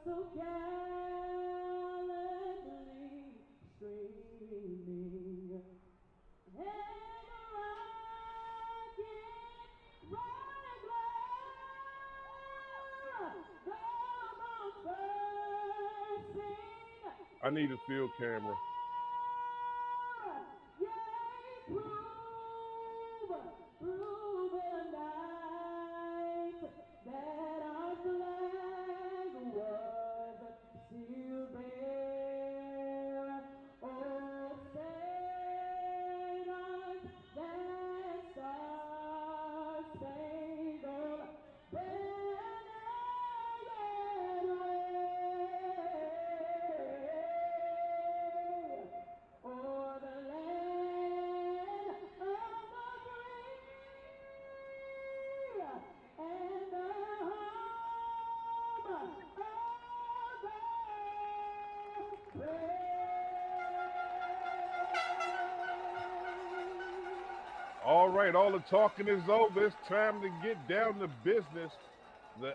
so gallantly streaming, and the rocket right there, the bursting I need a field camera. through the night that our flag was still there. Oh, sail on that star-spangled banner yet wave o'er the land of the free and the home of the brave. All right, all the talking is over. It's time to get down to business. The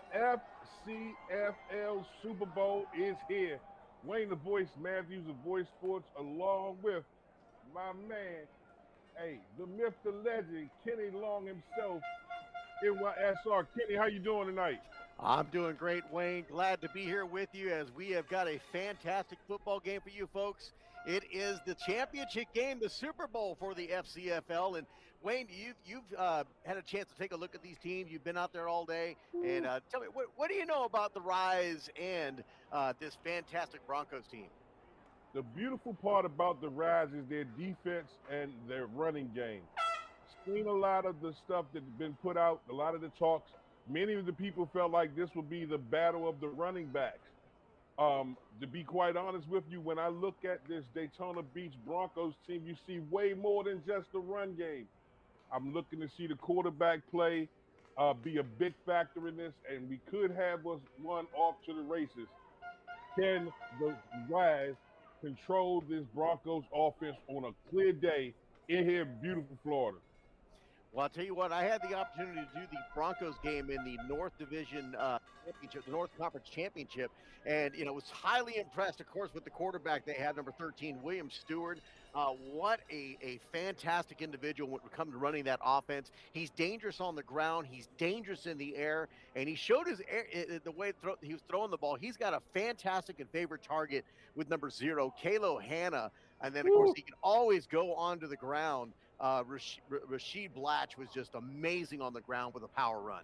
FCFL Super Bowl is here. Wayne the Voice Matthews of Voice Sports, along with my man, hey, the myth, the legend, Kenny Long himself, NYSR. Kenny, how you doing tonight? I'm doing great, Wayne. Glad to be here with you as we have got a fantastic football game for you folks. It is the championship game, the Super Bowl for the FCFL. And Wayne, you've had a chance to take a look at these teams. You've been out there all day, and tell me what do you know about the Rise and this fantastic Broncos team? The beautiful part about the Rise is their defense and their running game. Seen a lot of the stuff that's been put out, a lot of the talks. Many of the people felt like this would be the battle of the running backs. To be quite honest with you, when I look at this Daytona Beach Broncos team, you see way more than just the run game. I'm looking to see the quarterback play be a big factor in this, and we could have us one off to the races. Can the Rise control this Broncos offense on a clear day in here in beautiful Florida? Well, I'll tell you what, I had the opportunity to do the Broncos game in the North Division championship, the North Conference championship, and was highly impressed, of course, with the quarterback they had, number 13, William Stewart. What a fantastic individual when it comes to running that offense. He's dangerous on the ground, he's dangerous in the air, and he showed his air, the way he was throwing the ball. He's got a fantastic and favorite target with number 0, Kalo Hanna, and then of course Woo! he can always go onto the ground. Rasheed Blatch was just amazing on the ground with a power run.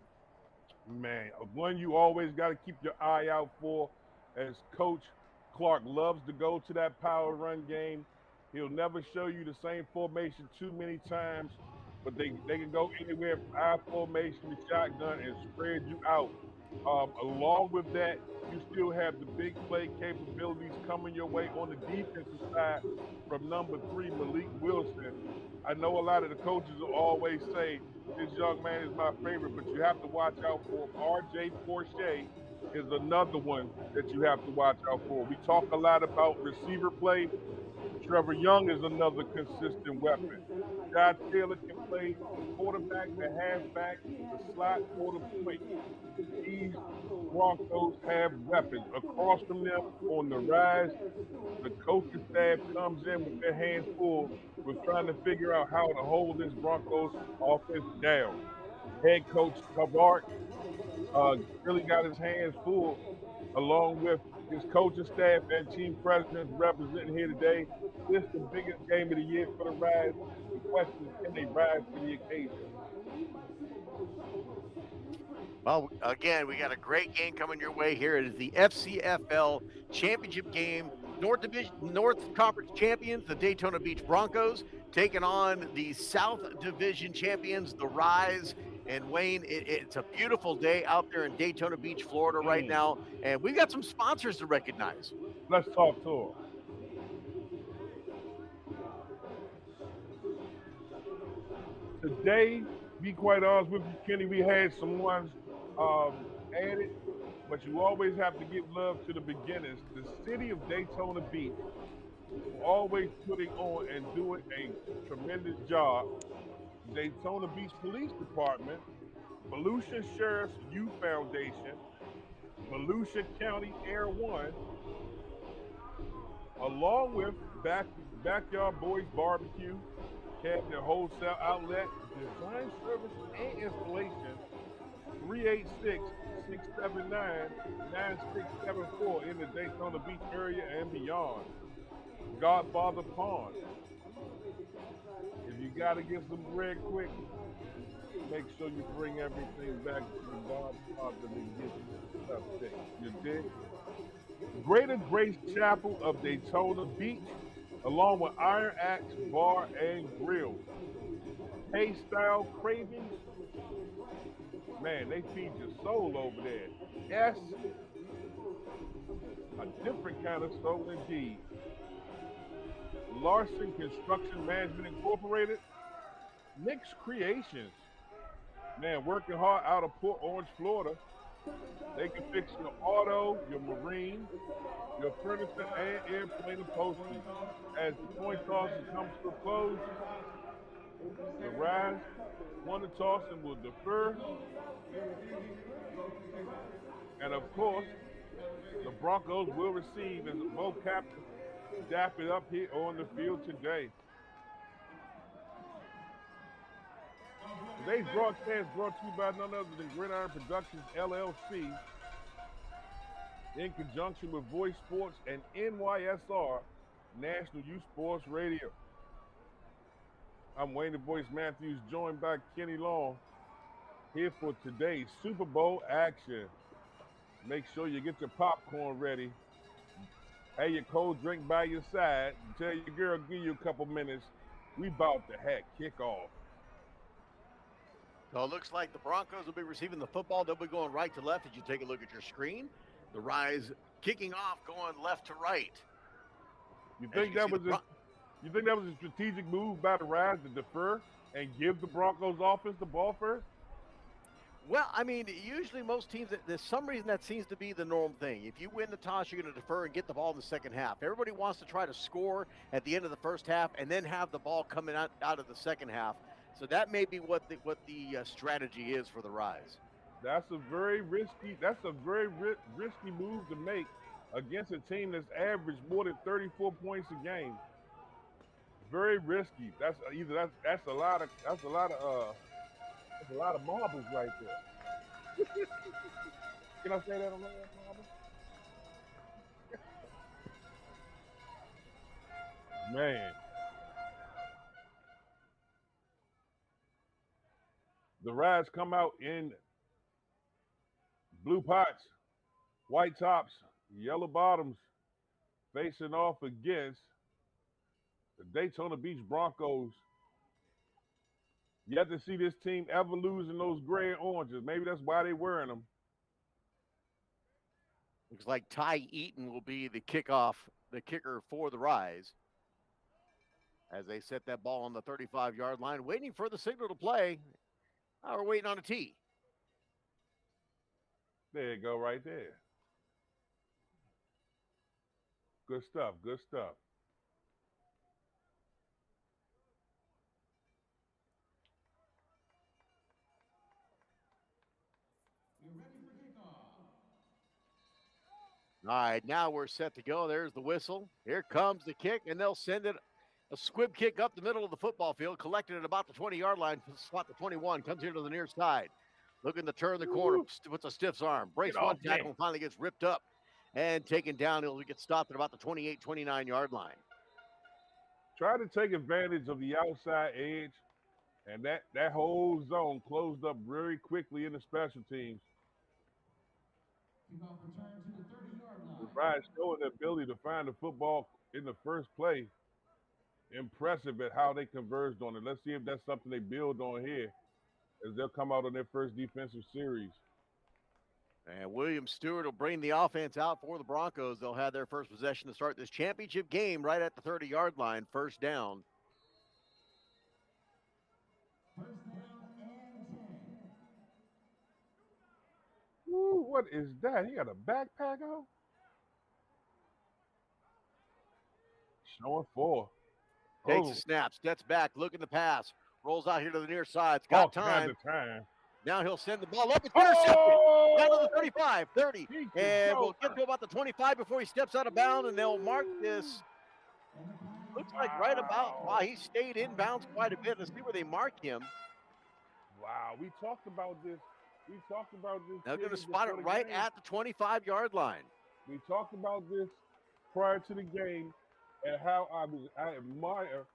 Man, one you always got to keep your eye out for, as Coach Clark loves to go to that power run game. He'll never show you the same formation too many times, but they can go anywhere from I formation to shotgun and spread you out. Along with that, you still have the big play capabilities coming your way on the defensive side from number 3, Malik Wilson. I know a lot of the coaches will always say this young man is my favorite, but you have to watch out for him. RJ Porche is another one that you have to watch out for. We talk a lot about receiver play. Trevor Young is another consistent weapon. John Taylor can play the quarterback, the halfback, the slot, or the point. These Broncos have weapons across from them on the rise. The coaching staff comes in with their hands full with trying to figure out how to hold this Broncos offense down. Head coach Cavart really got his hands full, along with his coaching staff and team presidents representing here today. This is the biggest game of the year for the Rise. The question is, can they rise to the occasion? Well, again, we got a great game coming your way here. It is the FCFL Championship game. North Division, North Conference champions, the Daytona Beach Broncos, taking on the South Division champions, the Rise. And Wayne, it's a beautiful day out there in Daytona Beach, Florida, right Mm, now. And we've got some sponsors to recognize. let's talk to him. Today, be quite honest with you, Kenny, we had some ones added, but you always have to give love to the beginners. The city of Daytona Beach, for always putting on and doing a tremendous job. Daytona Beach Police Department, Volusia Sheriff's Youth Foundation, Volusia County Air One, along with Backyard Boys Barbecue, Cabinet Wholesale Outlet, Design Service and Installation, 386-679-9674 in the Daytona Beach area and beyond. Godfather Pond. If you got to get some bread quick, make sure you bring everything back to the Godfather to get you stuff fixed. You dig? Greater Grace Chapel of Daytona Beach, along with Iron Axe Bar and Grill. K-Style Cravings, man, they feed your soul over there. Yes, a different kind of soul indeed. Larson Construction Management Incorporated, Nick's Creations. Man, working hard out of Port Orange, Florida. They can fix your auto, your marine, your furniture, and airplane upholstery. As the coin tossing comes to a close, the rise, won the toss and will defer. And of course, the Broncos will receive as both captains dap it up here on the field today. Today's broadcast brought to you by none other than Gridiron Productions, LLC, in conjunction with Voice Sports and NYSR, National Youth Sports Radio. I'm Wayne the Voice Matthews, joined by Kenny Long, here for today's Super Bowl action. Make sure you get your popcorn ready. Have your cold drink by your side. Tell your girl, give you a couple minutes. We about to heck kick off. So it looks like the Broncos will be receiving the football. They'll be going right to left as you take a look at your screen. The Rise kicking off, going left to right. You think that was a strategic move by the Rise to defer and give the Broncos offense the ball first? Well, I mean, usually most teams, there's some reason that seems to be the norm thing. If you win the toss, you're going to defer and get the ball in the second half. Everybody wants to try to score at the end of the first half and then have the ball coming out of the second half. So that may be what the strategy is for the Rise. That's a very risky move to make against a team that's averaged more than 34 points a game. Very risky. That's a lot of marbles right there. Can I say that on there, marbles? Man. The Rise come out in blue pots, white tops, yellow bottoms, facing off against the Daytona Beach Broncos. Yet to see this team ever losing those gray and oranges. Maybe that's why they're wearing them. Looks like Ty Eaton will be the kicker for the Rise. As they set that ball on the 35-yard line, waiting for the signal to play. Now we're waiting on a tee. There you go, right there. Good stuff, good stuff. All right, now we're set to go. There's the whistle. Here comes the kick, and they'll send it a squib kick up the middle of the football field, collected at about the 20-yard line, spot the 21, comes here to the near side. Looking to turn the corner, puts a stiff arm, breaks one tackle, and finally gets ripped up and taken down. He'll get stopped at about the 28, 29-yard line. Try to take advantage of the outside edge, and that whole zone closed up very quickly in the special teams. The Rise showing the ability to find the football in the first play. Impressive at how they converged on it. Let's see if that's something they build on here as they'll come out on their first defensive series. And William Stewart will bring the offense out for the Broncos. They'll have their first possession to start this championship game right at the 30-yard line, first down. First down and 10. Ooh, what is that? He got a backpack on? Showing 4. Takes a snap, steps back, looking to pass, rolls out here to the near side. It's got all time. Kinds of time. Now he'll send the ball up. It's intercepted. Down to the 35, 30. He can And go. we'll get to about the 25 before he steps out of bounds, and they'll mark this. Looks like right about, wow, he stayed in bounds quite a bit. Let's see where they mark him. Wow, we talked about this. They're going to spot it right at the 25-yard line. We talked about this prior to the game and how I admire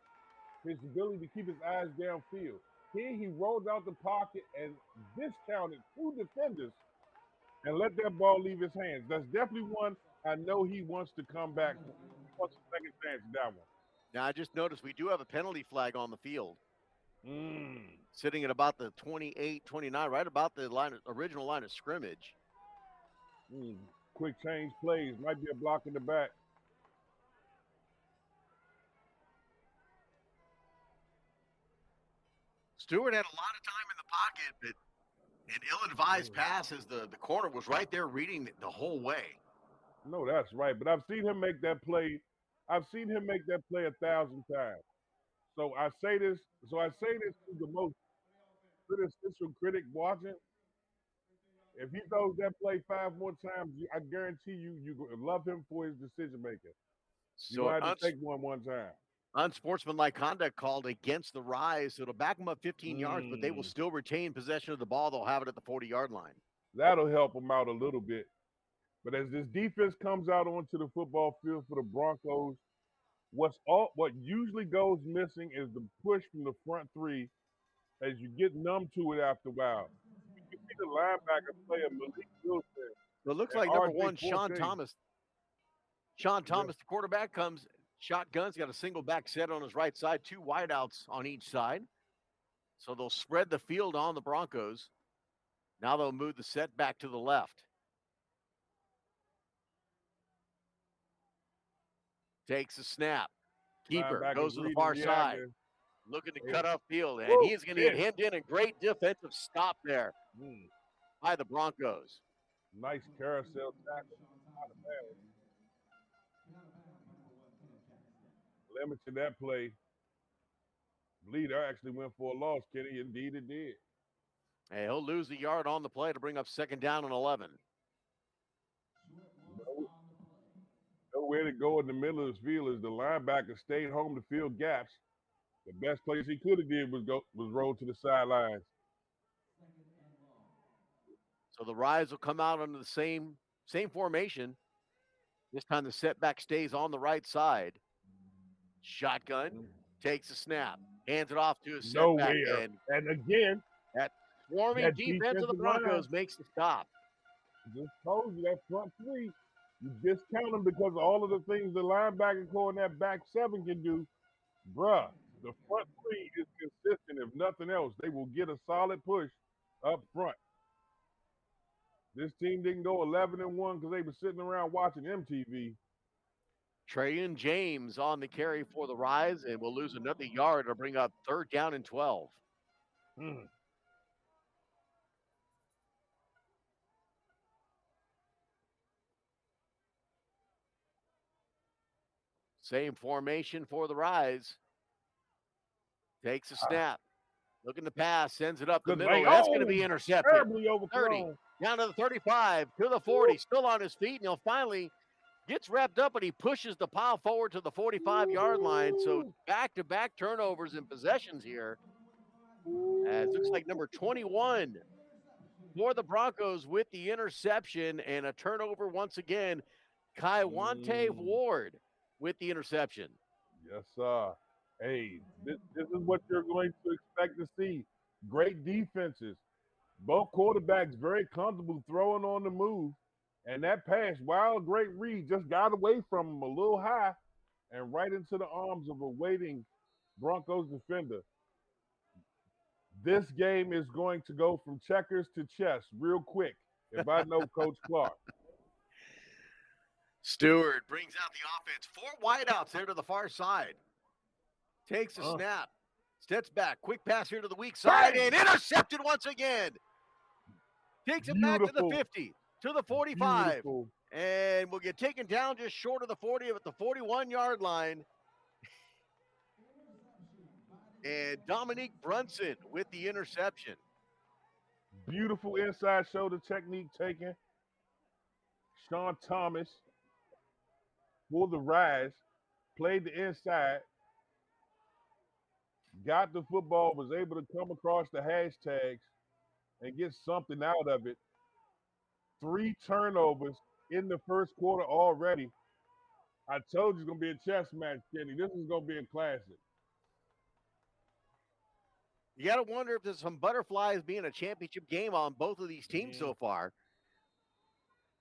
his ability to keep his eyes downfield. Here he rolled out the pocket and discounted 2 defenders and let that ball leave his hands. That's definitely one I know he wants to come back. He wants a second chance at that one. Now, I just noticed we do have a penalty flag on the field. Sitting at about the 28, 29, right about the original line of scrimmage. Quick change plays. Might be a block in the back. Stewart had a lot of time in the pocket, but an ill-advised pass as the corner was right there reading the whole way. No, that's right. But I've seen him make that play. I've seen him make that play 1,000 times. So I say this to the most critical critic watching. If he throws that play 5 more times, I guarantee you love him for his decision making. So you had to take one time. Unsportsmanlike conduct called against the Rise. So it'll back them up 15 yards, but they will still retain possession of the ball. They'll have it at the 40-yard line. That'll help them out a little bit. But as this defense comes out onto the football field for the Broncos, what usually goes missing is the push from the front three as you get numb to it after a while. You can see the linebacker play a Malik Wilson. So it looks like number one, Sean Thomas. Sean Thomas, the quarterback, comes shotguns, got a single back set on his right side, 2 wideouts on each side. So they'll spread the field on the Broncos. Now they'll move the set back to the left. Takes a snap. Keeper goes to the far side. Looking to cut up field, and he's going to get hemmed in. A great defensive stop there by the Broncos. Nice carousel tackle. Limited that play. Leader actually went for a loss, Kenny. Indeed it did. Hey, he'll lose the yard on the play to bring up 2nd down and 11. Nowhere to go in the middle of the field as the linebacker stayed home to fill gaps. The best place he could have did was roll to the sidelines. So the Rise will come out under the same formation. This time the setback stays on the right side. Shotgun, takes a snap, hands it off to a setback. And again, that swarming defense of the Broncos makes the stop. Just told you that front three, you discount them because of all of the things the linebacker core and that back 7 can do. Bruh, the front three is consistent. If nothing else, they will get a solid push up front. This team didn't go 11-1 because they were sitting around watching MTV. Trayan James on the carry for the Rise, and we'll lose another yard to bring up 3rd down and 12. Same formation for the Rise. Takes a snap. Looking to pass, sends it up the middle. That's going to be intercepted. 30, down to the 35, to the 40, still on his feet, and he'll finally gets wrapped up, and he pushes the pile forward to the 45-yard line. So back-to-back turnovers and possessions here. As it looks like number 21 for the Broncos with the interception and a turnover once again. Kaiwante Ward with the interception. Yes, sir. Hey, this is what you're going to expect to see. Great defenses. Both quarterbacks very comfortable throwing on the move. And that pass, while a great read, just got away from him a little high and right into the arms of a waiting Broncos defender. This game is going to go from checkers to chess real quick, if I know Coach Clark. Stewart brings out the offense. 4 wideouts there to the far side. Takes a snap. Steps back. Quick pass here to the weak side. And intercepted once again. Takes it back to the 50. To the 45. Beautiful. And will get taken down just short of the 40 at the 41-yard line. And Dominique Brunson with the interception. Beautiful inside shoulder technique taken. Sean Thomas for the rise. Played the inside. Got the football. Was able to come across the hashtags and get something out of it. 3 turnovers in the first quarter already. I told you it's going to be a chess match, Kenny. This is going to be a classic. You got to wonder if there's some butterflies being a championship game on both of these teams so far.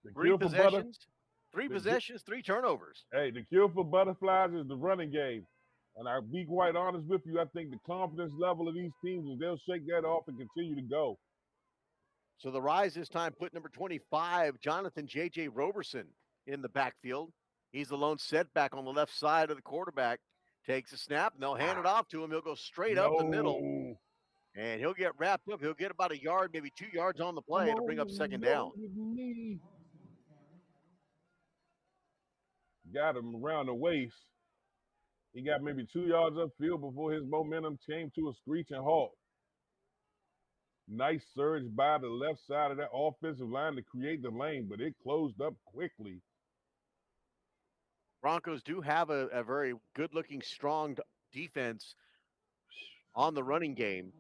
The Three cure for possessions, 3 turnovers. Hey, the cure for butterflies is the running game. And I'll be quite honest with you, I think the confidence level of these teams is they'll shake that off and continue to go. So the Rise this time put number 25, Jonathan J.J. Roberson, in the backfield. He's the lone setback on the left side of the quarterback. Takes a snap, and they'll hand it off to him. He'll go straight up the middle, and he'll get wrapped up. He'll get about a yard, maybe 2 yards on the play to bring up second down. Got him around the waist. He got maybe 2 yards upfield before his momentum came to a screeching halt. Nice surge by the left side of that offensive line to create the lane, but it closed up quickly. Broncos do have a very good-looking, strong defense on the running game.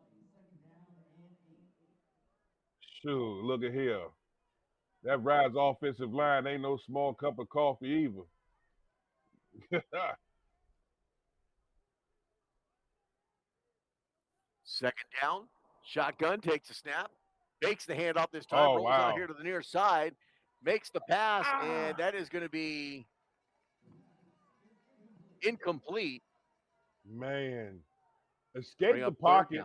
Shoot, look at here. That Rise offensive line ain't no small cup of coffee either. Second down. Shotgun takes a snap. Makes the handoff this time. Rolls out here to the near side. Makes the pass, and that is going to be incomplete. Man. Escaped the pocket.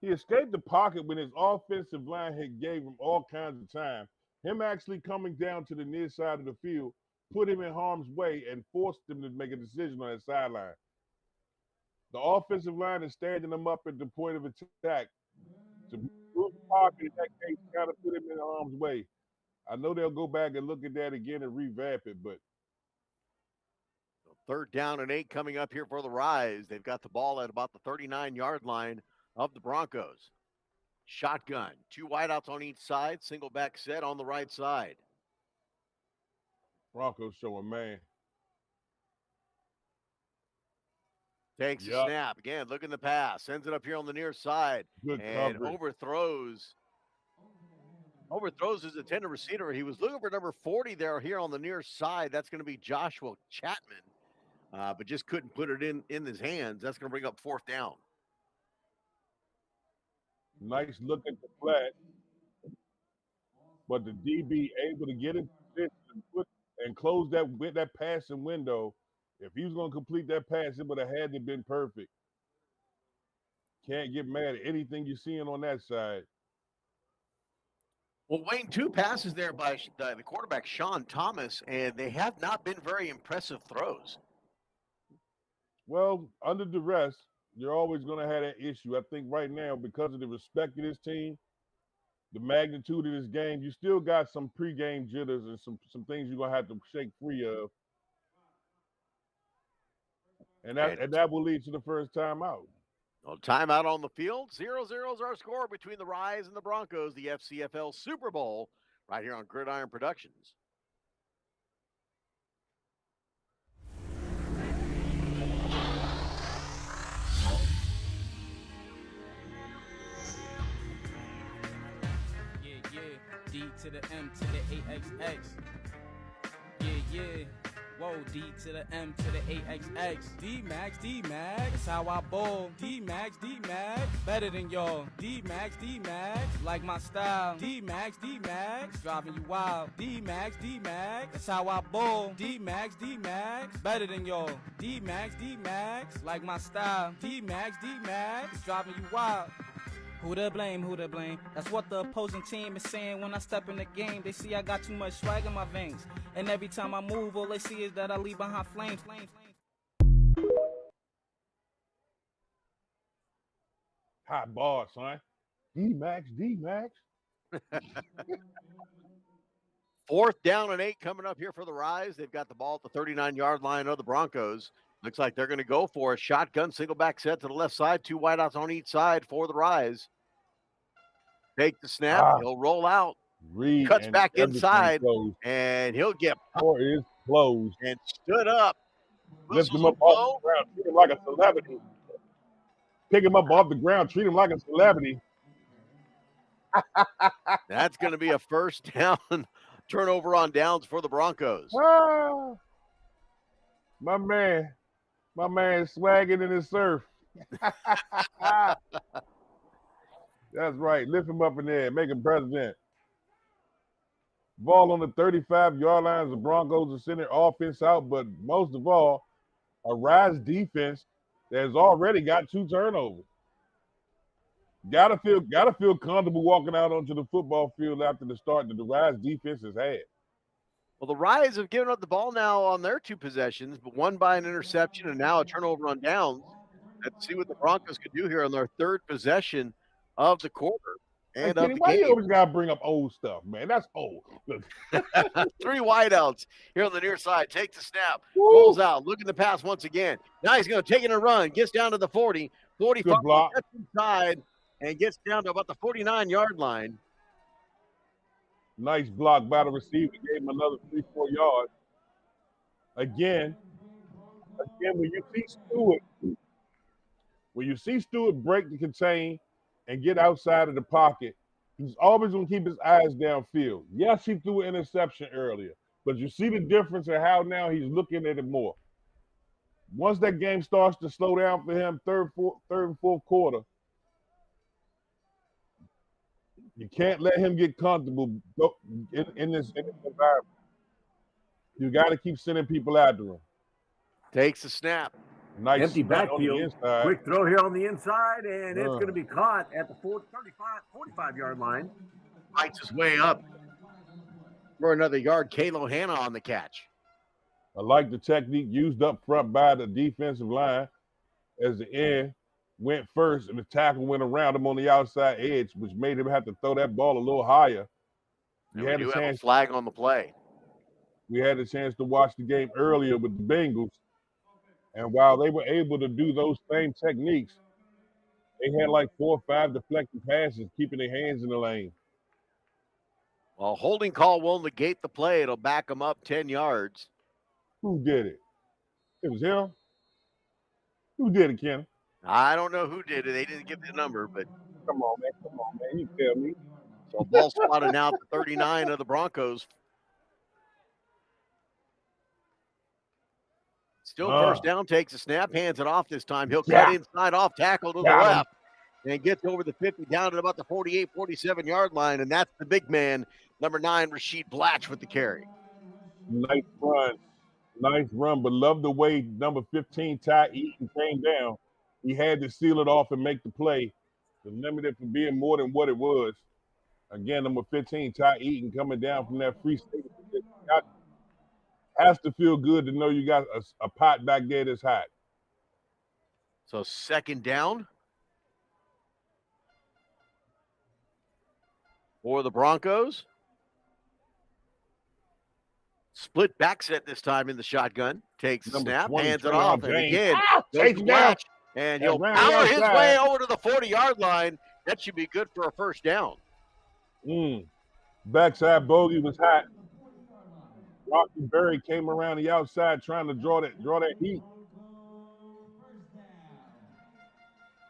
He escaped the pocket when his offensive line had gave him all kinds of time. Him actually coming down to the near side of the field put him in harm's way and forced him to make a decision on that sideline. The offensive line is standing him up at the point of attack. To move the pocket in that case kind of put him in harm's way. I know they'll go back and look at that again and revamp it, but. Third down and 8 coming up here for the Rise. They've got the ball at about the 39-yard line of the Broncos. Shotgun. 2 wideouts on each side. Single back set on the right side. Broncos showing man. Takes a snap. Again, look in the pass. Sends it up here on the near side. Good and coverage. Overthrows his intended receiver. He was looking for number 40 there here on the near side. That's going to be Joshua Chapman. But just couldn't put it in his hands. That's going to bring up 4th down. Nice look at the flat. But the DB able to get in position and close that passing window. If he was going to complete that pass, it would have had to have been perfect. Can't get mad at anything you're seeing on that side. Well, Wayne, 2 passes there by the quarterback, Sean Thomas, and they have not been very impressive throws. Well, under duress, you're always going to have that issue. I think right now, because of the respect of this team, the magnitude of this game, you still got some pregame jitters and some things you're going to have to shake free of. And that will lead to the first timeout. Well, timeout on the field. 0-0 is our score between the Rise and the Broncos, the FCFL SuperBowl, right here on Gridiron Productions. D to the M to the AXX. Yeah. Whoa, D to the M to the AXX. D-Max, that's how I bowl. D-Max, better than y'all. D-Max, like my style. D-Max, driving you wild. D-Max, that's how I bowl. D-Max, better than y'all. D-Max, like my style. D-Max, driving you wild. Who to blame? That's what the opposing team is saying when I step in the game. They see I got too much swag in my veins. And every time I move, all they see is that I leave behind flames. Hot ball, son. D-Max. 4th down and 8 coming up here for the Rise. They've got the ball at the 39-yard line of the Broncos. Looks like they're going to go for a shotgun, single back set to the left side. 2 wideouts on each side for the Rise. Take the snap. He'll roll out. Read Cuts and back everything inside, closed. and he'll get Door is closed. and stood up. Lift him Whistles up will off blow. the ground. Treat him like a celebrity. Pick him up off the ground. Treat him like a celebrity. That's going to be a first down turnover on downs for the Broncos. My man swagging in his surf. That's right. Lift him up in there. Make him president. Ball on the 35-yard line. The Broncos are sending offense out, but most of all, a Rise defense that has already got 2 turnovers. Gotta feel comfortable walking out onto the football field after the start that the Rise defense has had. Well, the Rise have given up the ball now on their 2 possessions, but one by an interception and now a turnover on downs. Let's see what the Broncos could do here on their 3rd possession of the quarter and Kenny, of the why game. you always gotta bring up old stuff, man? That's old. Look. 3 wideouts here on the near side. Take the snap. Woo. Rolls out. Looking to pass once again. Now he's going to take it and run. Gets down to the 40. 45. Good block. Gets inside and gets down to about the 49-yard line. Nice block by the receiver. Gave him another 3-4 yards. Again, when you see Stewart break the contain and get outside of the pocket, he's always going to keep his eyes downfield. Yes, he threw an interception earlier, but you see the difference in how now he's looking at it more. Once that game starts to slow down for him, third and fourth quarter, you can't let him get comfortable in this environment. You got to keep sending people after him. Takes the snap. Nice empty backfield. Quick throw here on the inside, and it's going to be caught at the 45-yard line. Fights his way up for another yard. Kalo Hanna on the catch. I like the technique used up front by the defensive line as the end went first and the tackle went around him on the outside edge, which made him have to throw that ball a little higher. We had a flag on the play. We had a chance to watch the game earlier with the Bengals, and while they were able to do those same techniques, they had like 4 or 5 deflected passes, keeping their hands in the lane. Well, holding call will negate the play. It'll back them up 10 yards. Who did it? It was him? Who did it, Ken? I don't know who did it. They didn't give the number, but Come on, man. You tell me. so ball spotted out to 39 of the Broncos. Still first down, takes a snap, hands it off this time. He'll cut inside off tackle to the left and gets over the 50 down to about the 48, 47-yard line, and that's the big man, number 9, Rasheed Blatch with the carry. Nice run, but love the way number 15, Ty Eaton, came down. He had to seal it off and make the play to limit it from being more than what it was. Again, number 15, Ty Eaton, coming down from that free safety. Has to feel good to know you got a pot back there that's hot. So second down for the Broncos. Split back set this time in the shotgun. Takes the snap, hands it off, and again, goes to Blatch, and he'll power his way over to the 40-yard line. That should be good for a first down. Backside bogey was hot. Rocky Berry came around the outside trying to draw that heat.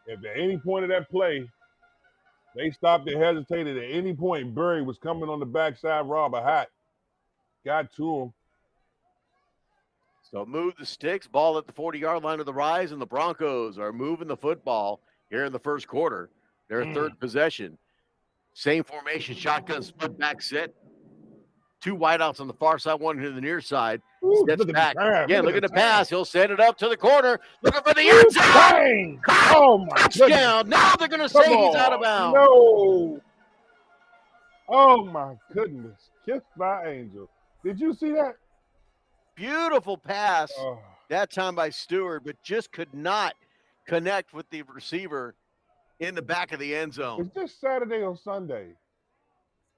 If at any point of that play, they stopped and hesitated at any point, Berry was coming on the backside, robber hot. Got to him. So move the sticks, ball at the 40-yard line of the Rise, and the Broncos are moving the football here in the first quarter. Their third possession. Same formation, shotgun split back set. 2 wideouts on the far side, 1 to the near side. Steps back. Again, look at the pass. He'll set it up to the corner. Looking for the end zone. Oh, my touchdown. Now they're going to say he's out of bounds. No. Oh, my goodness. Kissed by angel. Did you see that? Beautiful pass that time by Stewart, but just could not connect with the receiver in the back of the end zone. It's just Saturday or Sunday.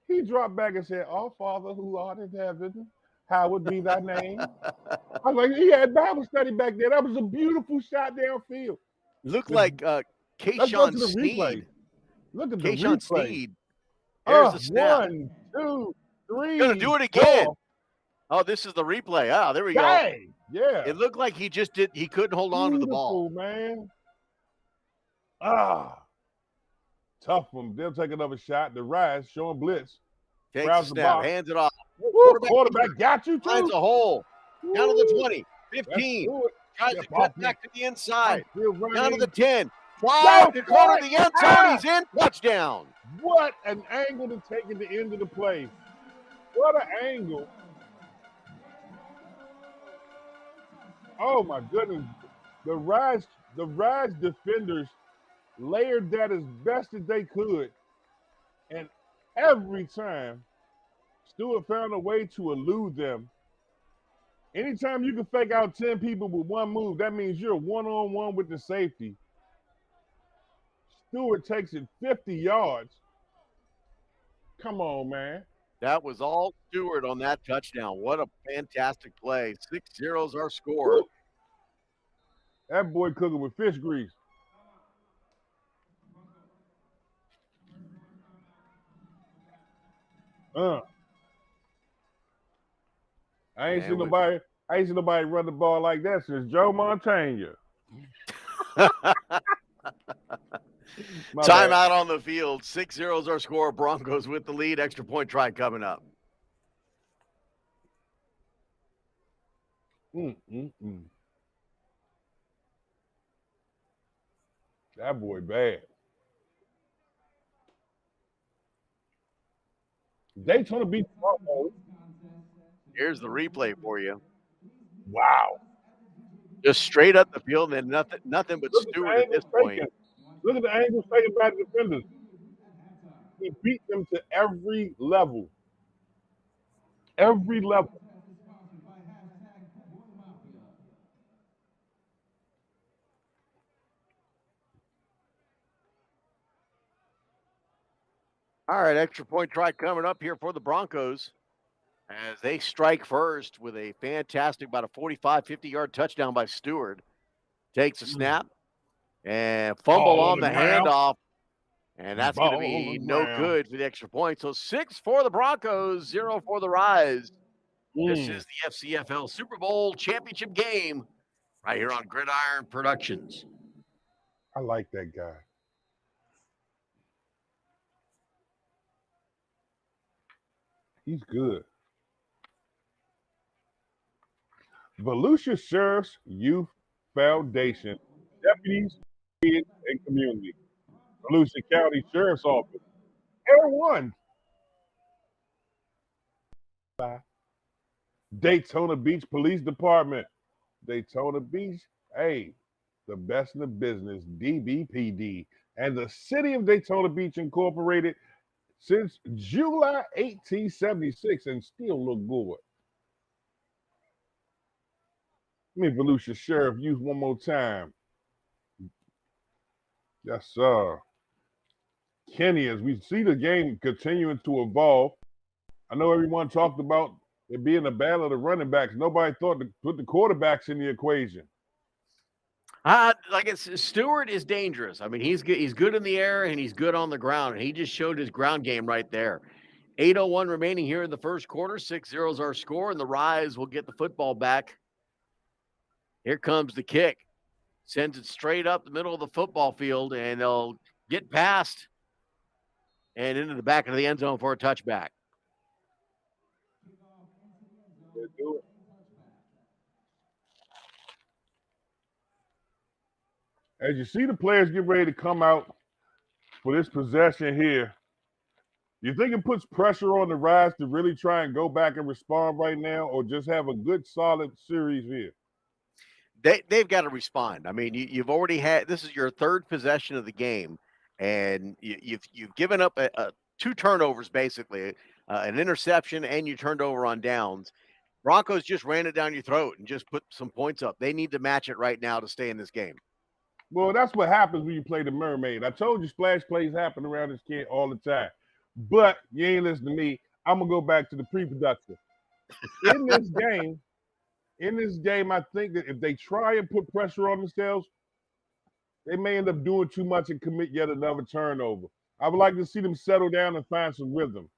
He dropped back and said, "Our Father who art in heaven, hallowed be thy name." I was like, he had Bible study back there. That was a beautiful shot downfield. Looked like Kayshawn Sneed. Look at the Kayshawn replay. Sneed Here's the snap. 1, 2, 3. Gonna do it again. 4. Oh, this is the replay. Ah, there we go. Dang. Yeah. It looked like he couldn't hold on to the ball. Man. Tough one. They'll take another shot. The Rise showing blitz. Takes Grabs the the snap, box. hands it off. Woo, quarterback got you, too. Finds a hole. Down to the 20, 15. Tries to cut back to the inside. Down to the 10. Fly to corner the end zone. He's in. Touchdown. What an angle to take at the end of the play. What an angle. Oh, my goodness. The Rise defenders layered that as best as they could. And every time, Stewart found a way to elude them. Anytime you can fake out 10 people with one move, that means you're one-on-one with the safety. Stewart takes it 50 yards. Come on, man. That was all Stewart on that touchdown. What a fantastic play. 6-0 is our score. That boy cooking with fish grease. I ain't seen nobody run the ball like that since Joe Montana. Timeout on the field. 6-0 is our score. Broncos with the lead. Extra point try coming up. That boy bad. Daytona Beach. Here's the replay for you. Wow. Just straight up the field and nothing but Stewart at this point. Look at the angles taken by the defenders. He beat them to every level. Every level. All right, extra point try coming up here for the Broncos as they strike first with a fantastic, about a 45, 50-yard touchdown by Stewart. Takes a snap and fumble on the handoff, and that's going to be no good for the extra point. So 6 for the Broncos, 0 for the Rise. This is the FCFL SuperBowl championship game right here on Gridiron Productions. I like that guy. He's good. Volusia Sheriff's Youth Foundation, Deputies, Kids, and Community. Volusia County Sheriff's Office. Air 1. Daytona Beach Police Department. Daytona Beach, hey, the best in the business, DBPD. And the City of Daytona Beach Incorporated since July 1876 and still look good. Let me Volusia Sheriff Youth one more time. Yes, sir. Kenny, as we see the game continuing to evolve, I know everyone talked about it being a battle of the running backs. Nobody thought to put the quarterbacks in the equation. Stewart is dangerous. I mean, he's good in the air and he's good on the ground. And he just showed his ground game right there. 8:01 remaining here in the first quarter. 6-0 is our score, and the Rise will get the football back. Here comes the kick. Sends it straight up the middle of the football field, and they'll get past and into the back of the end zone for a touchback. They do it. As you see the players get ready to come out for this possession here, you think it puts pressure on the Rise to really try and go back and respond right now, or just have a good, solid series here? They've got to respond. I mean, you've already had – this is your third possession of the game, and you've given up 2 turnovers basically, an interception, and you turned over on downs. Broncos just ran it down your throat and just put some points up. They need to match it right now to stay in this game. Well, that's what happens when you play the Mermaid. I told you splash plays happen around this kid all the time. But you ain't listening to me. I'm going to go back to the pre-production. In this game, I think that if they try and put pressure on themselves, they may end up doing too much and commit yet another turnover. I would like to see them settle down and find some rhythm.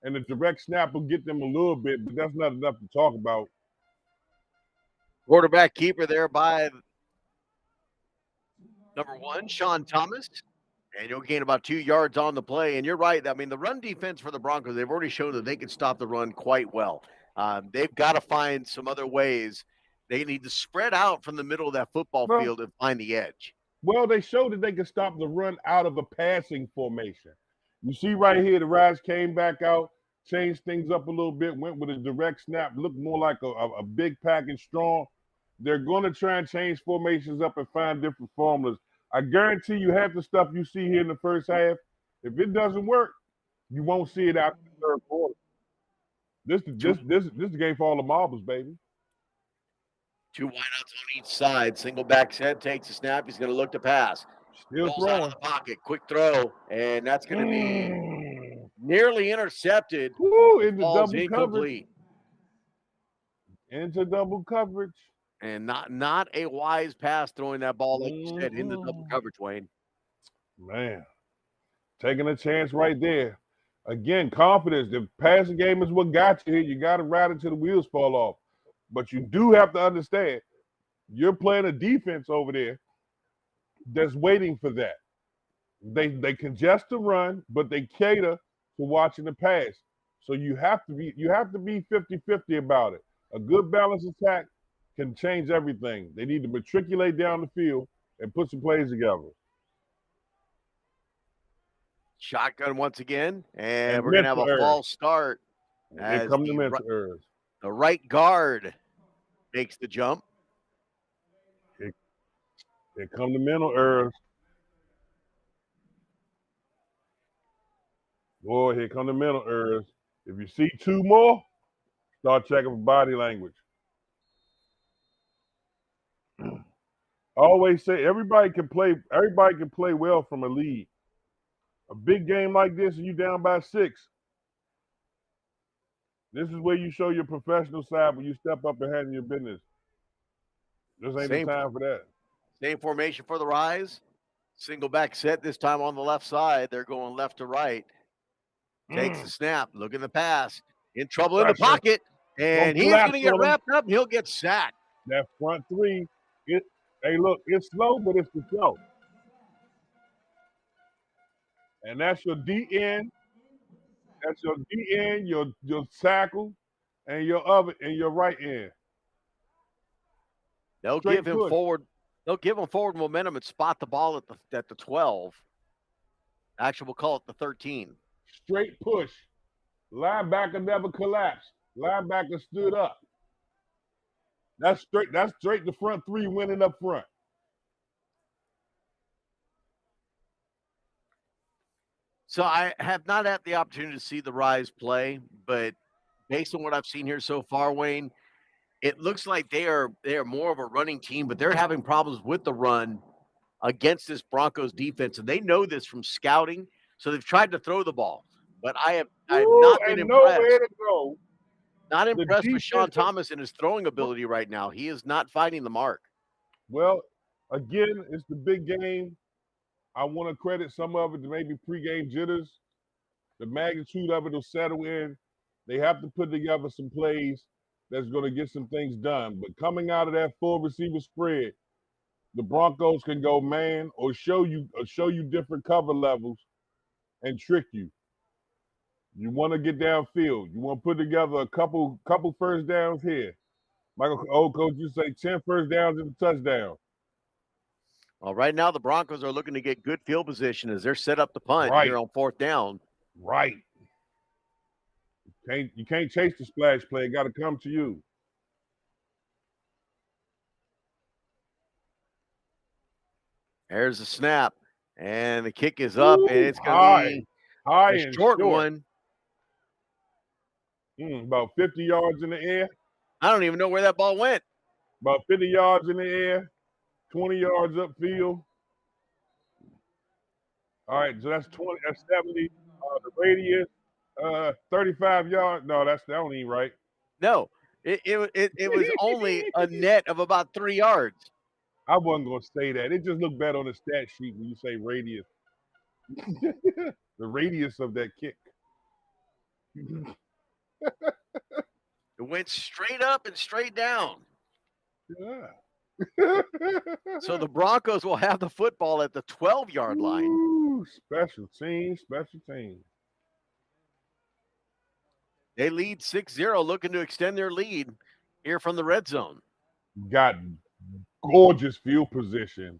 And the direct snap will get them a little bit, but that's not enough to talk about. Quarterback keeper there by number 1, Sean Thomas. And you'll gain about 2 yards on the play. And you're right. I mean, the run defense for the Broncos, they've already shown that they can stop the run quite well. They've got to find some other ways. They need to spread out from the middle of that football field and find the edge. Well, they showed that they can stop the run out of a passing formation. You see right here, the Rise came back out, changed things up a little bit, went with a direct snap, looked more like a big package strong. They're going to try and change formations up and find different formulas. I guarantee you half the stuff you see here in the first half, if it doesn't work, you won't see it after the third quarter. This is the game for all the marbles, baby. 2 wideouts on each side. Single back set, takes a snap. He's going to look to pass. Still Pulls out of the pocket. Quick throw. And that's going to be nearly intercepted. Woo, into Ball's double incomplete. Coverage. Into double coverage. And not a wise pass throwing that ball, like you said, into double coverage, Wayne. Man, taking a chance right there. Again, confidence. The passing game is what got you here. You got to ride until the wheels fall off. But you do have to understand, you're playing a defense over there that's waiting for that. They congest the run, but they cater to watching the pass. So you have to be 50-50 about it. A good balanced attack can change everything. They need to matriculate down the field and put some plays together. Shotgun once again, and we're going to have a false start. Here come the mental errors. The right guard makes the jump. Here come the mental errors. Boy, here come the mental errors. If you see 2 more, start checking for body language. I always say everybody can play well from a lead. A big game like this and you down by 6. This is where you show your professional side when you step up and handle your business. This ain't the time for that. Same formation for the Rise. Single back set this time on the left side. They're going left to right. Takes the snap. Look at the pass. In trouble in the pocket. And he's going to get wrapped up. He'll get sacked. That front 3, hey, look, it's slow, but it's the show. And that's your DN. That's your DN, your tackle, and your right end. They'll give him forward momentum and spot the ball at the 12. Actually, we'll call it the 13. Straight push. Linebacker never collapsed. Linebacker stood up. That's straight the front 3 winning up front. So I have not had the opportunity to see the Rise play, but based on what I've seen here so far, Wayne, it looks like they are more of a running team, but they're having problems with the run against this Broncos defense, and they know this from scouting. So they've tried to throw the ball, but I have not been impressed. Nowhere to go. Not impressed with Sean Thomas and his throwing ability right now. He is not finding the mark. Well, again, it's the big game. I want to credit some of it to maybe pregame jitters. The magnitude of it will settle in. They have to put together some plays that's going to get some things done. But coming out of that full receiver spread, the Broncos can go man or show you different cover levels and trick you. You want to get downfield. You want to put together a couple first downs here. Michael, old coach, you say 10 first downs and a touchdown. Well, right now the Broncos are looking to get good field position as they're set up to punt here on 4th down. Right. You can't chase the splash play. It got to come to you. There's the snap, and the kick is up, and it's going to be a short one. About 50 yards in the air. I don't even know where that ball went. About 50 yards in the air, 20 yards upfield. All right, so that's 70. The radius, 35 yards. No, that don't even right. No, it was only a net of about 3 yards. I wasn't going to say that. It just looked better on the stat sheet when you say radius. The radius of that kick. It went straight up and straight down. Yeah. So the Broncos will have the football at the 12-yard line. Ooh, special team. They lead 6-0, looking to extend their lead here from the red zone. Got gorgeous field position.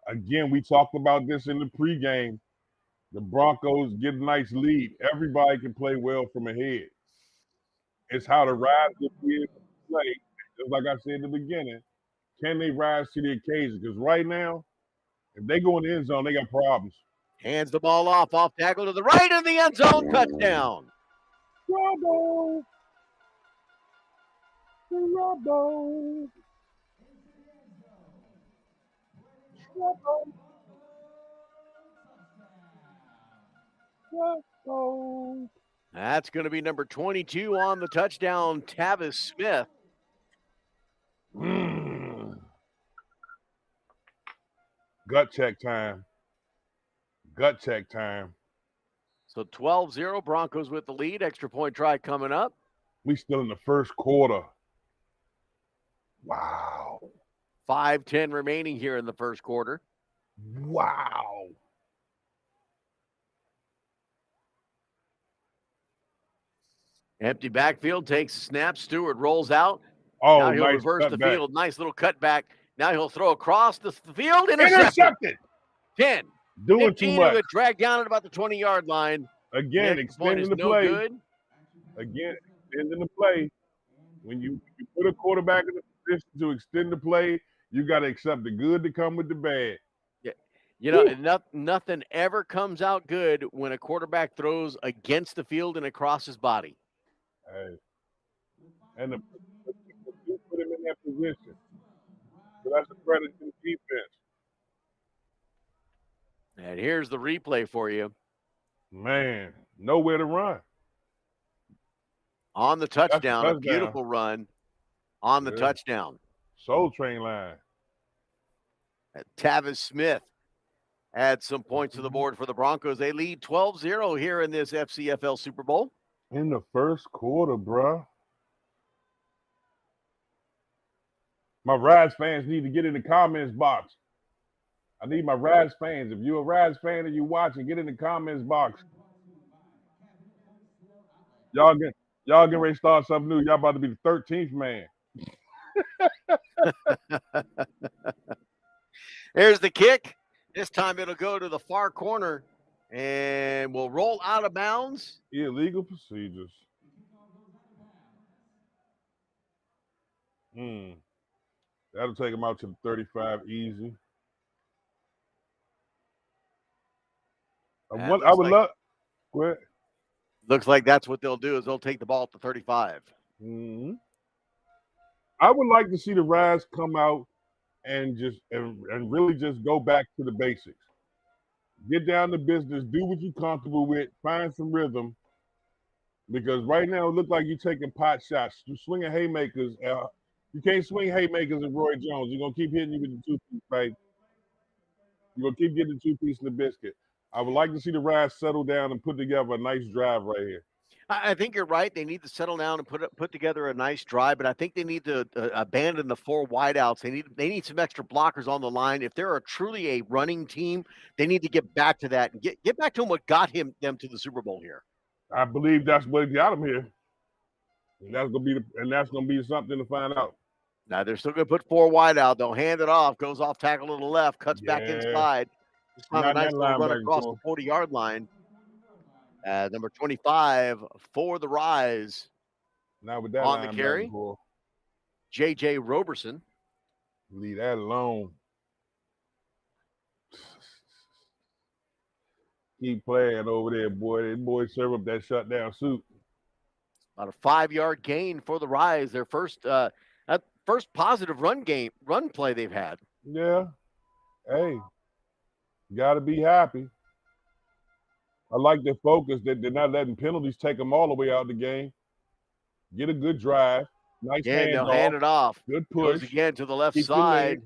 Again, we talked about this in the pregame. The Broncos get a nice lead. Everybody can play well from ahead. It's how to rise the field play. Just like I said in the beginning, can they rise to the occasion? Because right now, if they go in the end zone, they got problems. Hands the ball off tackle to the right in the end zone, touchdown. Bravo! Bravo! Bravo! That's going to be number 22 on the touchdown, Tavis Smith. Gut check time. So 12-0, Broncos with the lead. Extra point try coming up. We still in the first quarter. Wow. 5:10 remaining here in the first quarter. Wow. Empty backfield, takes a snap. Stewart rolls out. Oh, now he'll nice reverse the cutback. field. Nice little cutback. Now he'll throw across the field. Intercepted. 10. Doing 15, too much. It dragged down at about the 20-yard line. Again, extending the no play. Good. Again, extending the play. When you put a quarterback in a position to extend the play, you got to accept the good to come with the bad. Yeah. You know, nothing ever comes out good when a quarterback throws against the field and across his body. Hey. And the put him in that position. So that's a credit to the defense. And here's the replay for you. Man, nowhere to run. On the touchdown, a beautiful run on the touchdown. Soul Train line. Tavis Smith adds some points to the board for the Broncos. They lead 12-0 here in this FCFL Super Bowl. In the first quarter, bruh. My Rides fans need to get in the comments box. I need my Rides fans. If you're a Rides fan and you watching, get in the comments box. Y'all get ready to start something new. Y'all about to be the 13th man. Here's the kick. This time it'll go to the far corner and we'll roll out of bounds. Illegal procedures. That'll take them out to the 35 easy. I would love. Go ahead. Looks like that's what they'll do is they'll take the ball at the 35. Mm-hmm. I would like to see the Rides come out and really just go back to the basics. Get down to business, do what you're comfortable with, find some rhythm. Because right now it looks like you're taking pot shots. You're swinging haymakers. You can't swing haymakers at Roy Jones. You're going to keep hitting you with the two-piece, right? You're going to keep getting the two-piece in the biscuit. I would like to see the Rides settle down and put together a nice drive right here. I think you're right. They need to settle down and put together a nice drive, but I think they need to abandon the four wideouts. They need some extra blockers on the line. If they're truly a running team, they need to get back to that and get back to what got them to the Super Bowl here. I believe that's what got them here, and that's gonna be something to find out. Now they're still gonna put four wide out. They'll hand it off, goes off tackle to the left, cuts back inside. This time a nice little run across the 40-yard line. Number 25 for the Rise. Now with that on the carry, J.J. Roberson. Leave that alone. Keep playing over there, boy. That boy serve up that shutdown suit. About a 5-yard gain for the Rise. Their first positive run play they've had. Yeah. Hey, you got to be happy. I like their focus that they're not letting penalties take them all the way out of the game. Get a good drive. Nice they'll hand it off. Good push. Goes again to the left side.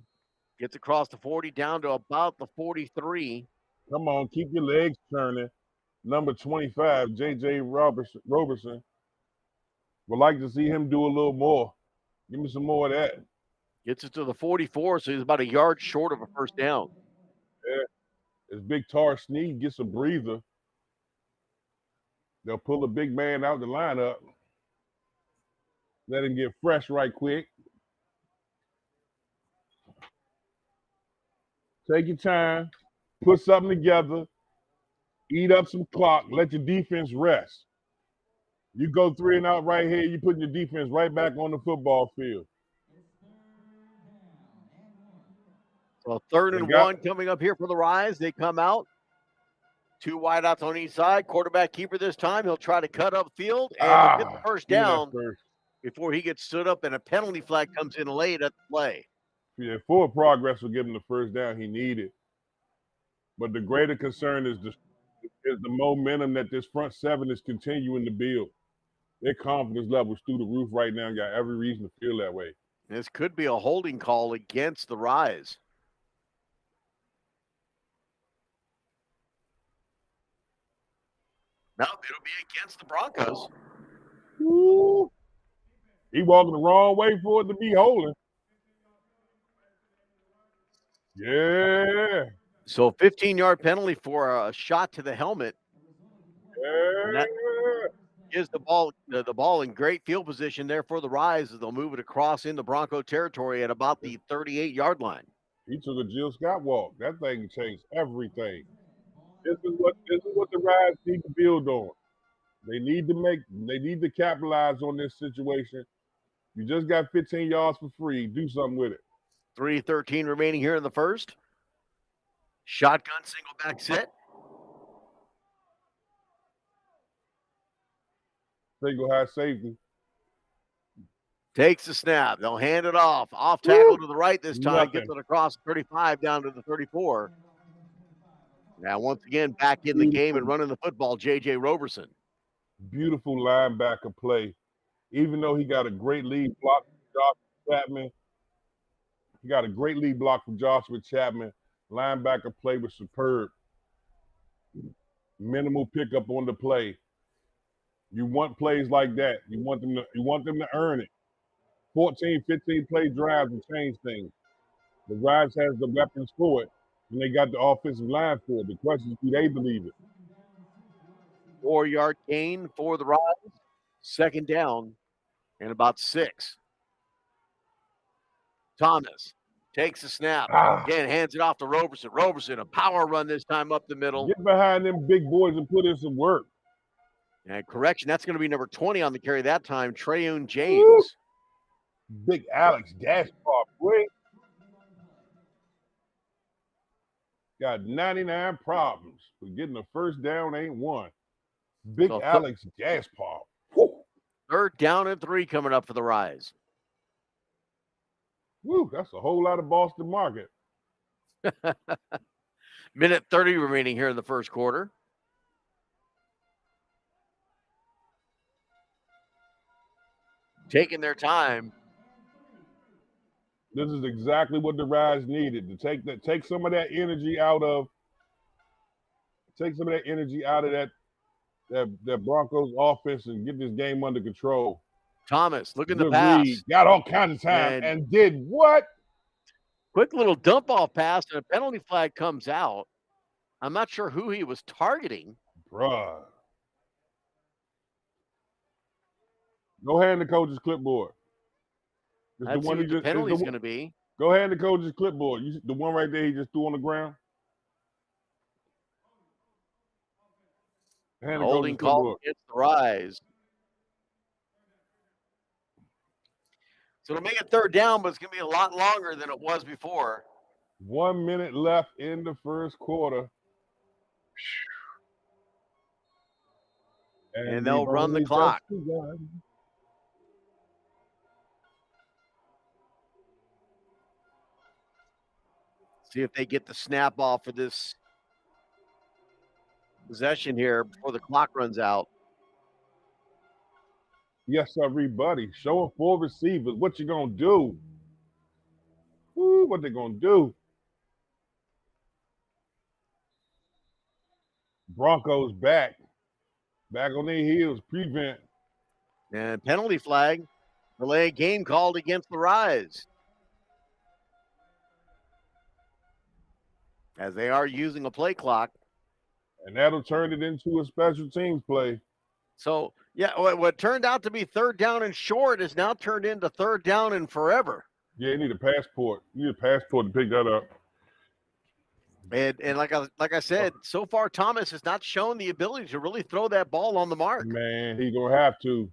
Gets across the 40 down to about the 43. Come on, keep your legs turning. Number 25, J.J. Robertson. Would like to see him do a little more. Give me some more of that. Gets it to the 44, so he's about a yard short of a first down. Yeah. As Big Tar Sneed gets a breather, they'll pull the big man out the lineup. Let him get fresh right quick. Take your time. Put something together. Eat up some clock. Let your defense rest. You go 3 and out right here, you're putting your defense right back on the football field. So 3rd and 1 coming up here for the Rise. They come out. 2 wideouts on each side. Quarterback keeper this time. He'll try to cut up field, and he'll get the first down before he gets stood up, and a penalty flag comes in late at the play. Yeah, forward progress will give him the first down he needed. But the greater concern is the momentum that this front 7 is continuing to build. Their confidence level's through the roof right now. Got every reason to feel that way. This could be a holding call against the Rise. No, it'll be against the Broncos. Woo. He walking the wrong way for it to be holding. Yeah. So 15-yard penalty for a shot to the helmet. Yeah. That gives the ball in great field position there for the Rise as they'll move it across into Bronco territory at about the 38-yard line. He took a Jill Scott walk. That thing changed everything. This is what the Rise need to build on. They need to capitalize on this situation. You just got 15 yards for free. Do something with it. 3:13 remaining here in the first. Shotgun single back set. Single high safety. Takes the snap. They'll hand it off. Off tackle to the right this time. Gets it across 35 down to the 34. Now, once again, back in the game and running the football, J.J. Robertson. Beautiful linebacker play. Even though he got a great lead block from Joshua Chapman. He got a great lead block from Joshua Chapman. Linebacker play was superb. Minimal pickup on the play. You want plays like that. You want them to earn it. 14, 15 play drives and change things. The Rise has the weapons for it, and they got the offensive line for it. The question is, do they believe it? 4-yard gain for the Rise. 2nd down and about 6. Thomas takes the snap. Again, hands it off to Robertson. Robertson, a power run this time up the middle. Get behind them big boys and put in some work. And correction, that's going to be number 20 on the carry that time, Trayon James. Woo. Big Alex Gaspar, boy. Got 99 problems, but getting the first down ain't one. Big Alex Gaspar. 3rd down and 3 coming up for the Rise. Woo, that's a whole lot of Boston market. Minute 30 remaining here in the first quarter. Taking their time. This is exactly what the Rise needed to take some of that energy out of that Broncos offense and get this game under control. Thomas, look at the pass. Read. Got all kinds of time and did what? Quick little dump off pass and a penalty flag comes out. I'm not sure who he was targeting. Bruh. Go hand the coach's clipboard. That's what the penalty's going to be. Go hand the coach's clipboard. The one right there he just threw on the ground. Holding call against the Rise. So it'll make it 3rd down, but it's going to be a lot longer than it was before. 1 minute left in the first quarter. And they'll run the clock. See if they get the snap off for this possession here before the clock runs out. Yes, everybody. Show them 4 receivers. What you gonna do? What they gonna do? Broncos back on their heels, prevent. And penalty flag, delay game called against the Rise. As they are using a play clock. And that'll turn it into a special teams play. So, yeah, what turned out to be third down and short is now turned into third down and forever. Yeah, you need a passport. You need a passport to pick that up. And like I said, so far Thomas has not shown the ability to really throw that ball on the mark. Man, he's going to have to.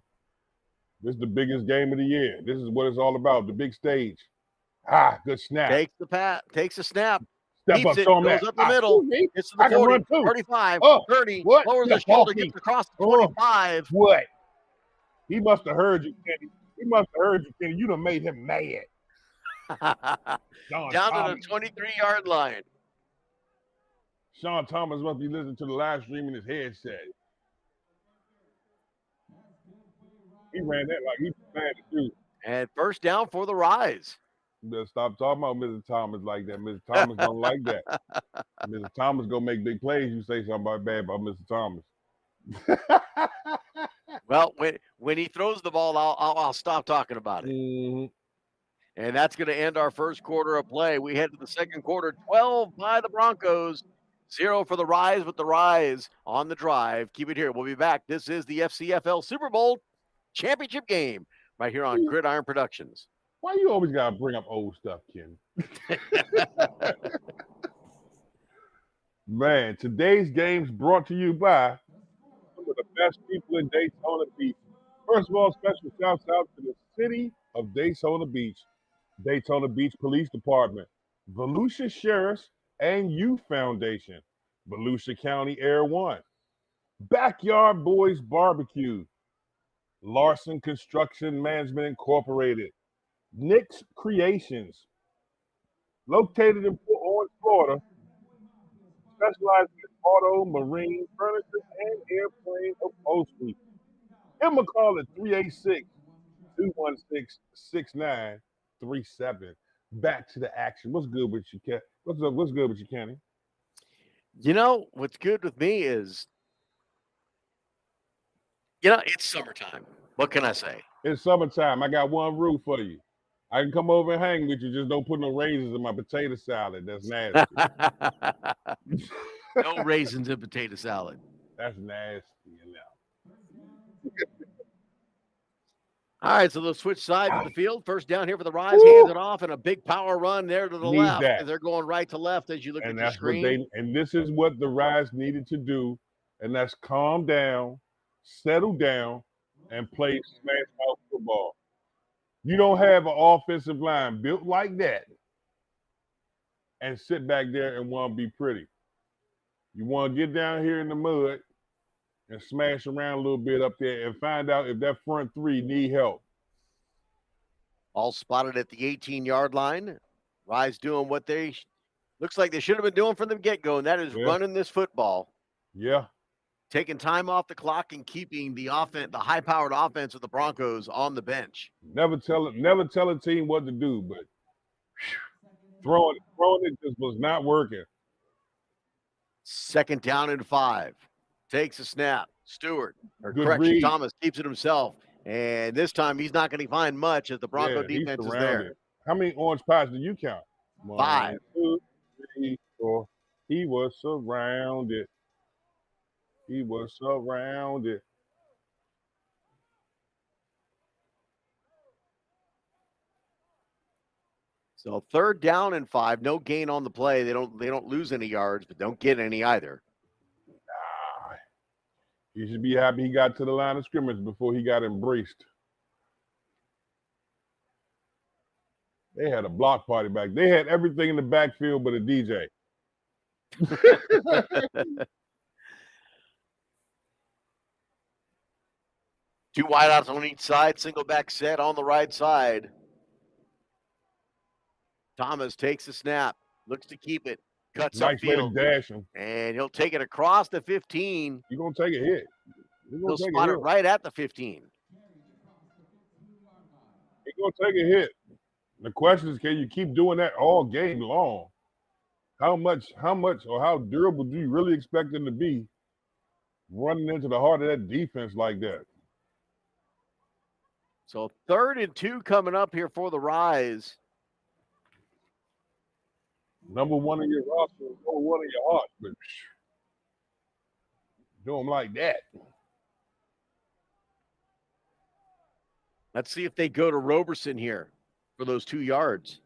This is the biggest game of the year. This is what it's all about, the big stage. Good snap. Takes a snap. Step up, show him that. Goes up the middle. Gets to the 40, 35, 30. Lowers the shoulder, gets across the 25. What? He must have heard you, Kenny. Kenny. You done made him mad. Down to the 23-yard line. Sean Thomas must be listening to the live stream in his headset. He ran that like he was mad to do. And first down for the Rise. You better stop talking about Mr. Thomas like that. Mr. Thomas don't like that. Mr. Thomas gonna make big plays. You say something bad about Mr. Thomas. Well, when he throws the ball, I'll stop talking about it. Mm-hmm. And that's going to end our first quarter of play. We head to the second quarter, 12 by the Broncos, 0 for the Rise, with the Rise on the drive. Keep it here. We'll be back. This is the FCFL SuperBowl championship game right here on Gridiron Productions. Why you always got to bring up old stuff, Ken? Man, today's game's brought to you by some of the best people in Daytona Beach. First of all, special shouts out to the city of Daytona Beach, Daytona Beach Police Department, Volusia Sheriffs and Youth Foundation, Volusia County Air One, Backyard Boys Barbecue, Larson Construction Management Incorporated, Nick's Creations, located in Port Orange, Florida, specializing in auto, marine, furniture, and airplane upholstery. Give them a call at 386-216-6937. Back to the action. What's good with you, Ken? What's good with you, Kenny? You know, what's good with me is, it's summertime. What can I say? It's summertime. I got one rule for you. I can come over and hang with you. Just don't put no raisins in my potato salad. That's nasty. No raisins in potato salad. That's nasty. All right, so they'll switch sides of the field. First down here for the Rise. Hands it off, and a big power run there to the left. And they're going right to left as you look at the screen. And this is what the Rise needed to do, and that's calm down, settle down, and play smash mouth football. You don't have an offensive line built like that and sit back there and want to be pretty. You want to get down here in the mud and smash around a little bit up there and find out if that front three need help. All spotted at the 18-yard line. Rise doing what looks like they should have been doing from the get-go, and that is running this football. Yeah. Taking time off the clock and keeping the high-powered offense of the Broncos on the bench. Never tell a team what to do, but throwing it just was not working. Second down and 5. Takes a snap. Thomas keeps it himself. And this time he's not going to find much as the Bronco defense is there. How many orange pies do you count? 5. 1, 2, 3, 4. He was surrounded. So third down and 5, no gain on the play. They don't lose any yards, but don't get any either. He should be happy he got to the line of scrimmage before he got embraced. They had a block party back. They had everything in the backfield but a DJ. 2 wideouts on each side, single back set on the right side. Thomas takes the snap, looks to keep it, cuts upfield, dash him, and he'll take it across the 15. You're going to take a hit. He'll spot it right at the 15. He's going to take a hit. The question is, can you keep doing that all game long? How much or how durable do you really expect them to be running into the heart of that defense like that. So 3rd and 2 coming up here for the Rise. Number 1 in your roster, number 1 in your heart, but do them like that. Let's see if they go to Roberson here for those 2 yards.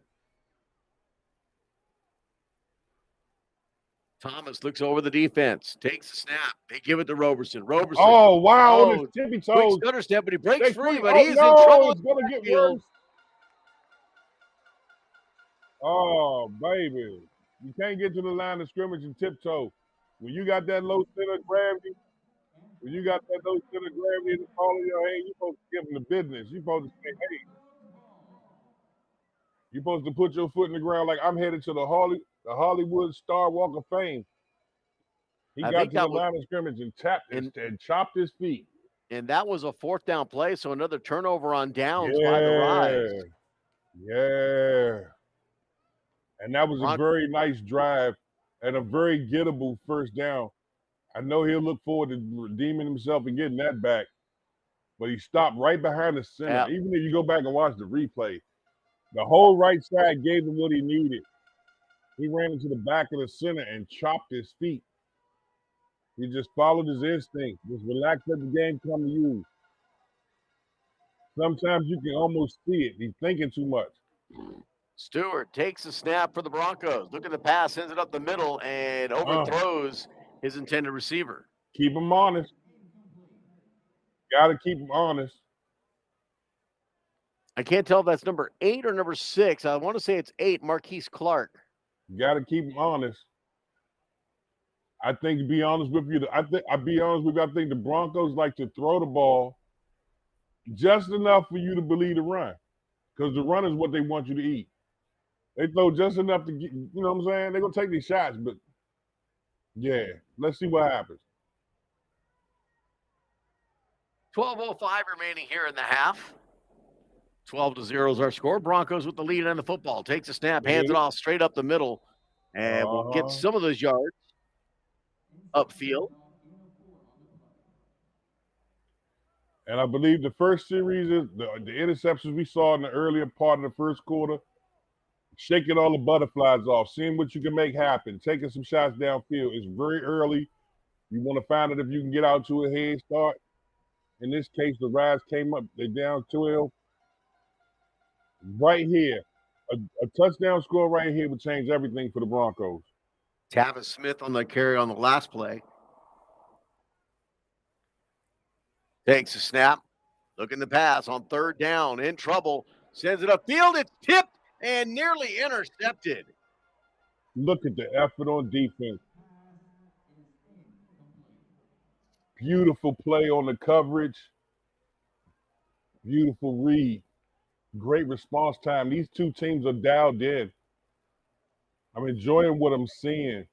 Thomas looks over the defense, takes a snap. They give it to Roberson. Roberson. Oh, wow. On his tippy Quick toes. stutter step, but he breaks free, but oh, he's no, in trouble. It's going to get worse. Oh, baby. You can't get to the line of scrimmage and tiptoe. When you got that low center of gravity, in the ball in your hand, you're supposed to give them the business. You're supposed to say, hey. You're supposed to put your foot in the ground like I'm headed to the Hollywood Star Walk of Fame. He got to the line of scrimmage and chopped his feet. And that was a 4th down play, so another turnover on downs by the Rise. Yeah. And that was a very nice drive and a very gettable first down. I know he'll look forward to redeeming himself and getting that back. But he stopped right behind the center. Yeah. Even if you go back and watch the replay, the whole right side gave him what he needed. He ran into the back of the center and chopped his feet. He just followed his instinct. Just relax, let the game come to you. Sometimes you can almost see it. He's thinking too much. Stewart takes a snap for the Broncos. Look at the pass, sends it up the middle, and overthrows his intended receiver. Keep him honest. Got to keep him honest. I can't tell if that's number 8 or number 6. I want to say it's 8, Marquise Clark. You got to keep him honest. I think, to be honest with you, I think the Broncos like to throw the ball just enough for you to believe the run, because the run is what they want you to eat. They throw just enough to get, you know what I'm saying? They're going to take these shots, but yeah, let's see what happens. 12:05 remaining here in the half. 12-0 is our score. Broncos with the lead on the football. Takes a snap, hands it off straight up the middle, and we'll get some of those yards upfield. And I believe the first series is the interceptions we saw in the earlier part of the first quarter, shaking all the butterflies off, seeing what you can make happen, taking some shots downfield. It's very early. You want to find out if you can get out to a head start. In this case, the Rise came up. They down 12. Right here, a touchdown score right here would change everything for the Broncos. Tavis Smith on the carry on the last play. Takes a snap. Looking the pass on 3rd down. In trouble. Sends it upfield. It's tipped and nearly intercepted. Look at the effort on defense. Beautiful play on the coverage. Beautiful read. Great response time. These two teams are dialed in. I'm enjoying what I'm seeing.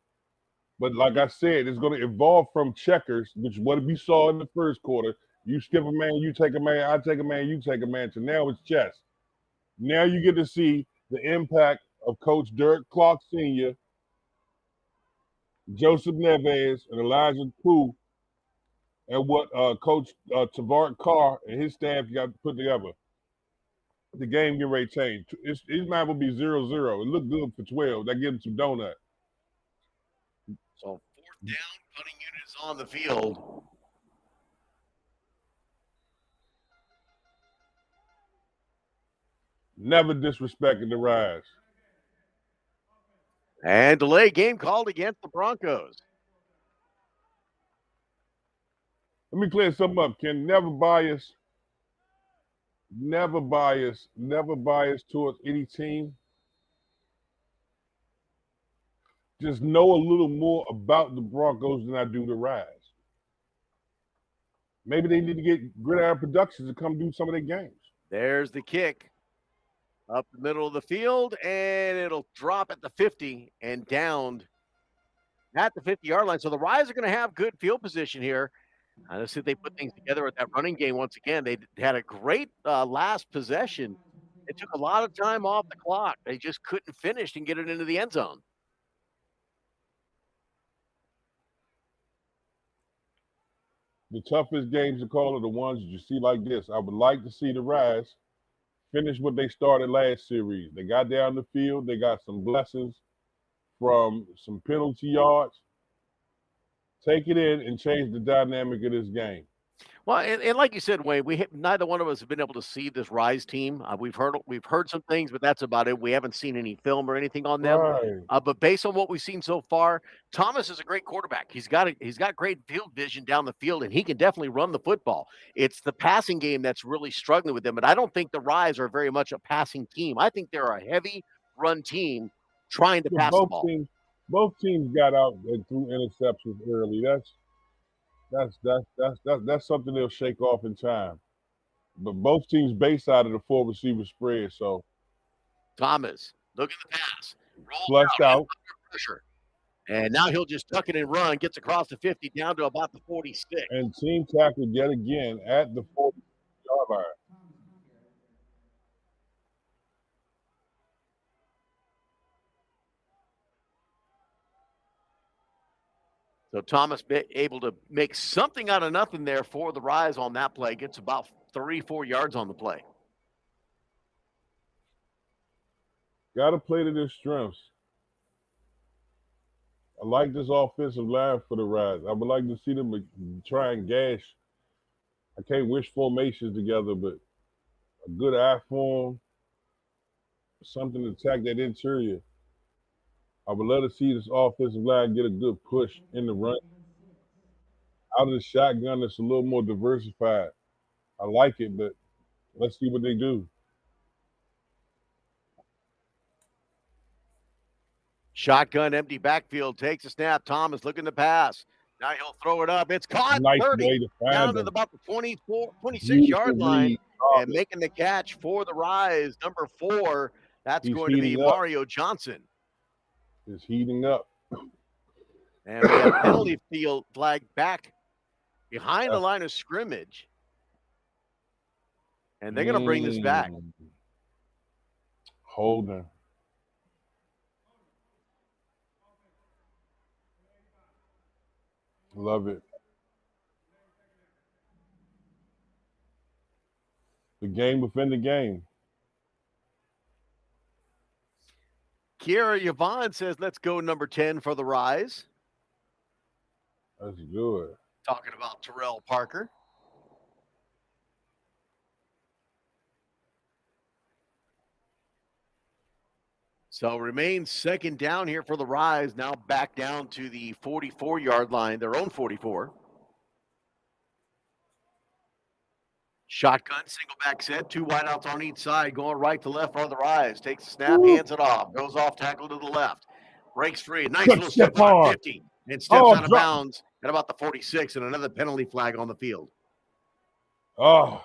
But like I said, it's going to evolve from checkers, which what we saw in the first quarter. You skip a man, you take a man, I take a man, you take a man. So now it's chess. Now you get to see the impact of Coach Derek Clark Sr., Joseph Neves, and Elijah Pooh, and what Coach Tavares Carr and his staff got put together. The game get ready to change. His mind will be 0-0. It looked good for 12. That gives him some donut. So 4th down, punting unit is on the field. Never disrespecting the Rise. And delay game called against the Broncos. Let me clear something up, Ken. Never bias towards any team. Just know a little more about the Broncos than I do the Rise. Maybe they need to get Gridiron Productions to come do some of their games. There's the kick. Up the middle of the field, and it'll drop at the 50 and downed at the 50-yard line. So the Rise are going to have good field position here. Let's see if they put things together with that running game once again. They had a great last possession. It took a lot of time off the clock. They just couldn't finish and get it into the end zone. the toughest games to call are the ones that you see like this. I would like to see the Rise finish what they started last series. They got down the field. They got some blessings from some penalty yards. Take it in and change the dynamic of this game. Well, and like you said, Wayne, neither one of us have been able to see this Rise team. We've heard some things, but that's about it. We haven't seen any film or anything on them. Right. But based on what we've seen so far, Thomas is a great quarterback. He's got great field vision down the field, and he can definitely run the football. It's the passing game that's really struggling with them. But I don't think the Rise are very much a passing team. I think they're a heavy run team trying to pass the ball. Both teams got out and threw interceptions early. That's something they'll shake off in time. But both teams base out of the 4 receiver spread. So Thomas, look at the pass. Flushed out. Pressure. And now he'll just tuck it and run, gets across the 50 down to about the 46. And team tackle yet again at the 40-yard line. So Thomas able to make something out of nothing there for the Rise on that play. Gets about 3-4 yards on the play. Got to play to their strengths. I like this offensive line for the Rise. I would like to see them try and gash. I can't wish formations together, but a good eye form, something to attack that interior. I would love to see this offensive line get a good push in the run. Out of the shotgun, it's a little more diversified. I like it, but let's see what they do. Shotgun, empty backfield, takes a snap. Thomas looking to pass. Now he'll throw it up. It's caught. Nice 30, way to find down them. to about the 26-yard line. And making the catch for the Rise, number 4. That's going to be Mario Johnson. It's heating up. And we have penalty field flag back behind the line of scrimmage. And they're going to bring this back. Holding. Love it. The game within the game. Kiera Yvonne says, let's go number 10 for the Rise. That's good. Talking about Terrell Parker. So remains second down here for the Rise. Now back down to the 44-yard line, their own 44. Shotgun, single back set, 2 wideouts on each side, going right to left for the Rise. Takes the snap, hands it off, goes off tackle to the left, breaks free. Nice little step on 50, and steps out of bounds at about the 46, and another penalty flag on the field. Oh,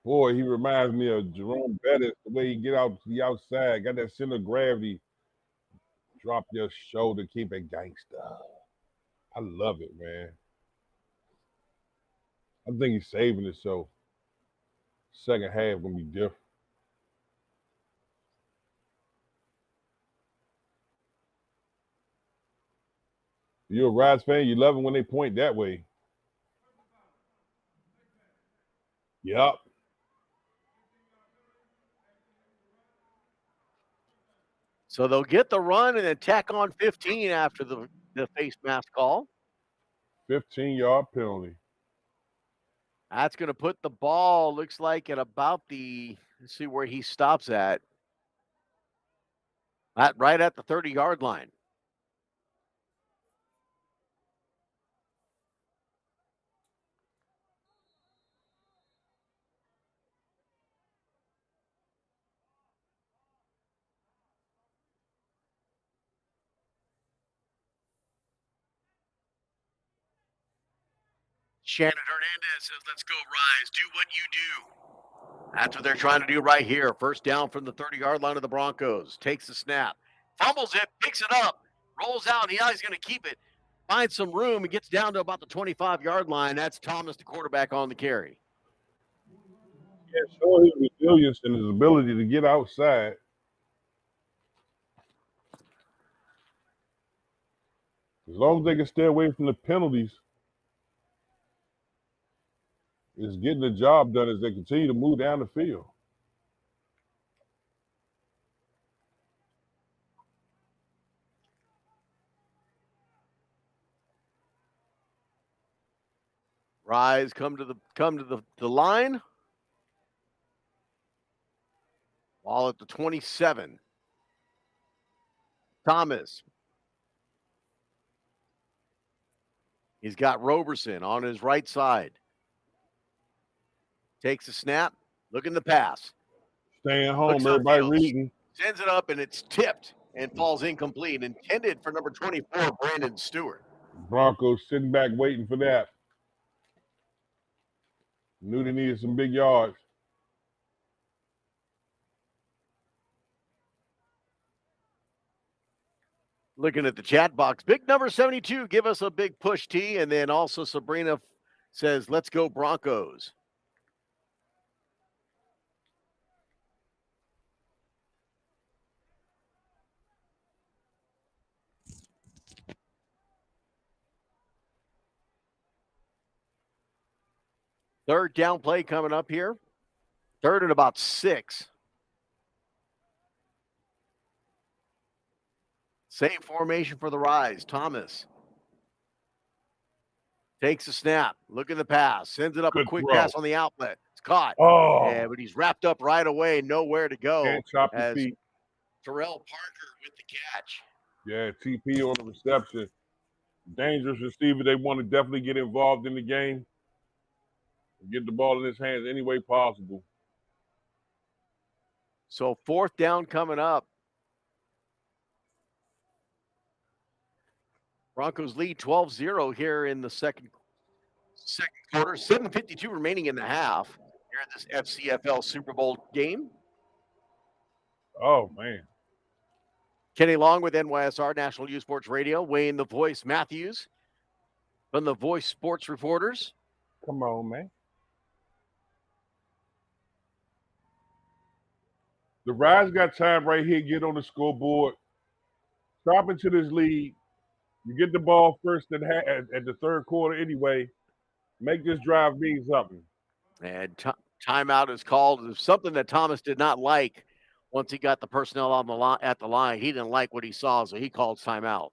boy, he reminds me of Jerome Bettis, the way he get out to the outside, got that center of gravity. Drop your shoulder, keep it gangster. I love it, man. I think he's saving it, so second half gonna be different. You're a Rise fan, you love it when they point that way. Yep. So they'll get the run and then tack on 15 after the face mask call. 15-yard penalty. That's going to put the ball, looks like, at about the, let's see where he stops at. Right at the 30-yard line. Shannon Hernandez says, let's go Rise. Do what you do. That's what they're trying to do right here. First down from the 30-yard line of the Broncos. Takes the snap. Fumbles it. Picks it up. Rolls out. Now he's going to keep it. Finds some room. It gets down to about the 25-yard line. That's Thomas, the quarterback, on the carry. Yeah, showing his resilience and his ability to get outside. As long as they can stay away from the penalties, is getting the job done as they continue to move down the field. Rise, come to the line. Ball at the 27. Thomas. He's got Roberson on his right side. Takes a snap. Looking the pass. Staying home, everybody reading. Sends it up, and it's tipped and falls incomplete. Intended for number 24, Brandon Stewart. Bronco sitting back waiting for that. Knew they needed some big yards. Looking at the chat box, big number 72, give us a big push T. And then also Sabrina says, let's go Broncos. Third down play coming up here. Third and about 6. Same formation for the Rise. Thomas takes a snap. Look at the pass. Sends it up. Good a quick throw. Pass on the outlet. It's caught. Oh. Yeah, but he's wrapped up right away. Nowhere to go. Can't chop the feet. Terrell Parker with the catch. Yeah, TP on the reception. Dangerous receiver. They want to definitely get involved in the game. Get the ball in his hands any way possible. So fourth down coming up. Broncos lead 12-0 here in the second quarter. 7:52 remaining in the half here in this FCFL SuperBowl game. Oh, man. Kenny Long with NYSR National Youth Sports Radio. Wayne the Voice Matthews from the Voice Sports Reporters. Come on, man. The Rise got time right here. Get on the scoreboard. Stop into this lead. You get the ball first at the third quarter anyway. Make this drive mean something. And timeout is called. It's something that Thomas did not like once he got the personnel on the at the line. He didn't like what he saw, so he called timeout.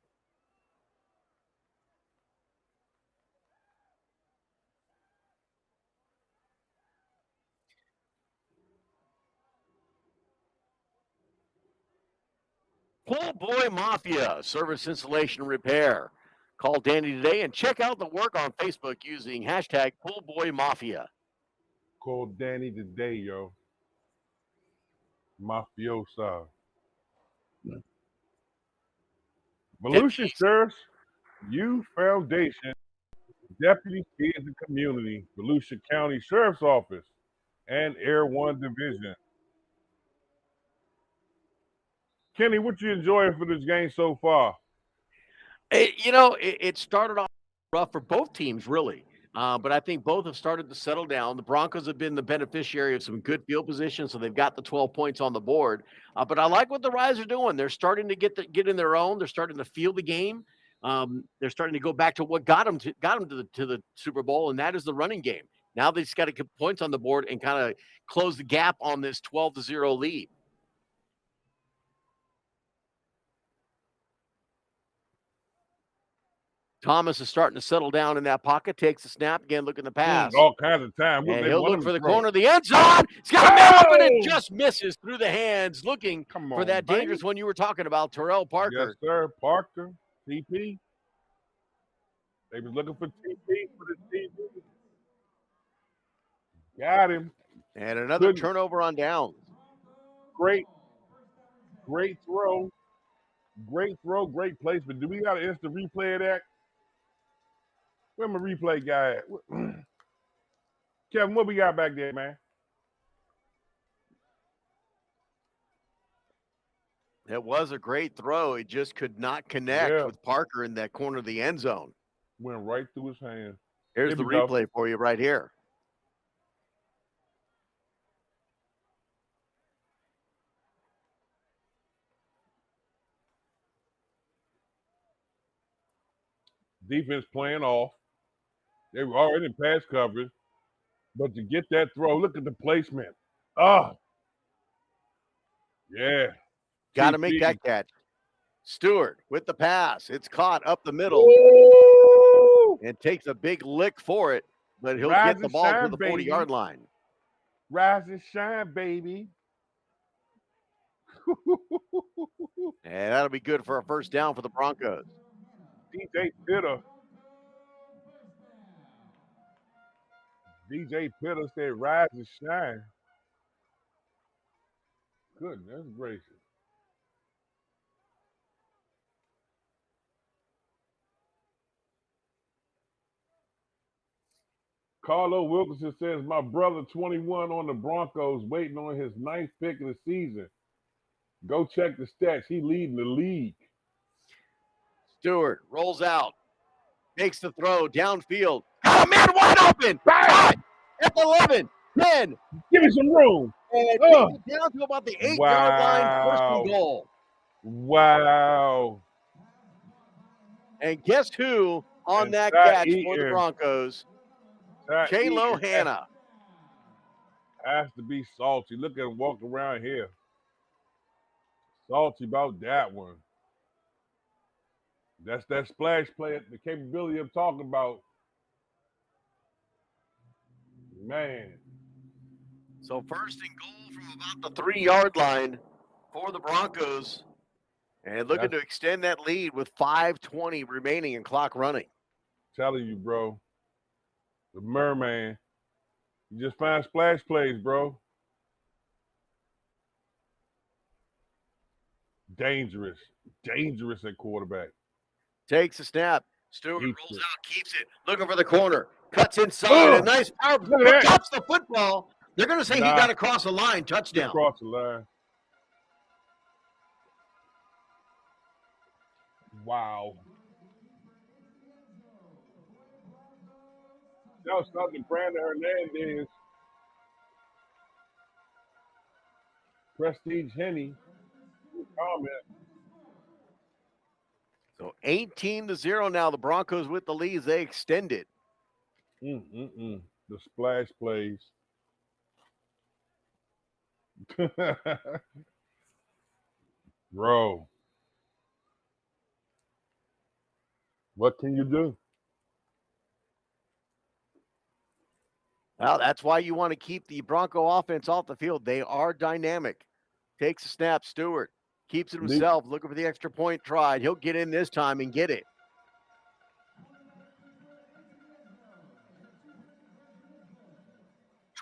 Pool Boy Mafia, service, installation, repair. Call Danny today and check out the work on Facebook using hashtag Pool Boy Mafia. Call Danny today, yo. Mafiosa. Volusia Sheriff's Youth Foundation, Deputy Kids and Community, Volusia County Sheriff's Office, and Air One Division. Kenny, what you enjoying for this game so far? It started off rough for both teams, really. But I think both have started to settle down. The Broncos have been the beneficiary of some good field position, so they've got the 12 points on the board. But I like what the Rise are doing. They're starting to get in their own. They're starting to feel the game. They're starting to go back to what got them to the Super Bowl, and that is the running game. Now they just got to get points on the board and kind of close the gap on this 12-0 lead. Thomas is starting to settle down in that pocket, takes the snap, again, look in the pass. All kinds of time. And he'll look for the corner of the end zone. He's got a man open and just misses through the hands, looking for that dangerous one you were talking about, Terrell Parker. Yes, sir. Parker, TP. They was looking for TP for the TP. Got him. And another turnover on down. Great throw. Great throw, great placement. Do we got an instant replay of that? Where my replay guy at? Kevin, what we got back there, man? It was a great throw. It just could not connect with Parker in that corner of the end zone. Went right through his hand. Here's the replay for you right here. Defense playing off. They were already in pass coverage. But to get that throw, look at the placement. Oh, yeah. Got to make that catch. Stewart with the pass. It's caught up the middle. Woo! And takes a big lick for it, but he'll Rise get the and ball shine, to the 40-yard line. Rise and shine, baby. And that'll be good for a first down for the Broncos. DJ Pitter said, rise and shine. Goodness gracious. Carlo Wilkinson says, my brother 21 on the Broncos waiting on his 9th pick of the season. Go check the stats. He leading the league. Stewart rolls out, makes the throw downfield. Oh, man, wide open. Caught at the 11, 10. Give me some room. And takes it down to about the 8-yard line, first and goal. Wow. And guess who on that catch for the Broncos? J-Lo Hanna. Has to be salty. Look at him walk around here. Salty about that one. That's that splash play, the capability of talking about. Man. So first and goal from about the 3-yard line for the Broncos. And looking to extend that lead with 5:20 remaining and clock running. Telling you, bro. The Merman. You just find splash plays, bro. Dangerous. Dangerous at quarterback. Takes a snap. Stewart rolls out, keeps it. Looking for the corner. Cuts inside. A nice power. Drops the football. They're going to say he got across the line. Touchdown. Across the line. Wow. That was something Brandon Hernandez. Prestige Henny. Comment. So 18-0 now. The Broncos with the lead. They extend it. The splash plays. Bro. What can you do? Well, that's why you want to keep the Bronco offense off the field. They are dynamic. Takes a snap. Stewart keeps it himself. Looking for the extra point tried. He'll get in this time and get it.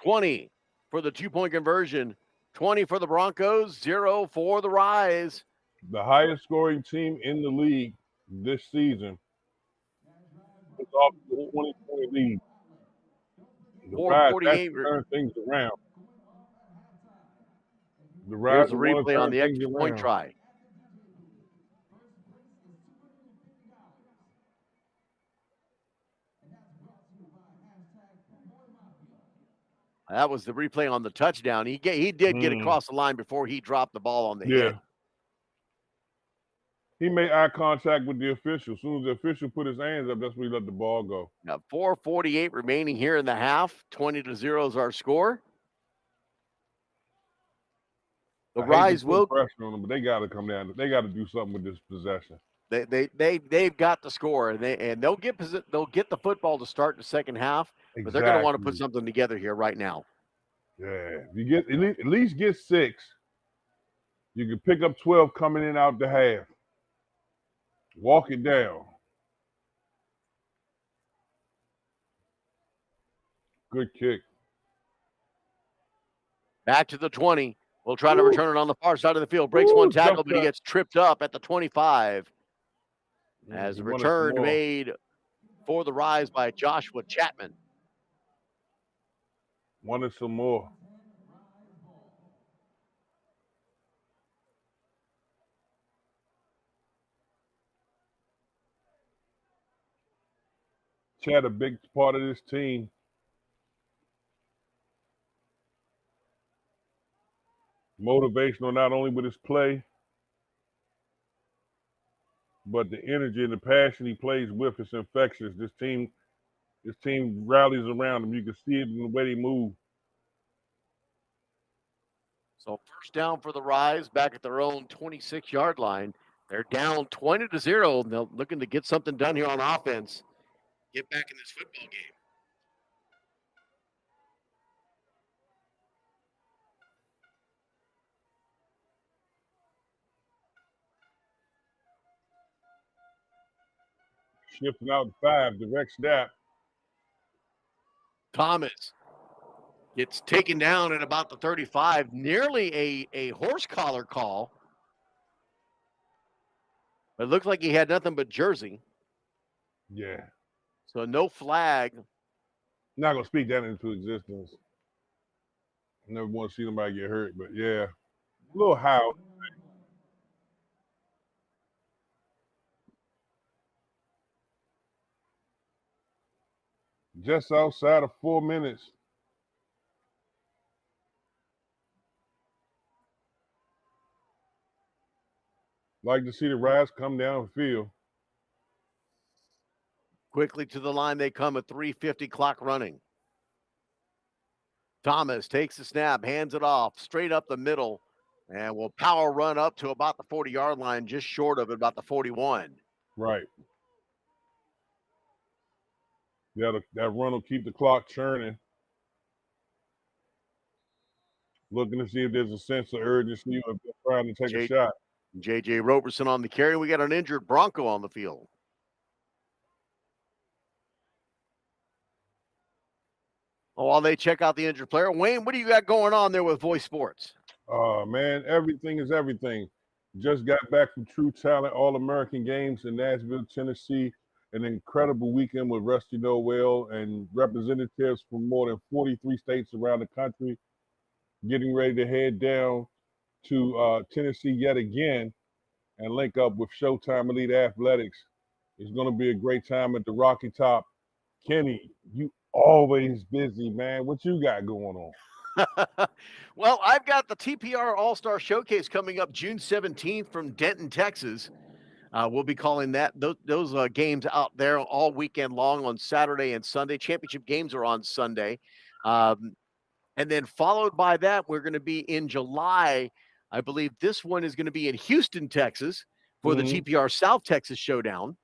$20 for the 2-point conversion. 20 for the Broncos. 0 for the Rise. The highest scoring team in the league this season. It's off the 2020 lead. The Rise has to turn things around. The Rise Here's the replay on the extra point try. That was the replay on the touchdown. He did get across the line before he dropped the ball on the hit. He made eye contact with the official. As soon as the official put his hands up, that's when he let the ball go. Now 4:48 remaining here in the half. 20-0 is our score. The Rise will pressure on them, but they got to come down. They got to do something with this possession. They've got the score, and they'll get the football to start the second half. Exactly. But they're going to want to put something together here right now. Yeah, you get at least get 6. You can pick up 12 coming in out the half. Walk it down. Good kick. Back to the 20. We'll try to return it on the far side of the field. Breaks one tackle, but he gets tripped up at the 25. As a return made for the Rise by Joshua Chapman. Wanted some more. Chad, a big part of this team. Motivational not only with his play, but the energy and the passion he plays with is infectious. This team His team rallies around him. You can see it in the way they move. So first down for the Rise back at their own 26-yard line. They're down 20-0, and they're looking to get something done here on offense. Get back in this football game. Shifting out to 5, direct snap. Thomas gets taken down at about the 35, nearly a horse collar call. It looked like he had nothing but jersey. Yeah. So no flag. Not going to speak that into existence. Never want to see somebody get hurt, but yeah. A little how. Just outside of 4 minutes. Like to see the Rise come down the field. Quickly to the line they come, at 3:50 clock running. Thomas takes the snap, hands it off, straight up the middle, and will power run up to about the 40-yard line, just short of it, about the 41. Right. Yeah, that run will keep the clock churning. Looking to see if there's a sense of urgency of trying to take a shot. J.J. Roberson on the carry. We got an injured Bronco on the field. While they check out the injured player, Wayne, what do you got going on there with Voice Sports? Man, everything is everything. Just got back from True Talent All-American Games in Nashville, Tennessee. An incredible weekend with Rusty Noel and representatives from more than 43 states around the country. Getting ready to head down to Tennessee yet again and link up with Showtime Elite Athletics. It's going to be a great time at the Rocky Top. Kenny, you always busy, man. What you got going on? Well, I've got the TPR All-Star Showcase coming up June 17th from Denton, Texas. We'll be calling those games out there all weekend long on Saturday and Sunday. Championship games are on Sunday. And then followed by that, we're going to be in July. I believe this one is going to be in Houston, Texas for the TPR South Texas Showdown.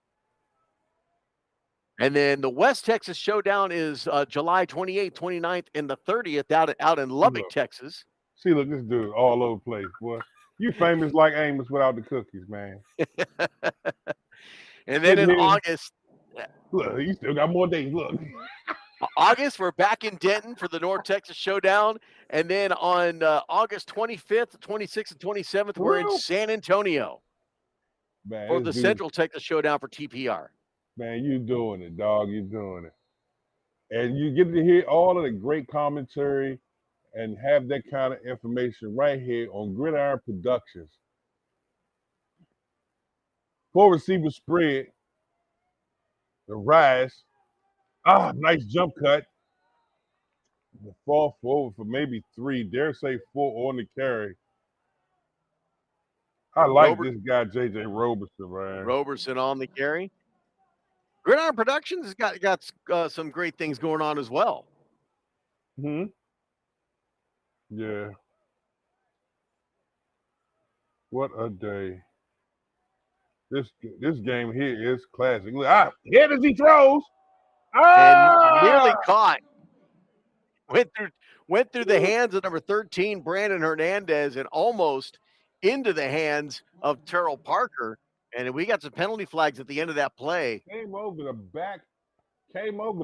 And then the West Texas Showdown is July 28th, 29th, and the 30th out in Lubbock, Texas. See, look, this dude all over the place, boy. You famous like Amos without the cookies, man. And then in August. Look, you still got more days. Look. August, we're back in Denton for the North Texas Showdown. And then on August 25th, 26th, and 27th, we're in San Antonio for the Central Texas Showdown for TPR. Man, you doing it, dog. You doing it. And you get to hear all of the great commentary and have that kind of information right here on Gridiron Productions. 4-receiver spread. The Rise. Nice jump cut. The fall forward for maybe 3. Dare say 4 on the carry. I like this guy, J.J. Roberson, man. Roberson on the carry. Gridiron Productions has got some great things going on as well. Yeah. What a day. This game here is classic. Look, here as he throws. And nearly caught. Went through the hands of number 13, Brandon Hernandez, and almost into the hands of Terrell Parker. And we got some penalty flags at the end of that play. Came over the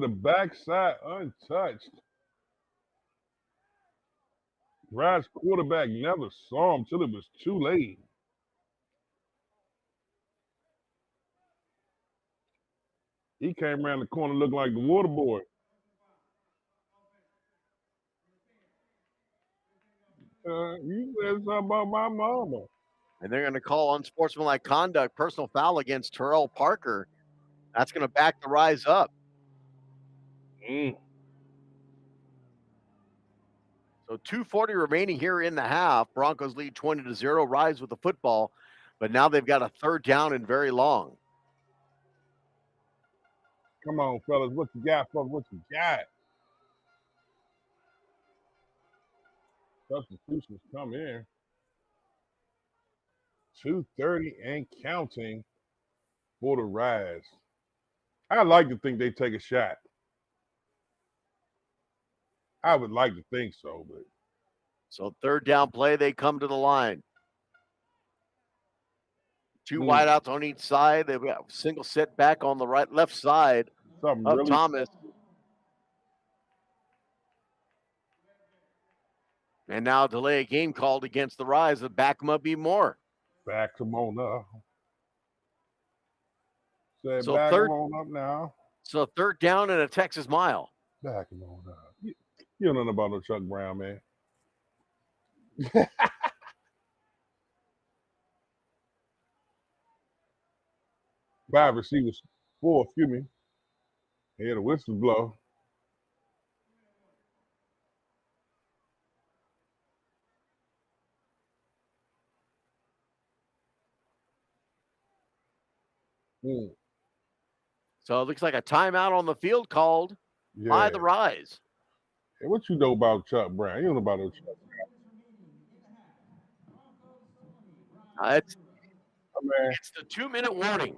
backside untouched. Rise quarterback never saw him till it was too late. He came around the corner looking like the water boy. You said something about my mama. And they're going to call unsportsmanlike conduct, personal foul against Terrell Parker. That's going to back the Rise up. So 2:40 remaining here in the half. Broncos lead 20-0. Rise with the football, but now they've got a third down and very long. Come on, fellas. What you got, fellas? What you got? Substitutions come in. 2:30 and counting for the Rise. I like to think they take a shot. I would like to think so, but So third down play, they come to the line. Two wideouts on each side. They've got a single set back on the left side something of really Thomas. And now delay a game called against the Rise. Back them up even more. back them on up. Said So back them on up now. So third down and a Texas mile. Back them on up. You don't know about no Chuck Brown, man. 5 receivers, 4, excuse me. He had a whistle blow. So it looks like a timeout on the field called by the Rise. Hey, what you know about Chuck Brown? You don't know about no Chuck Brown. It's the 2-minute warning.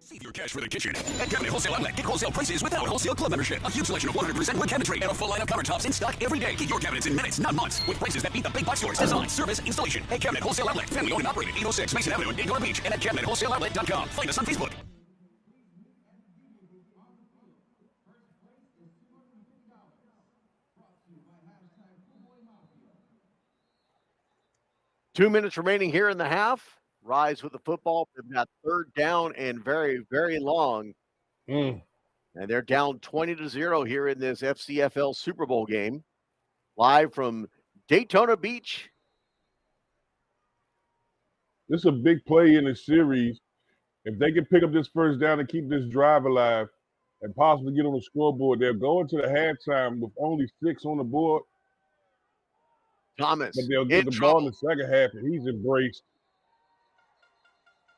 Save your cash for the kitchen at Cabinet Wholesale Outlet. Get wholesale prices without wholesale club membership. A huge selection of 100% wood cabinetry and a full line of countertops in stock every day. Get your cabinets in minutes, not months, with prices that beat the big box stores. Design, service, installation. At Cabinet Wholesale Outlet. Family owned and operated. 806 Mason Avenue in Daytona Beach and at CabinetWholesaleOutlet.com. Find us on Facebook. Two minutes remaining here in the half. Rise with the football. They've got third down and very, very long. And they're down 20-0 here in this FCFL Super Bowl game. Live from Daytona Beach. This is a big play in the series. If they can pick up this first down and keep this drive alive and possibly get on the scoreboard, they'll go into the halftime with only 6 on the board. Thomas. But they'll get the ball in the second half, and he's embraced.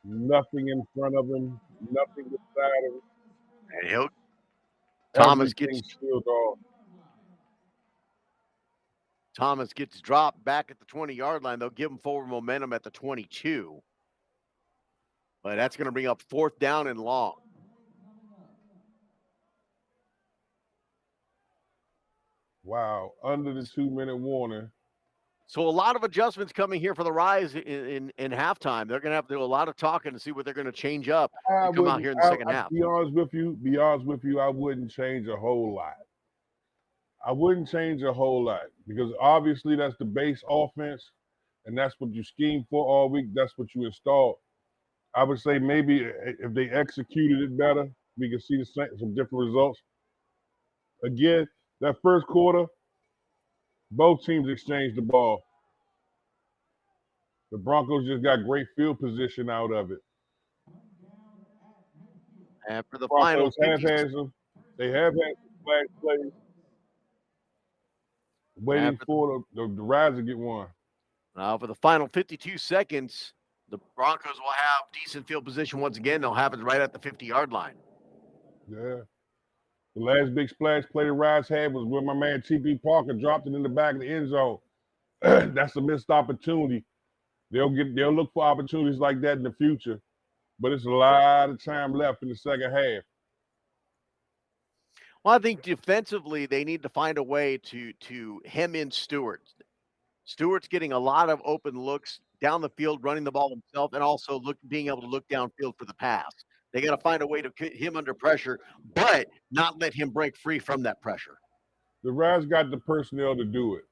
Nothing in front of him, nothing beside him. And Thomas gets dropped back at the 20-yard line. They'll give him forward momentum at the 22. But that's going to bring up fourth down and long. Wow, under the 2-minute warning. So a lot of adjustments coming here for the Rise in halftime. They're going to have to do a lot of talking to see what they're going to change up and come out here in the second half. Be honest with you, I wouldn't change a whole lot. Because obviously that's the base offense, and that's what you scheme for all week. That's what you installed. I would say maybe if they executed it better, we could see some different results. Again, that first quarter, both teams exchanged the ball. The Broncos just got great field position out of it. And for the Broncos final, they have had some flash plays, waiting for the Rise to get one. Now for the final 52 seconds, the Broncos will have decent field position once again. They'll have it right at the 50-yard line. Yeah. The last big splash play the Rise had was when my man T.P. Parker dropped it in the back of the end zone. That's a missed opportunity. They'll look for opportunities like that in the future, but it's a lot of time left in the second half. Well, I think defensively they need to find a way to hem in Stewart. Stewart's getting a lot of open looks down the field, running the ball himself, and also being able to look downfield for the pass. They got to find a way to get him under pressure, but not let him break free from that pressure. The Rise got the personnel to do it.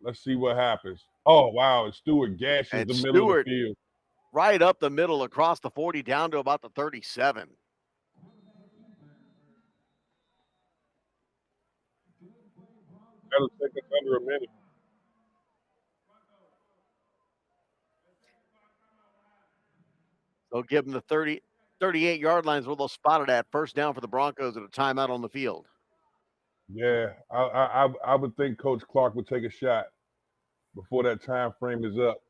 Let's see what happens. Oh, wow. And Stewart gashes the middle of the field. Right up the middle across the 40 down to about the 37. That'll take us under a minute. They'll give him the 30. 38-yard line is where they'll spot it at. First down for the Broncos at a timeout on the field. Yeah, I would think Coach Clark would take a shot before that time frame is up.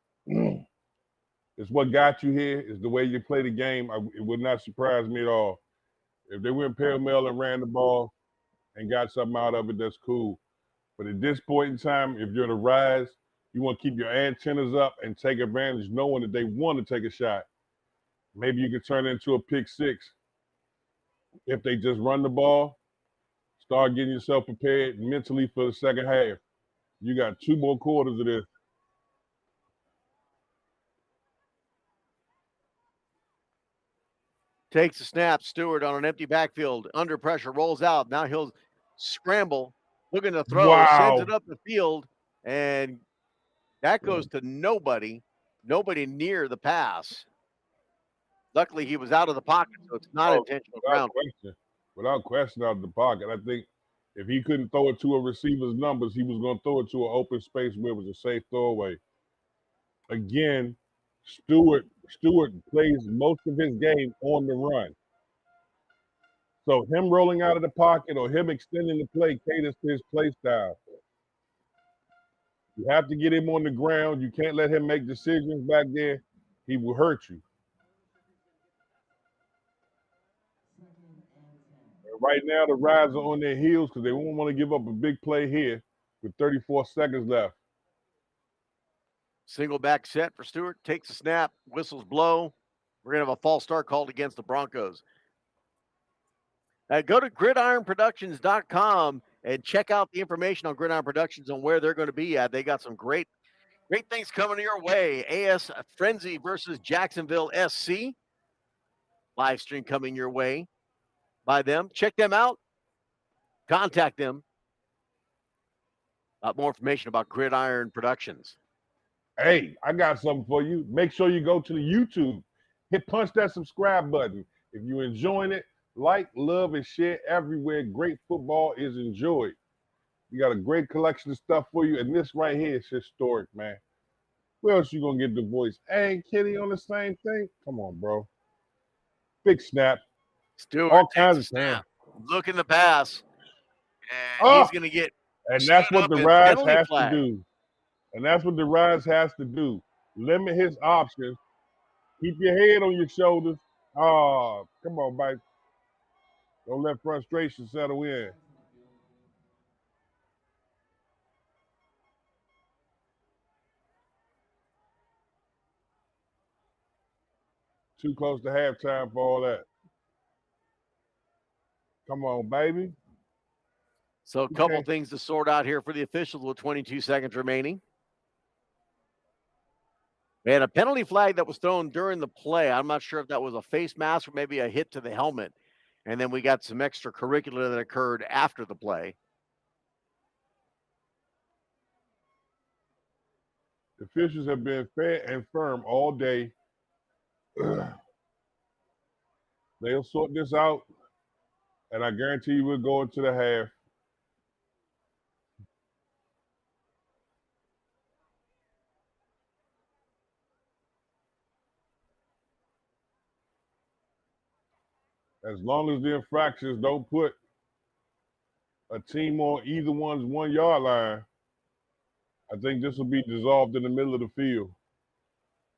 It's what got you here. It's the way you play the game. It would not surprise me at all. If they went pell-mell and ran the ball and got something out of it, that's cool. But at this point in time, if you're the Rise, you want to keep your antennas up and take advantage, knowing that they want to take a shot. Maybe you could turn it into a pick six. If they just run the ball, start getting yourself prepared mentally for the second half. You got 2 more quarters of this. Takes a snap. Stewart on an empty backfield. Under pressure. Rolls out. Now he'll scramble. Looking to throw. Wow. Sends it up the field. And that goes to nobody. Nobody near the pass. Luckily, he was out of the pocket, so it's not intentional ground. Without question, out of the pocket. I think if he couldn't throw it to a receiver's numbers, he was going to throw it to an open space where it was a safe throwaway. Again, Stewart plays most of his game on the run. So him rolling out of the pocket or him extending the play caters to his play style. You have to get him on the ground. You can't let him make decisions back there. He will hurt you. And right now, the Rise are on their heels because they won't want to give up a big play here with 34 seconds left. Single back set for Stewart. Takes a snap. Whistles blow. We're going to have a false start called against the Broncos. Go to gridironproductions.com and check out the information on Gridiron Productions on where they're going to be at. They got some great things coming your way. AS Frenzy versus Jacksonville SC. Live stream coming your way by them. Check them out. Contact them. More information about Gridiron Productions. Hey, I got something for you. Make sure you go to the YouTube. Punch that subscribe button. If you're enjoying it, like, love, and share everywhere. Great football is enjoyed. We got a great collection of stuff for you, and this right here is historic, man. Where else you gonna get the voice? Hey, Kitty on the same thing? Come on, bro. Big snap. Stewart all kinds of snap. Looking to pass. And he's going to get. And that's what the Rise has to do. And that's what the Rise has to do. Limit his options. Keep your head on your shoulders. Oh, come on, Mike. Don't let frustration settle in. Too close to halftime for all that. Come on, baby. So a couple things to sort out here for the officials with 22 seconds remaining. We had a penalty flag that was thrown during the play. I'm not sure if that was a face mask or maybe a hit to the helmet. And then we got some extracurricular that occurred after the play. The officials have been fair and firm all day. They'll sort this out, and I guarantee you we'll go into the half. As long as the infractions don't put a team on either one's 1 yard line, I think this will be dissolved in the middle of the field.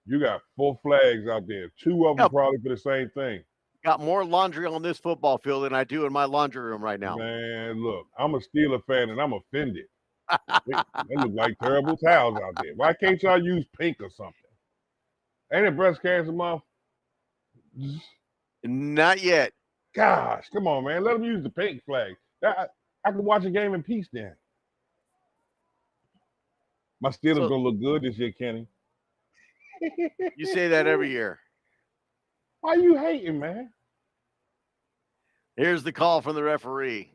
You got 4 flags out there, 2 of them probably for the same thing. Got more laundry on this football field than I do in my laundry room right now. Man, look, I'm a Steeler fan and I'm offended. They look like terrible towels out there. Why can't y'all use pink or something? Ain't it breast cancer month? Not yet. Gosh, come on, man. Let them use the pink flag. I can watch a game in peace then. My Steelers gonna look good this year, Kenny. You say that every year. Why you hating, man? Here's the call from the referee.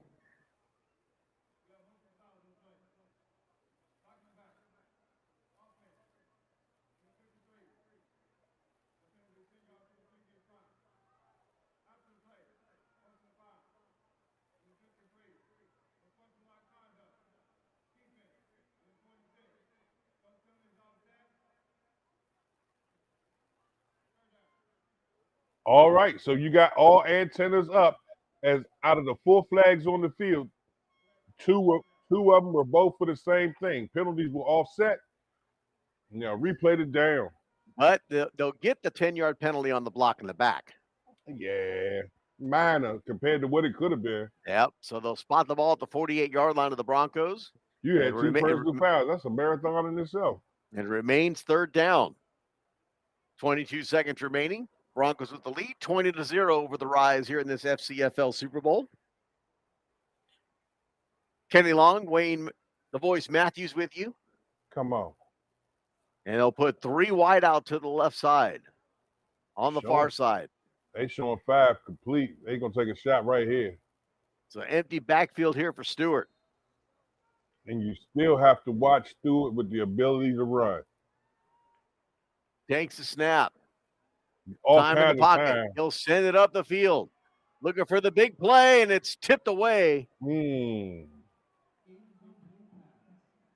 All right, so you got all antennas up. As out of the 4 flags on the field, two of them were both for the same thing. Penalties were offset. Replayed it down. But they'll get the 10-yard penalty on the block in the back. Yeah, minor compared to what it could have been. Yep. So they'll spot the ball at the 48-yard line of the Broncos. You had 2 personal fouls. That's a marathon in itself. It remains 3rd down. 22 seconds remaining. Broncos with the lead, 20-0 over the Rise here in this FCFL Super Bowl. Kenny Long, Wayne, the voice Matthews with you. Come on. And they'll put 3 wide out to the left side on the far side. They showing 5 complete. They going to take a shot right here. So empty backfield here for Stewart. And you still have to watch Stewart with the ability to run. Takes the snap. All Time in the pocket. Time. He'll send it up the field. Looking for the big play, and it's tipped away.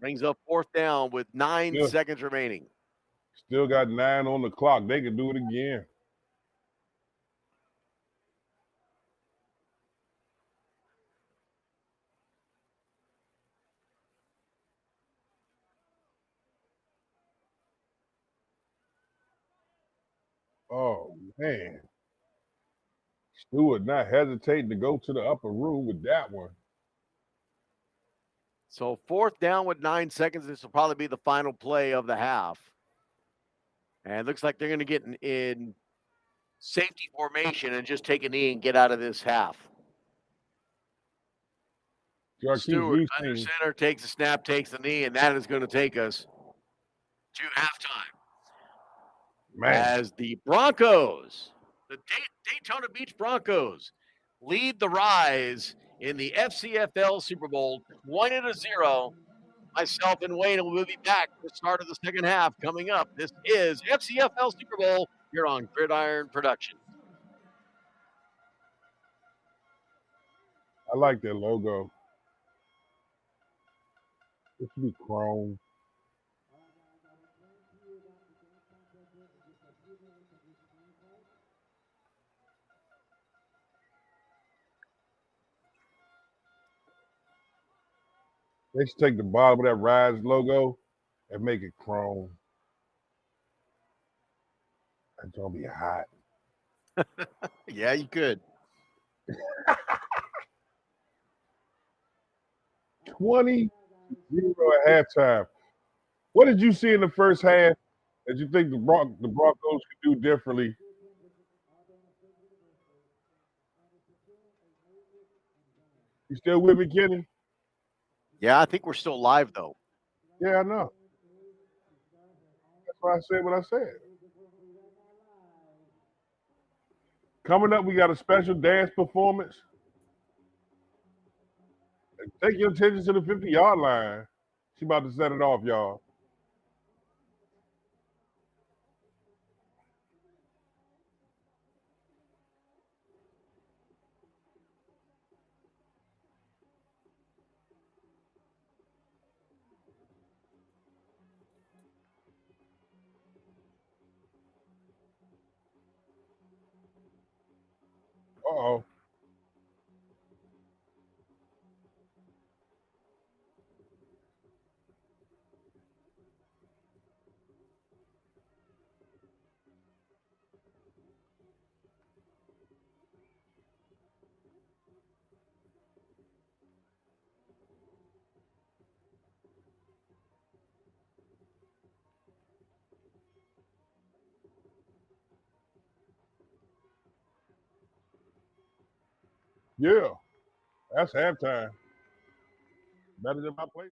Brings up 4th down with 9 seconds remaining. Still got 9 on the clock. They can do it again. Oh, man. Stewart not hesitating to go to the upper room with that one. So 4th down with 9 seconds. This will probably be the final play of the half. And it looks like they're going to get in safety formation and just take a knee and get out of this half. Stewart under center, takes a snap, takes the knee, and that is going to take us to halftime. As the Broncos, the Daytona Beach Broncos, lead the Rise in the FCFL Super Bowl 20-0. Myself and Wayne will be back for the start of the second half coming up. This is FCFL Super Bowl here on Gridiron Productions. I like that logo. It should be chrome. They should take the bottom of that Rise logo and make it chrome. It's gonna be hot. Yeah, you could. 20-0 at halftime. What did you see in the first half that you think the Broncos could do differently? You still with me, Kenny? Yeah, I think we're still live, though. Yeah, I know. That's why I said what I said. Coming up, we got a special dance performance. Take your attention to the 50-yard line. She's about to set it off, y'all. Uh-oh. Yeah, that's halftime. Better than my play.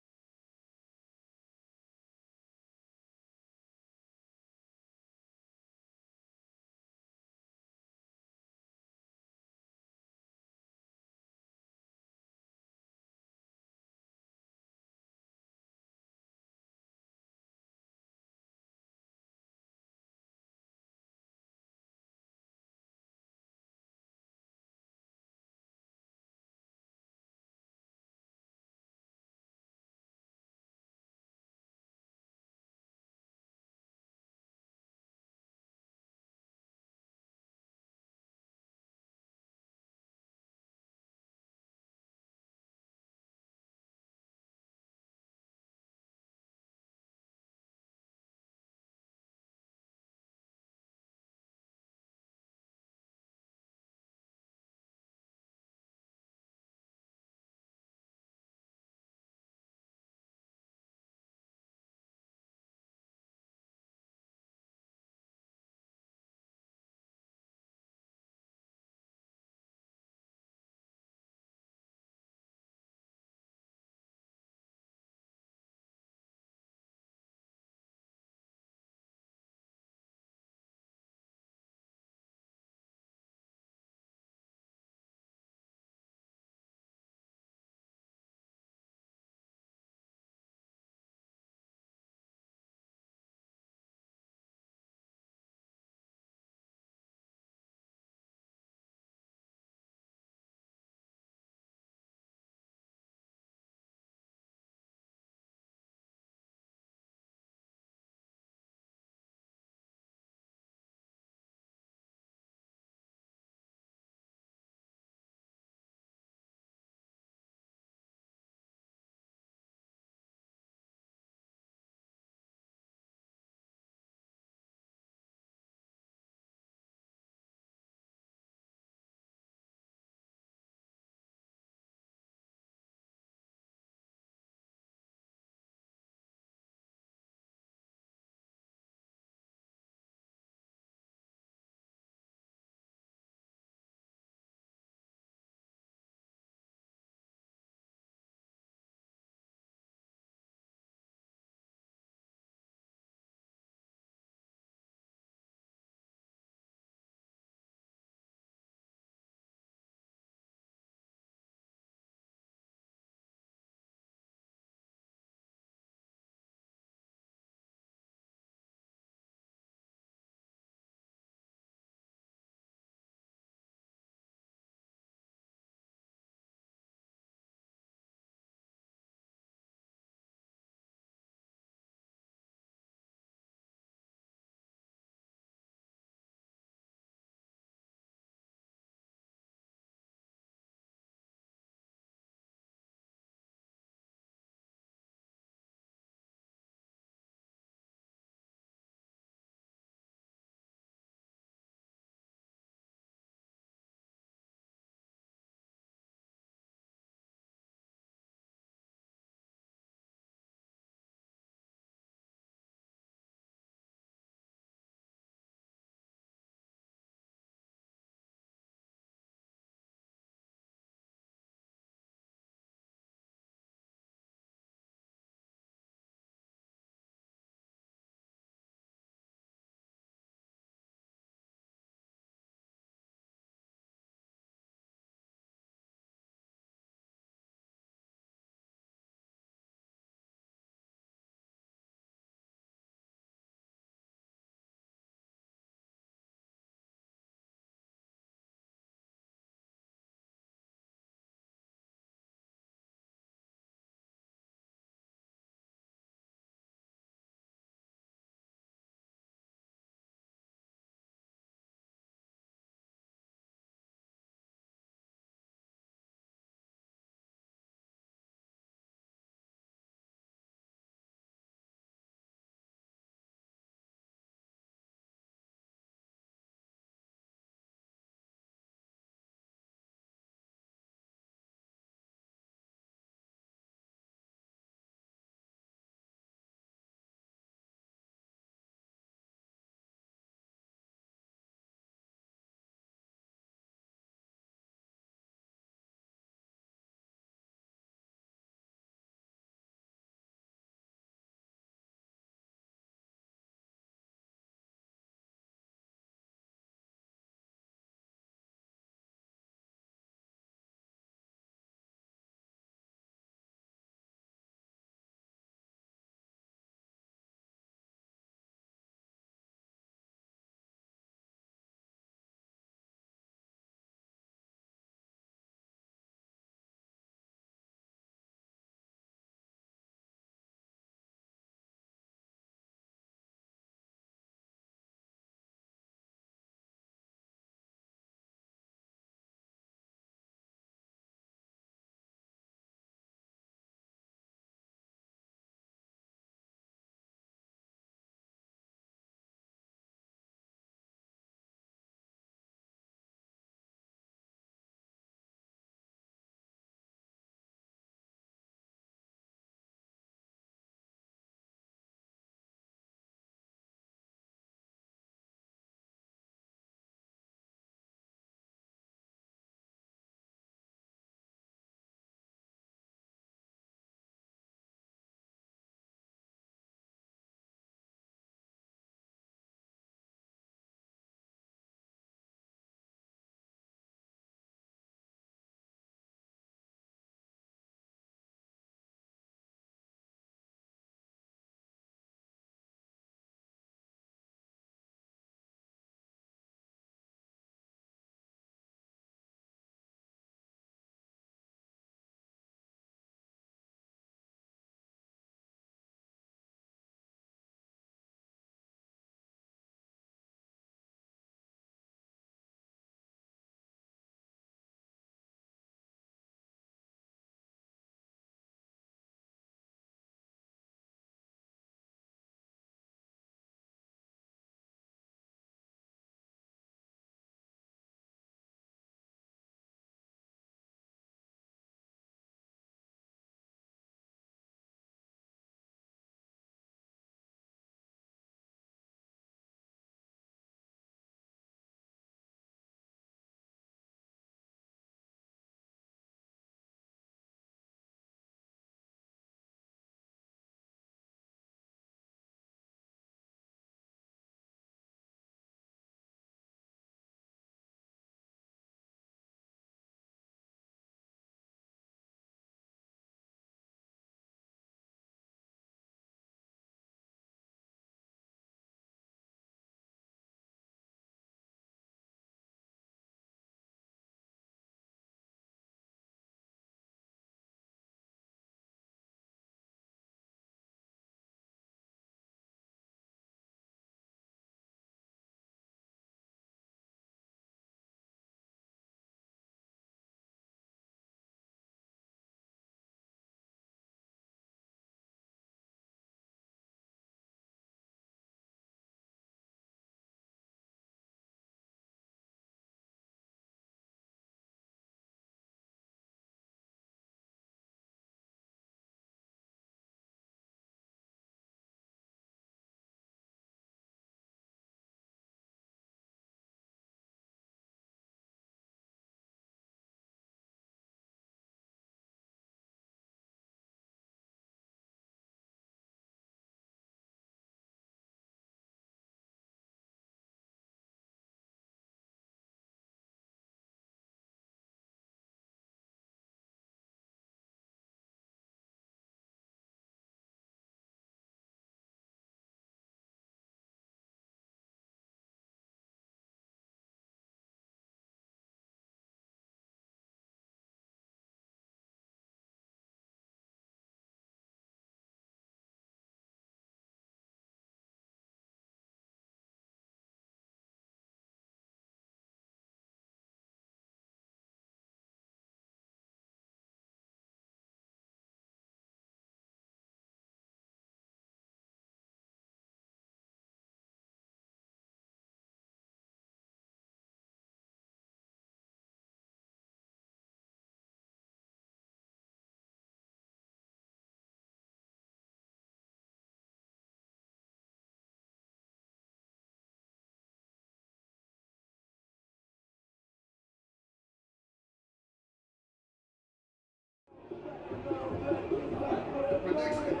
makes sense.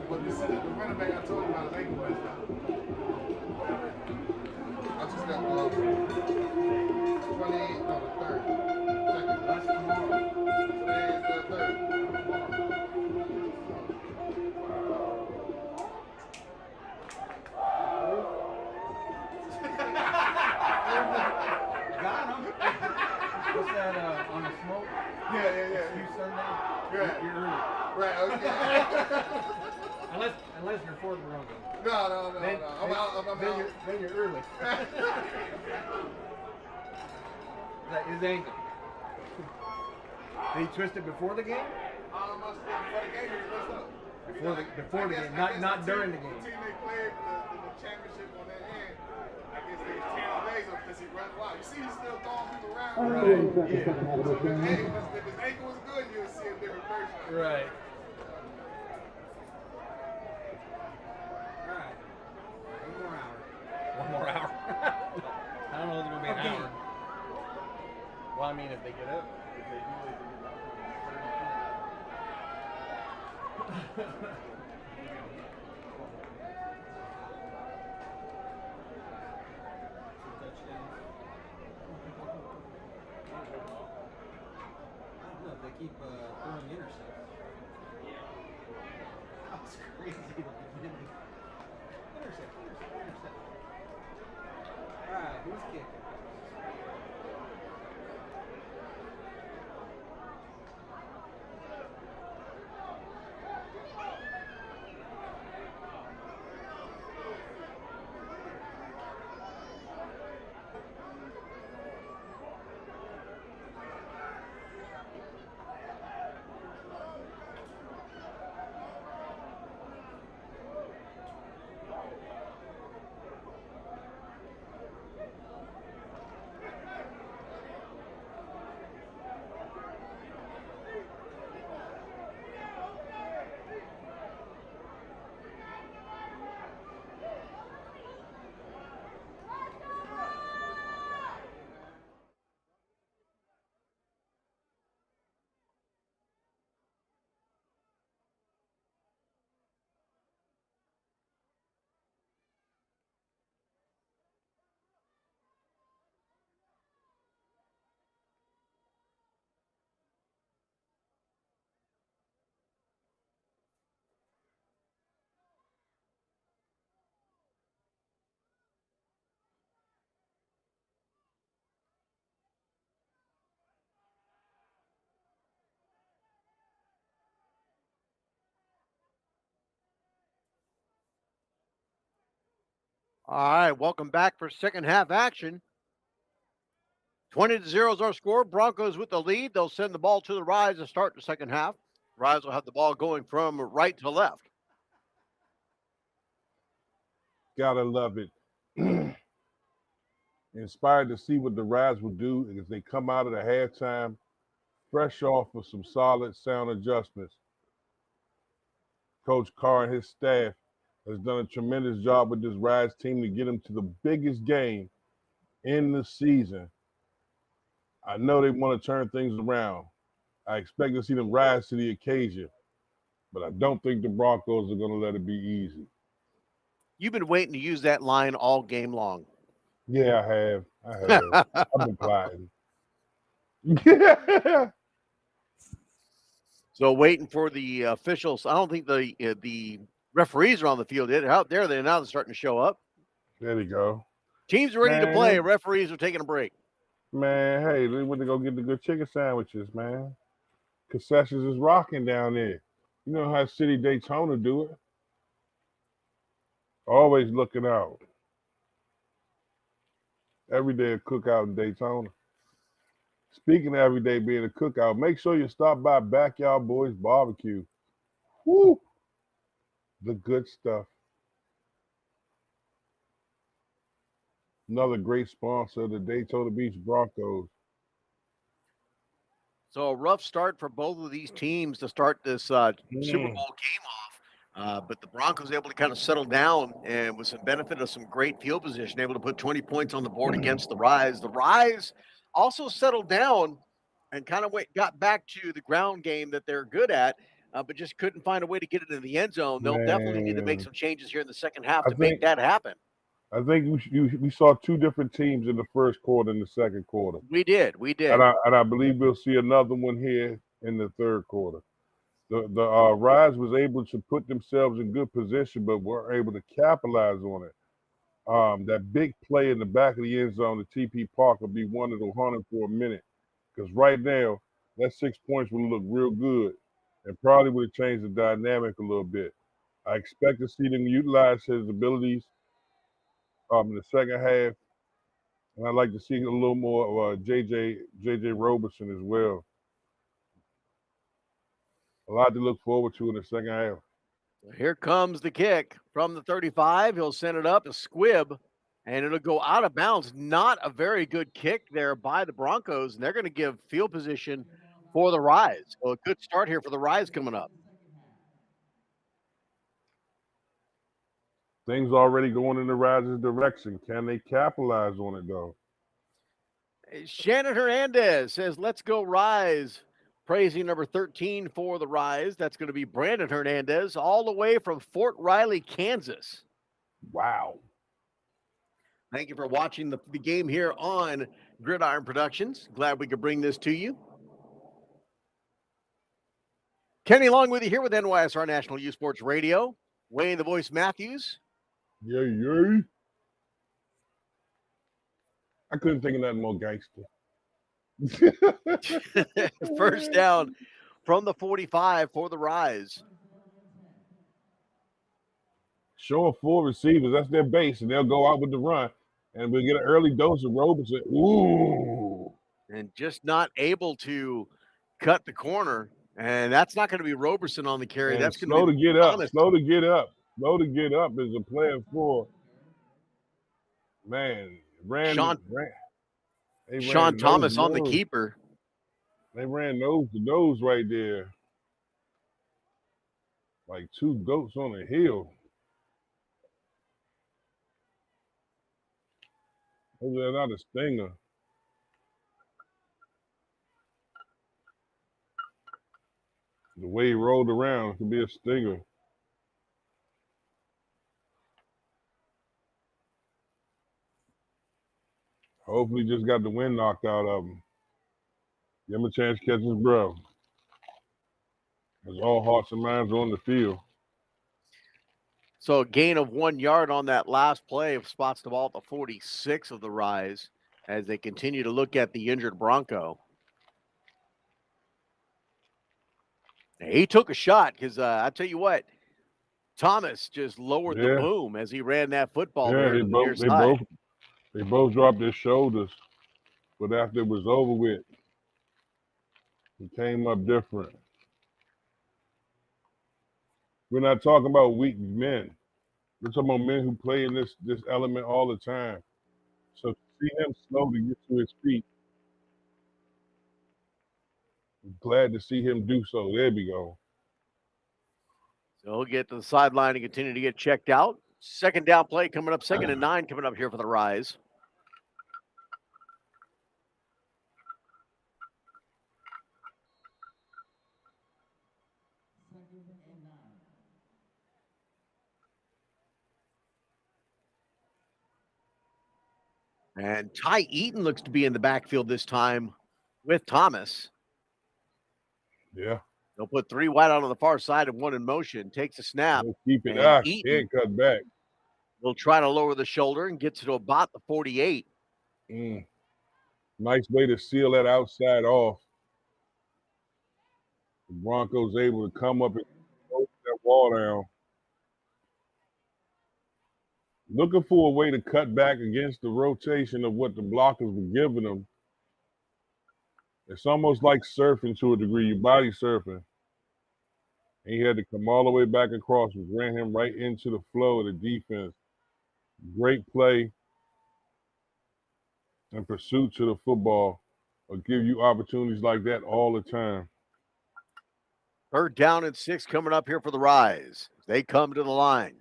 But the running back I told you about his ankle messed up. I just got 28, no, the 3rd. Second. That's tomorrow. Today is the 3rd. Got him. What's that on the smoke? Yeah. Excuse Sunday? Right. You're early. Right, okay. Unless you're for the Bronco. No. Then, I'm out. Then you're early. His ankle. Did he twist it before the game? Before the game, he messed up. Before the game, not during the game. The team they played the championship on that end, I guess they was 10 days up because he runs wild. You see, he's still throwing people around. Right. Yeah. So if his ankle was good, you would see a different version. Right. One more hour. I don't know if it's going to be an hour. Well, I mean, if they get up. If they do, they can get up. I don't know if they keep throwing intercepts. That's crazy. Intercept. All right, who's kicking? All right, welcome back for second half action. 20-0 is our score. Broncos with the lead. They'll send the ball to the Rise to start the second half. Rise will have the ball going from right to left. Gotta love it. Inspired to see what the Rise will do as they come out of the halftime fresh off of some solid sound adjustments. Coach Carr and his staff has done a tremendous job with this Rise team to get them to the biggest game in the season. I know they want to turn things around. I expect to see them rise to the occasion, but I don't think the Broncos are going to let it be easy. You've been waiting to use that line all game long. Yeah, I have. I've been plotting. Yeah. So waiting for the officials. I don't think the referees are on the field yet. Out there, now they're starting to show up. There we go. Teams are ready to play. Referees are taking a break. Man, hey, they went to go get the good chicken sandwiches, man. Concessions is rocking down there. You know how City Daytona do it. Always looking out. Every day a cookout in Daytona. Speaking of every day being a cookout, make sure you stop by Backyard Boys Barbecue. Woo! The good stuff. Another great sponsor of the Daytona Beach Broncos. So a rough start for both of these teams to start this Super Bowl game off. But the Broncos able to kind of settle down and with some benefit of some great field position, able to put 20 points on the board against the Rise. The Rise also settled down and kind of got back to the ground game that they're good at. but just couldn't find a way to get it in the end zone. They'll definitely need to make Man. some changes here in the second half I to make think that happen. I think we saw two different teams in the first quarter and the second quarter. We did. And I believe we'll see another one here in the third quarter. The Rise was able to put themselves in good position, but were able to capitalize on it. That big play in the back of the end zone to TP Park will be one that'll haunt him for a minute. Because right now, that 6 points would look real good and probably would have changed the dynamic a little bit. I expect to see them utilize his abilities in the second half. And I'd like to see a little more of JJ Roberson as well. A lot to look forward to in the second half. Here comes the kick from the 35. He'll send it up a squib, and it'll go out of bounds. Not a very good kick there by the Broncos, and they're going to give field position for the Rise. So a good start here for the Rise coming up. Things already going in the Rise's direction. Can they capitalize on it, though? Shannon Hernandez says, let's go Rise. Praising number 13 for the Rise. That's going to be Brandon Hernandez, all the way from Fort Riley, Kansas. Wow. Thank you for watching the game here on Gridiron Productions. Glad we could bring this to you. Kenny Long with you here with NYSR National Youth Sports Radio. Wayne the Voice Matthews. Yay. I couldn't think of nothing more gangster. First down from the 45 for the Rise. Showing four receivers, that's their base, and they'll go out with the run, and we'll get an early dose of Roberson. Ooh. And just not able to cut the corner, and that's not going to be Roberson on the carry. And that's going slow to to be get up. Thomas. Slow to get up. Slow to get up is a plan for, man, Sean Thomas on the keeper. They ran nose to nose right there. Like two goats on a hill. Hopefully they're not a stinger. The way he rolled around could be a stinger. Hopefully just got the wind knocked out of him. Give him a chance to catch his breath. As all hearts and minds are on the field. So a gain of 1 yard on that last play. Spots the ball at the 46 of the Rise as they continue to look at the injured Bronco. He took a shot because I tell you what, Thomas just lowered the boom as he ran that football there to the near side. They both dropped their shoulders, but after it was over with, it came up different. We're not talking about weak men. We're talking about men who play in this element all the time. So to see him slowly get to his feet, I'm glad to see him do so. There we go. So he'll get to the sideline and continue to get checked out. Second down play coming up, 2nd and 9 coming up here for the Rise. And Ty Eaton looks to be in the backfield this time with Thomas. Yeah. They'll put 3 wide out on the far side and 1 in motion. Takes a snap. We'll keep it. Can't cut back. Will try to lower the shoulder and gets to about the 48. Nice way to seal that outside off. The Broncos able to come up and close that wall down. Looking for a way to cut back against the rotation of what the blockers were giving them. It's almost like surfing to a degree. You're body surfing. And he had to come all the way back across, which ran him right into the flow of the defense. Great play and pursuit to the football will give you opportunities like that all the time. 3rd down and 6 coming up here for the Rise. They come to the line.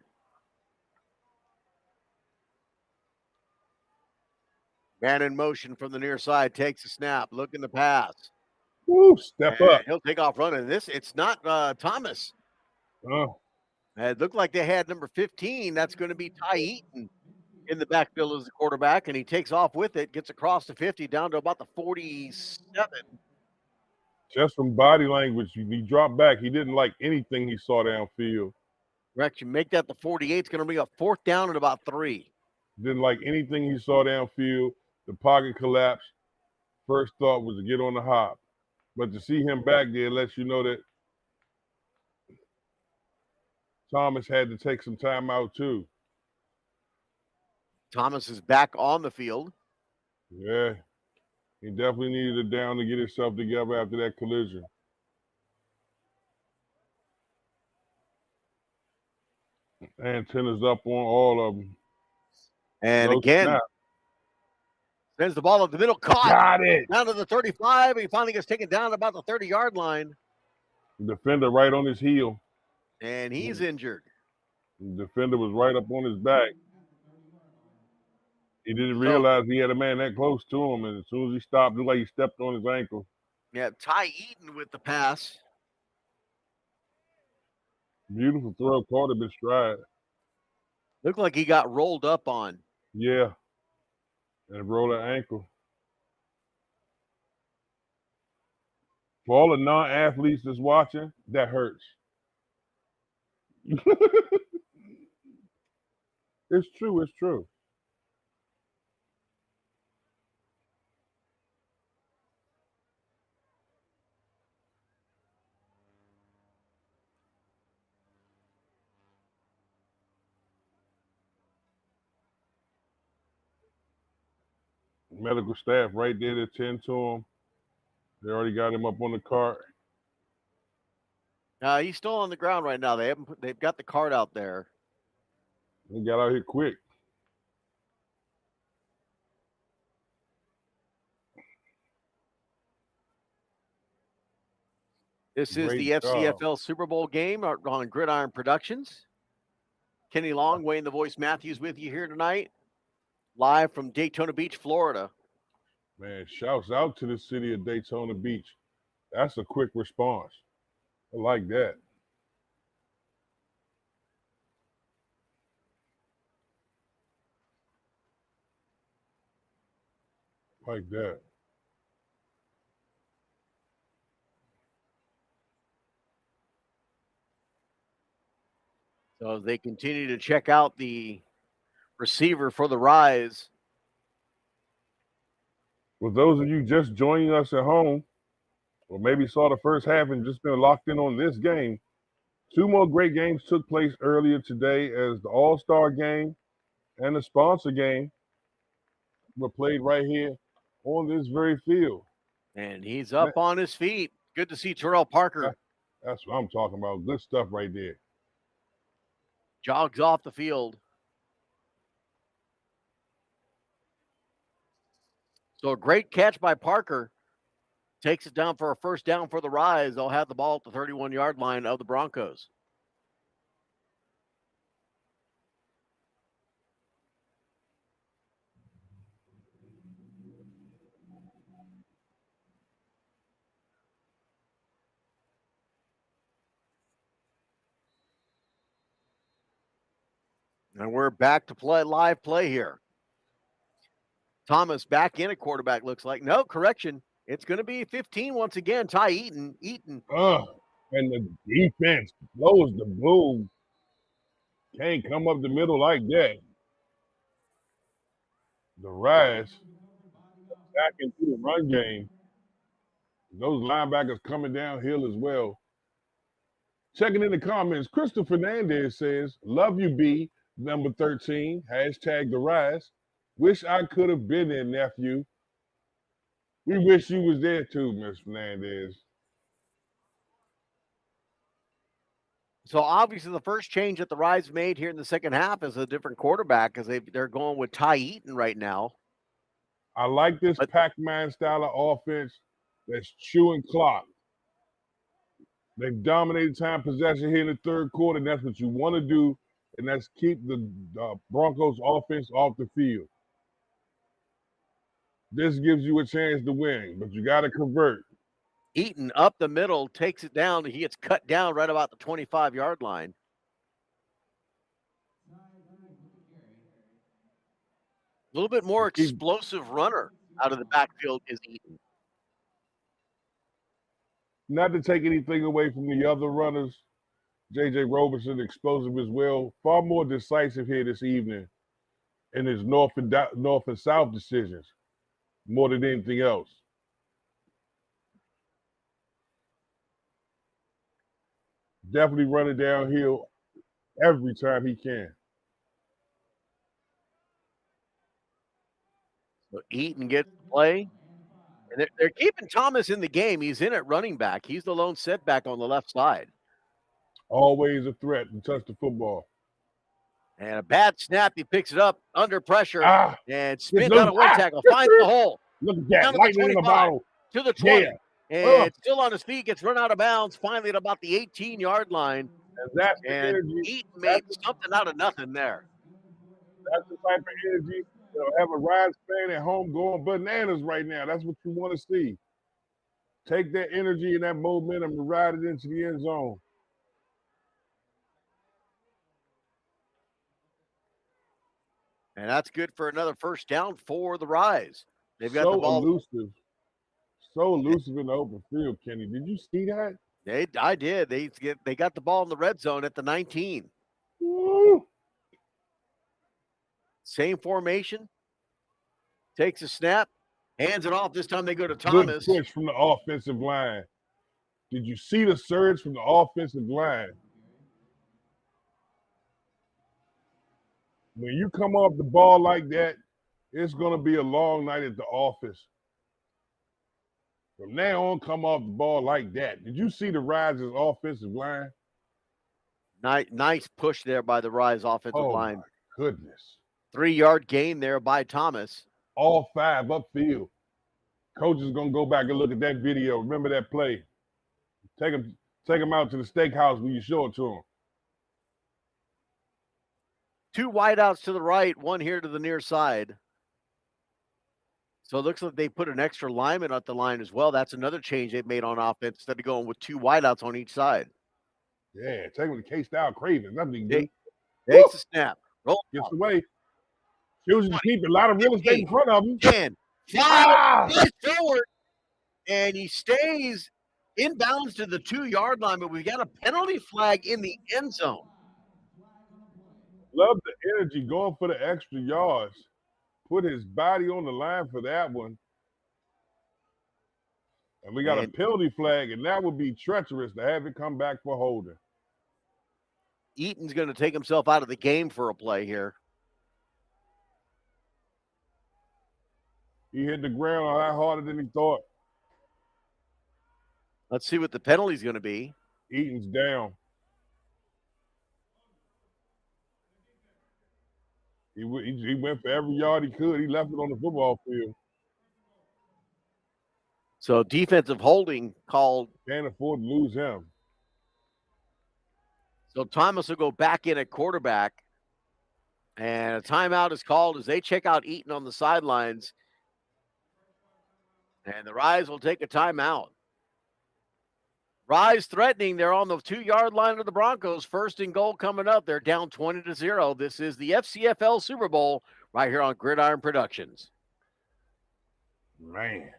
Man in motion from the near side, takes a snap, looking to pass. Woo, step And up. he'll take off running. It's not Thomas. Uh, It looked like they had number 15. That's going to be Ty Eaton in the backfield as the quarterback, and he takes off with it, gets across the 50 down to about the 47. just from body language, he dropped back. He didn't like anything he saw downfield. Rex, you make that the 48. It's going to be a 4th down and about 3. Didn't like anything he saw downfield. The pocket collapsed. First thought was to get on the hop. But to see him back there lets you know that Thomas had to take some time out too. Thomas is back on the field. Yeah. He definitely needed it down to get himself together after that collision. Antennas up on all of them. And No again, snap. sends the ball up the middle, caught. Got it. Down to the 35. He finally gets taken down about the 30-yard line. The defender right on his heel. And he's injured. The defender was right up on his back. He didn't realize he had a man that close to him, and as soon as he stopped, it looked like he stepped on his ankle. Yeah, Ty Eaton with the pass. Beautiful throw, caught him in stride. Looked like he got rolled up on. Yeah. And rolled an ankle. For all the non-athletes that's watching, that hurts. It's true, it's true. Medical staff right there to attend to him. They already got him up on the cart. He's still on the ground right now. They've got the cart out there. He got out here quick. This is Great the job. FCFL SuperBowl game on Gridiron Productions. Kenny Long, Wayne the Voice Matthews with you here tonight, live from Daytona Beach, Florida. Man, shouts out to the city of Daytona Beach. That's a quick response. I like that. Like that. So as they continue to check out the receiver for the Rise. For those of you just joining us at home, or maybe saw the first half and just been locked in on this game, 2 more great games took place earlier today as the All-Star game and the sponsor game were played right here on this very field. And he's up on his feet. Good to see Terrell Parker. That's what I'm talking about. Good stuff right there. Jogs off the field. So a great catch by Parker. Takes it down for a first down for the Rise. They'll have the ball at the 31-yard line of the Broncos. And we're back to live play here. Thomas back in a quarterback, looks like. No, correction. It's going to be 15 once again. Ty Eaton. And the defense blows the boom. Can't come up the middle like that. The Rise back into the run game. Those linebackers coming downhill as well. Checking in the comments, Crystal Fernandez says, "Love you, B, number 13, hashtag the Rise. Wish I could have been there, nephew." We wish you was there too, Miss Fernandez. So obviously the first change that the Rise made here in the second half is a different quarterback because they're going with Ty Eaton right now. I like this Pac-Man style of offense that's chewing clock. They've dominated time possession here in the third quarter, and that's what you want to do, and that's keep the Broncos offense off the field. This gives you a chance to win, but you got to convert. Eaton up the middle, takes it down. He gets cut down right about the 25-yard line. A little bit more explosive runner out of the backfield is Eaton. Not to take anything away from the other runners, J.J. Roberson, explosive as well. Far more decisive here this evening in his north and south decisions, more than anything else. Definitely running downhill every time he can. So Eaton gets the play. And they're keeping Thomas in the game. He's in at running back. He's the lone setback on the left side. Always a threat to touch the football. And a bad snap. He picks it up under pressure and spins loose. out a one tackle. Finds the hole. Look at that. Down to Lightning in the bottle. To the 20. Yeah. And still on his feet. Gets run out of bounds. Finally at about the 18-yard line. And Eaton made something out of nothing there. That's the type of energy that'll have a Rise fan at home going bananas right now. That's what you want to see. Take that energy and that momentum and ride it into the end zone. And that's good for another first down for the Rise. They've got the ball. So elusive in the open field, Kenny. Did you see that? I did. They got the ball in the red zone at the 19. Woo. Same formation. Takes a snap. Hands it off. This time they go to Thomas. Good push from the offensive line. Did you see the surge from the offensive line? When you come off the ball like that, it's going to be a long night at the office. From now on, come off the ball like that. Did you see the Rise's offensive line? Nice push there by the Rise offensive line. My goodness. 3-yard gain there by Thomas. All 5 upfield. Coach is going to go back and look at that video. Remember that play. Take him out to the steakhouse when you show it to him. 2 wideouts to the right, 1 here to the near side. So it looks like they put an extra lineman at the line as well. That's another change they've made on offense instead of going with 2 wideouts on each side. Yeah, take him to K-Style Cravens. Nothing good. Takes a snap. Roll. Gets away. Chooses to keep a lot of real estate in front of him. 10. 5. Forward. And he stays inbounds to the 2-yard line, but we've got a penalty flag in the end zone. Love the energy going for the extra yards. Put his body on the line for that one. And we got a penalty flag, and that would be treacherous to have it come back for holding. Eaton's going to take himself out of the game for a play here. He hit the ground a lot harder than he thought. Let's see what the penalty's going to be. Eaton's down. He went for every yard he could. He left it on the football field. So defensive holding called. Can't afford to lose him. So Thomas will go back in at quarterback. And a timeout is called as they check out Eaton on the sidelines. And the Rise will take a timeout. Rise threatening. They're on the 2-yard line of the Broncos. 1st and goal coming up. They're down 20-0. This is the FCFL SuperBowl right here on Gridiron Productions. Man.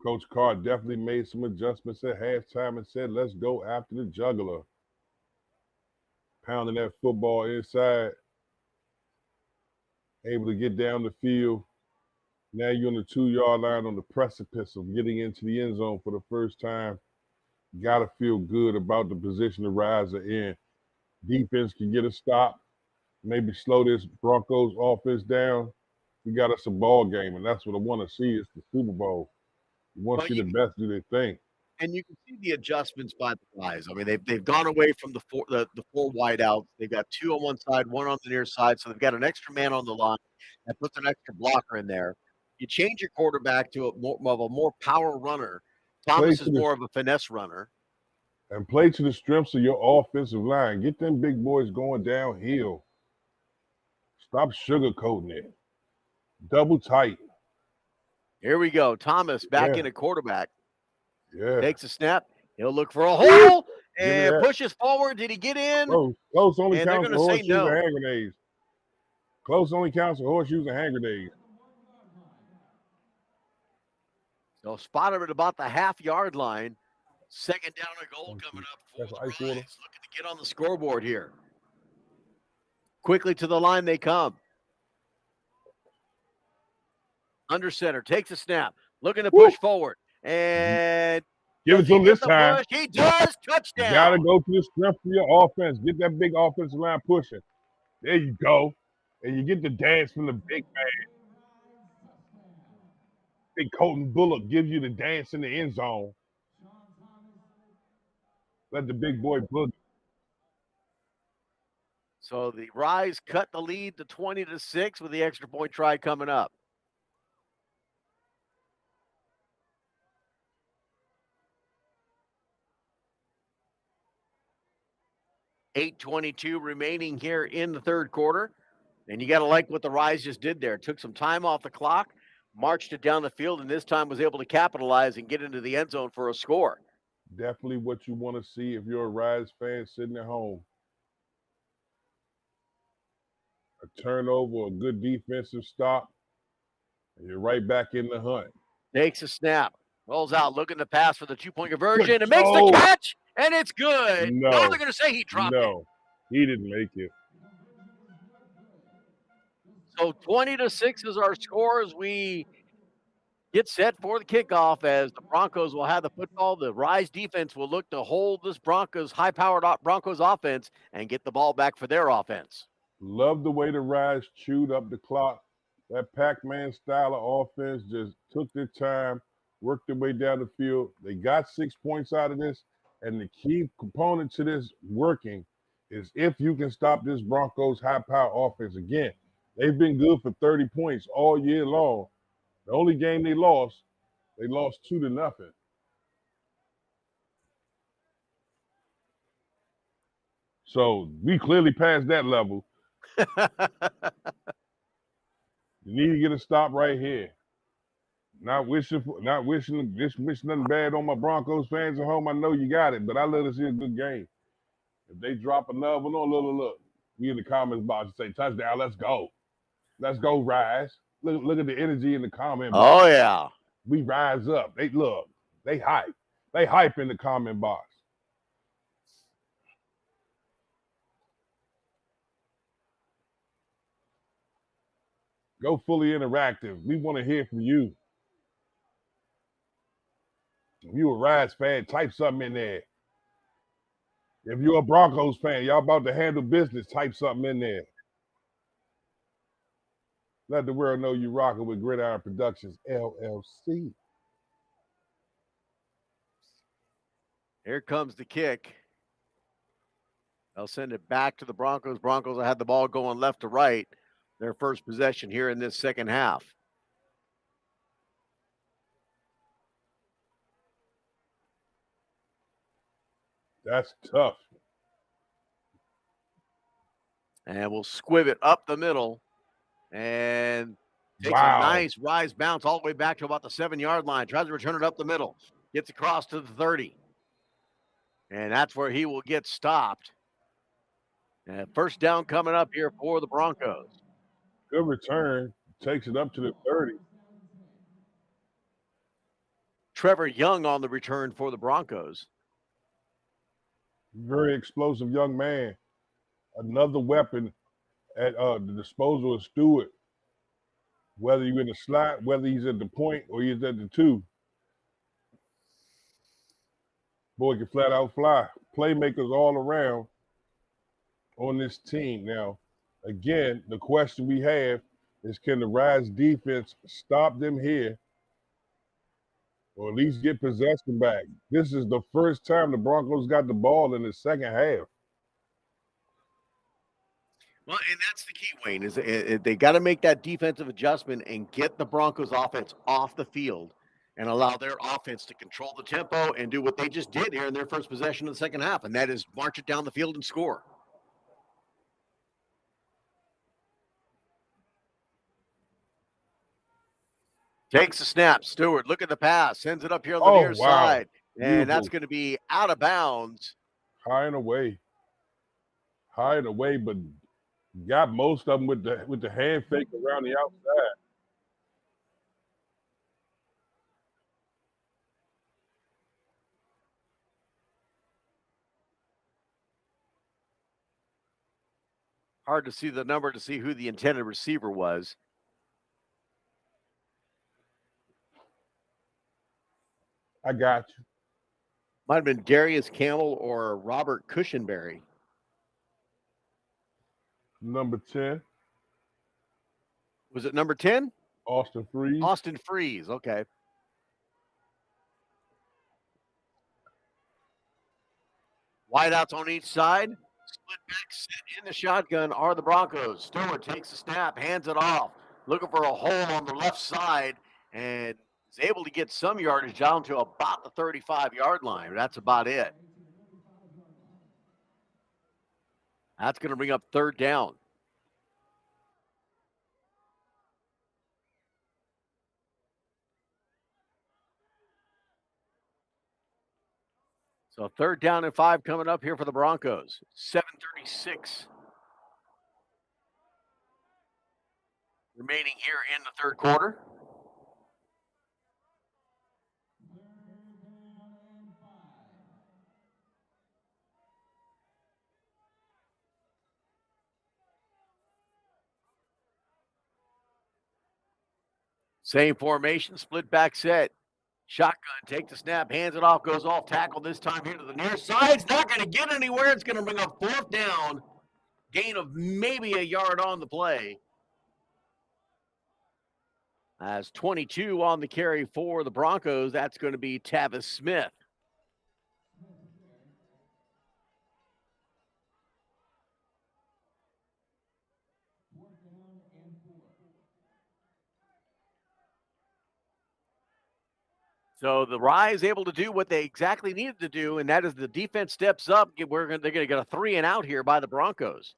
Coach Carr definitely made some adjustments at halftime and said, let's go after the juggler. Pounding that football inside. Able to get down the field. Now you're on the 2-yard line on the precipice of getting into the end zone for the first time. Got to feel good about the position the Rise are in. Defense can get a stop, maybe slow this Broncos offense down. We got us a ball game, and that's what I want to see is the Super Bowl. You want to see the best do their thing. And you can see the adjustments by the Rise. I mean, they've gone away from the four wideouts. They've got 2 on one side, 1 on the near side. So they've got an extra man on the line that puts an extra blocker in there. You change your quarterback to a more power runner. Thomas is more of a finesse runner. And play to the strengths of your offensive line. Get them big boys going downhill. Stop sugarcoating it. Double tight. Here we go. Thomas back in at quarterback. Yeah. Takes a snap. He'll look for a hole and that. pushes forward. Did he get in? Close only And they're counts for gonna say horseshoes no. and hand grenades. Close only counts for horseshoes and hand grenades. So spotted at about the half-yard line. Second down and goal coming up for the Rise. Looking to get on the scoreboard here. Quickly to the line they come. Under center, takes a snap, looking to push forward. And give it to him this time. Push? He does. Touchdown. You gotta go to the strength of your offense. Get that big offensive line pushing. There you go. And you get the dance from the big man. Big Colton Bullock gives you the dance in the end zone. Let the big boy boogie. So the Rise cut the lead to 20-6 with the extra point try coming up. $8:22 remaining here in the third quarter. And you got to like what the Rise just did there. Took some time off the clock, marched it down the field, and this time was able to capitalize and get into the end zone for a score. Definitely what you want to see if you're a Rise fan sitting at home. A turnover, a good defensive stop, and you're right back in the hunt. Takes a snap, rolls out, looking to pass for the two-point conversion, and makes the catch, and it's good. No, they're going to say he dropped it. No, he didn't make it. So 20-6 is our score as we get set for the kickoff, as the Broncos will have the football. The Rise defense will look to hold this high-powered Broncos offense and get the ball back for their offense. Love the way the Rise chewed up the clock. That Pac-Man style of offense just took their time, worked their way down the field. They got 6 points out of this, and the key component to this working is if you can stop this Broncos high-power offense. Again, they've been good for 30 points all year long. The only game they lost 2-0. So we clearly passed that level. You need to get a stop right here. Not wishing nothing bad on my Broncos fans at home. I know you got it, but I love to see a good game. If they drop another one, look. We in the comments box and say touchdown. Let's go. Let's go, Rise. Look at the energy in the comment box. Oh yeah. We rise up. They hype. They hype in the comment box. Go fully interactive. We want to hear from you. If you're a Rise fan, type something in there. If you're a Broncos fan, y'all about to handle business, type something in there. Let the world know you rocking with Gridiron Productions, LLC. Here comes the kick. They'll send it back to the Broncos. Broncos will have the ball going left to right. Their first possession here in this second half. That's tough. And we'll squib it up the middle. And takes a nice Rise bounce all the way back to about the 7-yard line. Tries to return it up the middle. Gets across to the 30. And that's where he will get stopped. And first down coming up here for the Broncos. Good return. Takes it up to the 30. Trevor Young on the return for the Broncos. Very explosive young man. Another weapon at the disposal of Stewart. Whether you're in the slot, whether he's at the point or he's at the 2. Boy can flat out fly. Playmakers all around on this team. Now, again, the question we have is, can the Rise defense stop them here or at least get possession back? This is the first time the Broncos got the ball in the second half. Well, and that's the key, Wayne, is they got to make that defensive adjustment and get the Broncos offense off the field and allow their offense to control the tempo and do what they just did here in their first possession of the second half, and that is march it down the field and score. Takes the snap. Stewart, look at the pass. Sends it up here on the near side. And that's Beautiful. going to be out of bounds. High and away, but got most of them with the hand fake around the outside. Hard to see the number to see who the intended receiver was. I got you. Might have been Darius Campbell or Robert Cushenberry. Number 10, Was it number 10? Austin Freeze. Austin Freeze. Okay. Wideouts on each side. Split back set in the shotgun are the Broncos. Stewart takes a snap, hands it off, looking for a hole on the left side, and is able to get some yardage down to about the 35-yard line. That's about it. That's going to bring up third down. So third down and 5 coming up here for the Broncos. 7:36 remaining here in the third quarter. Same formation, split back set. Shotgun, take the snap, hands it off, goes off tackle this time here to the near side. It's not going to get anywhere. It's going to bring up fourth down. Gain of maybe a yard on the play. As 22 on the carry for the Broncos, that's going to be Tavis Smith. So the Rise able to do what they exactly needed to do, and that is the defense steps up. They're going to get a 3 and out here by the Broncos.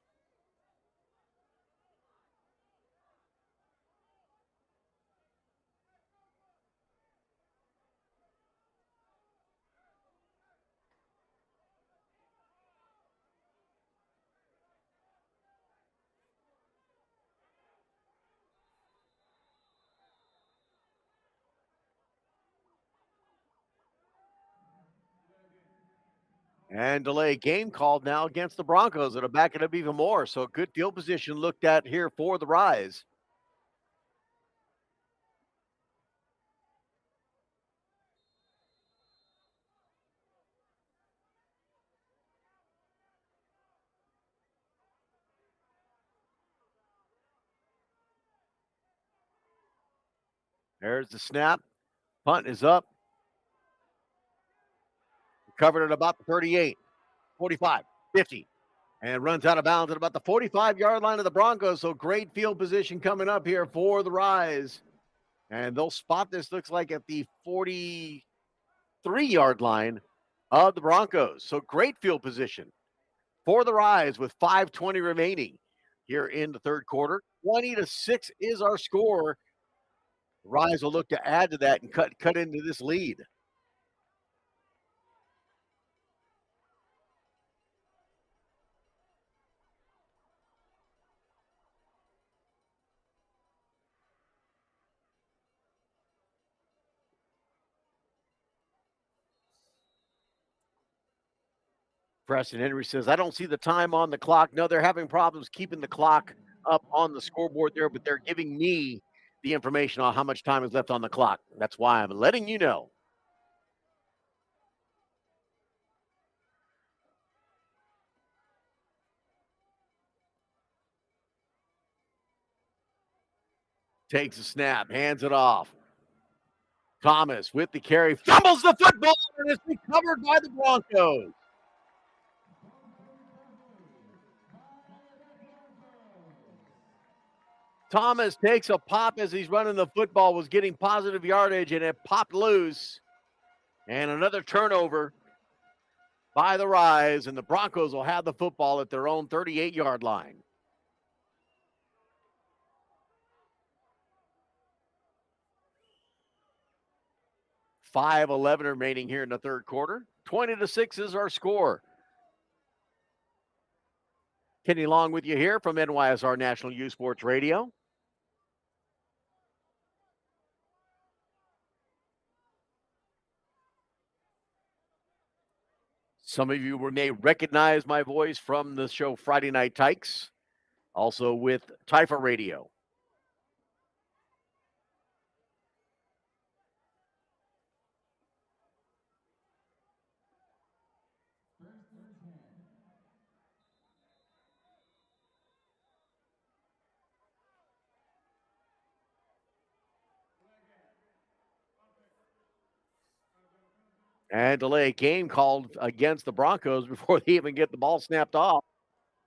And delay game called now against the Broncos. It'll back it up even more. So good field position looked at here for the Rise. There's the snap. Punt is up. Covered at about the 38, 45, 50. And runs out of bounds at about the 45-yard line of the Broncos. So great field position coming up here for the Rise. And they'll spot this, looks like, at the 43-yard line of the Broncos. So great field position for the Rise with 5:20 remaining here in the third quarter. 20-6 is our score. The Rise will look to add to that and cut into this lead. Preston Henry says, I don't see the time on the clock. No, they're having problems keeping the clock up on the scoreboard there, but they're giving me the information on how much time is left on the clock. That's why I'm letting you know. Takes a snap, hands it off. Thomas with the carry, fumbles the football, and it's recovered by the Broncos. Thomas takes a pop as he's running the football, was getting positive yardage, and it popped loose. And another turnover by the Rise, and the Broncos will have the football at their own 38-yard line. 5:11 remaining here in the third quarter. 20-6 is our score. Kenny Long with you here from NYSR National Youth Sports Radio. Some of you may recognize my voice from the show Friday Night Tykes, also with Typha Radio. And delay game called against the Broncos before they even get the ball snapped off.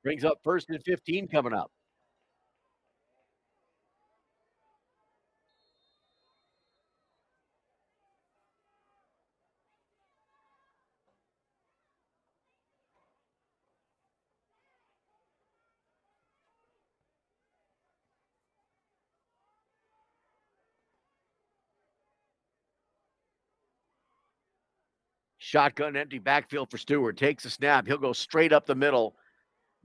Brings up 1st and 15 coming up. Shotgun empty backfield for Stewart. Takes a snap. He'll go straight up the middle,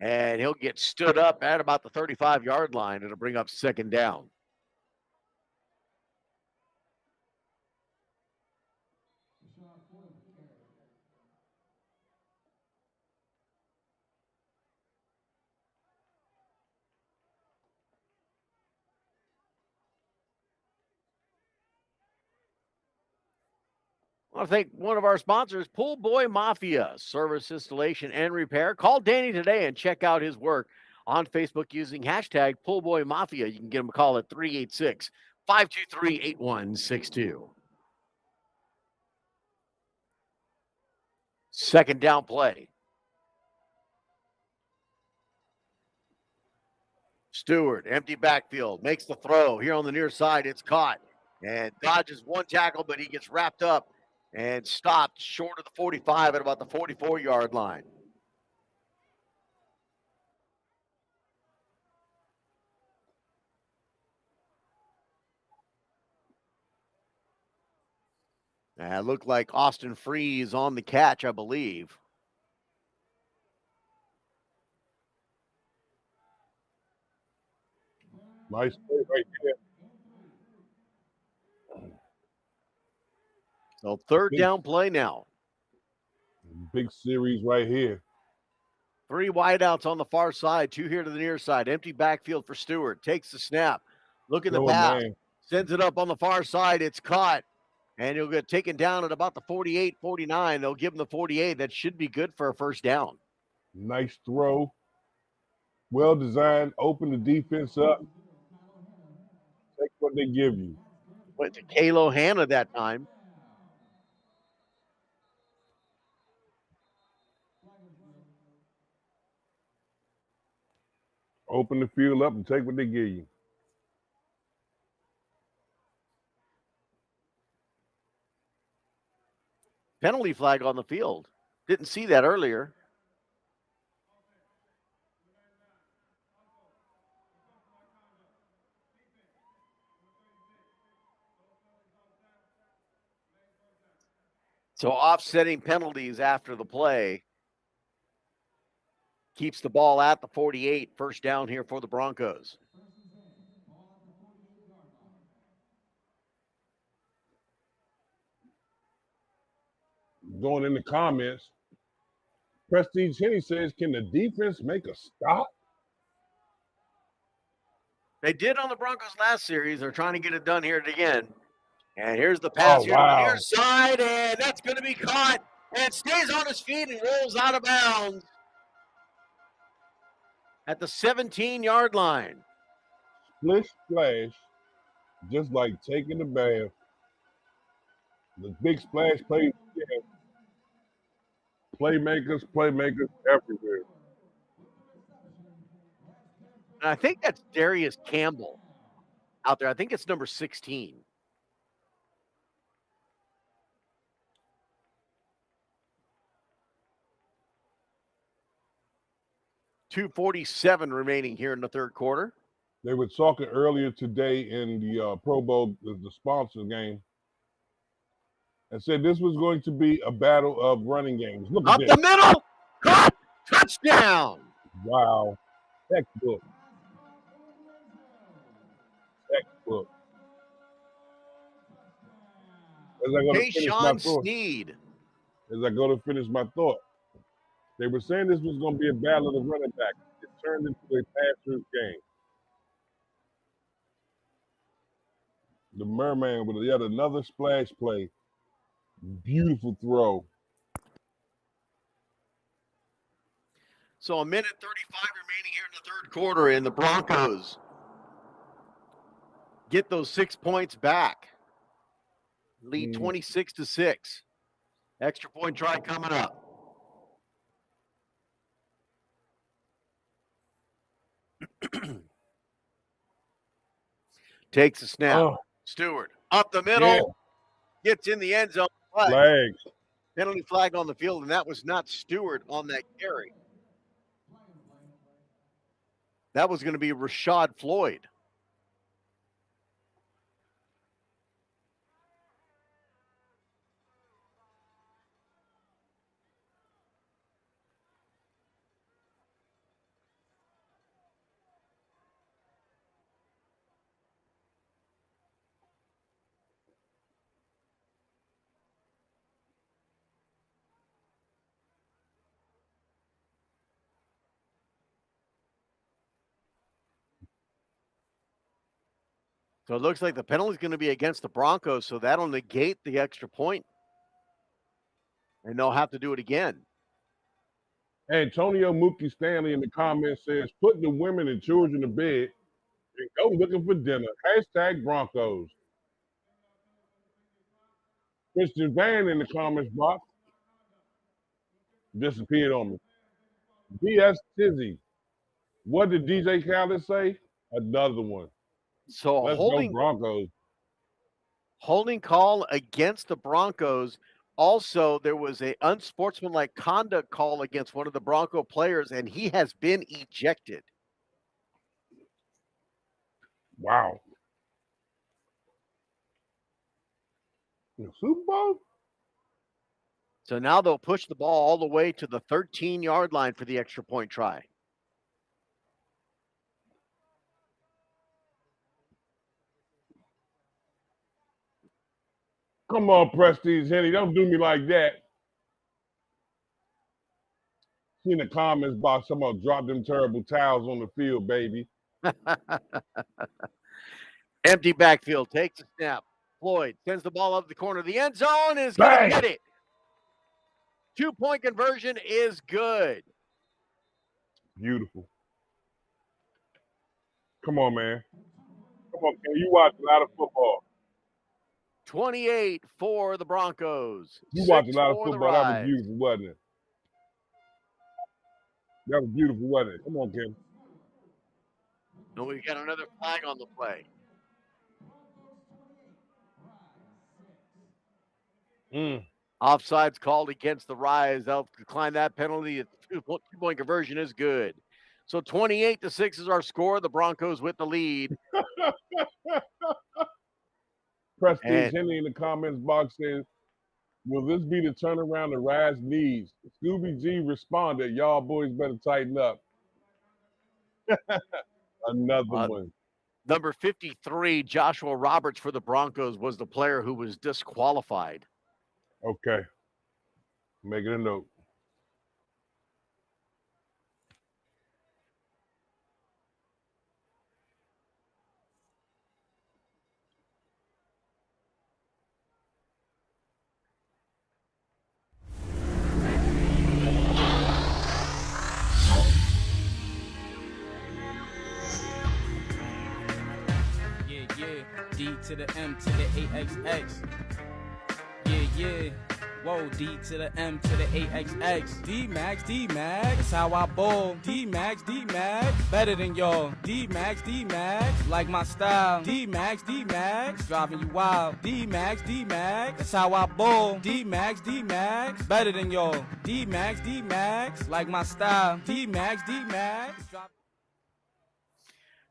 and he'll get stood up at about the 35-yard line. It'll bring up 2nd down. I want to thank one of our sponsors, Pool Boy Mafia, service installation and repair. Call Danny today and check out his work on Facebook using hashtag Pool Boy Mafia. You can give him a call at 386-523-8162. 2nd down play. Stewart, empty backfield, makes the throw. Here on the near side, it's caught. And dodges one tackle, but he gets wrapped up and stopped short of the 45 at about the 44-yard line. It looked like Austin Freeze on the catch, I believe. Nice play right there. So 3rd down play now. Big series right here. 3 wideouts on the far side, 2 here to the near side. Empty backfield for Stewart. Takes the snap. Look in the pass. Sends it up on the far side. It's caught. And he'll get taken down at about the 48, 49. They'll give him the 48. That should be good for a 1st down. Nice throw. Well designed. Open the defense up. Take what they give you. Went to Kalo Hanna that time. Open the field up and take what they give you. Penalty flag on the field. Didn't see that earlier. So offsetting penalties after the play keeps the ball at the 48. 1st down here for the Broncos. Going in the comments, Prestige Henny says, can the defense make a stop? They did on the Broncos last series. They're trying to get it done here again. And here's the pass here to the near side, and that's going to be caught and stays on his feet and rolls out of bounds at the 17-yard line. Splish splash, just like taking a bath. The big splash plays again. Playmakers everywhere. And I think that's Darius Campbell out there. I think it's number 16. .247 remaining here in the third quarter. They were talking earlier today in the Pro Bowl, the sponsor game, and said this was going to be a battle of running games. Look at Up this. the middle. Caught. Touchdown. Wow. Textbook. Textbook. As I go to finish my Tayshawn thought. Sneed. As I go to finish my thought. They were saying this was going to be a battle of the running back. It turned into a pass-through game. The Merman with yet another splash play. Beautiful throw. So a minute 35 remaining here in the third quarter, and the Broncos get those 6 points back. Lead 26-6. Extra point try coming up. Takes a snap. Oh, Stewart up the middle. yeah. Gets in the end zone. Flags. Penalty flag on the field, and that was not Stewart on that carry. That was going to be Rashad Floyd. So it looks like the penalty is going to be against the Broncos, so that'll negate the extra point. And they'll have to do it again. Antonio Mookie Stanley in the comments says, put the women and children to bed and go looking for dinner. Hashtag Broncos. Christian Van in the comments box disappeared on me. BS Tizzy. What did DJ Khaled say? Another one. So Let's go Broncos. Holding call against the Broncos. Also, there was an unsportsmanlike conduct call against one of the Bronco players, and he has been ejected. Wow. The Super Bowl? So now they'll push the ball all the way to the 13-yard line for the extra point try. Come on, Prestige Henny. Don't do me like that. See in the comments box, someone drop them terrible towels on the field, baby. Empty backfield, takes a snap. Floyd sends the ball up the corner of the end zone, is going to get it. 2-point conversion is good. Beautiful. Come on, man. Come on, man. You watch a lot of football. 28 for the Broncos. You watch a lot of football. That was beautiful, wasn't it? That was beautiful, wasn't it? Come on, Kim. And we got another flag on the play. Offsides called against the Rise. They'll decline that penalty. The 2-point conversion is good. So 28-6 is our score. The Broncos with the lead. Prestige Henry in the comments box says, will this be the turnaround the Rise needs? Scooby G responded, y'all boys better tighten up. Another one. Number 53, Joshua Roberts for the Broncos, was the player who was disqualified. Okay. Making a note. D to the M to the AXX. Yeah. Whoa, D to the M to the AXX. D-Max, that's how I bowl. D-Max, better than y'all. D-Max, like my style. D-Max, driving you wild. D-Max, that's how I bowl. D-Max, better than y'all. D-Max, like my style. D-Max.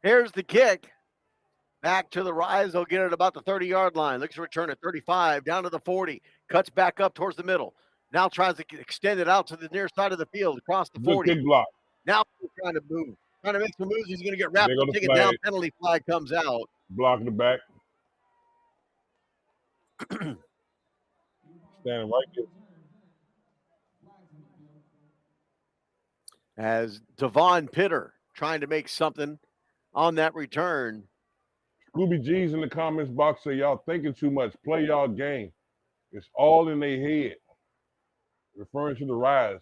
Here's the kick. Back to the Rise. They'll get it about the 30-yard line. Looks to return at 35, down to the 40. cuts back up towards the middle. Now tries to extend it out to the near side of the field across the Good 40. kick block. Now he's trying to move. Trying to make some moves. He's going to get wrapped There go up, the taken down. flag. Penalty flag comes out. Blocking the back. Standing right there. As Devon Pitter trying to make something on that return. Scooby G's in the comments box say y'all thinking too much. Play y'all game. It's all in their head. Referring to the Rise.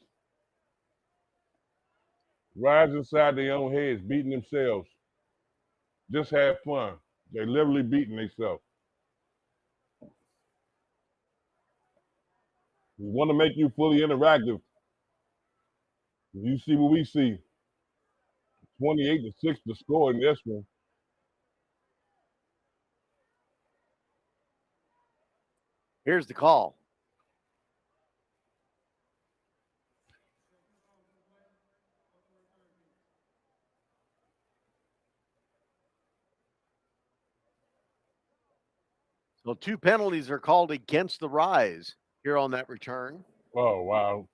Rise inside their own heads, beating themselves. Just have fun. They're literally beating themselves. We want to make you fully interactive. You see what we see. 28-6 the score in this one. Here's the call. So 2 penalties are called against the Rise here on that return. Oh, wow.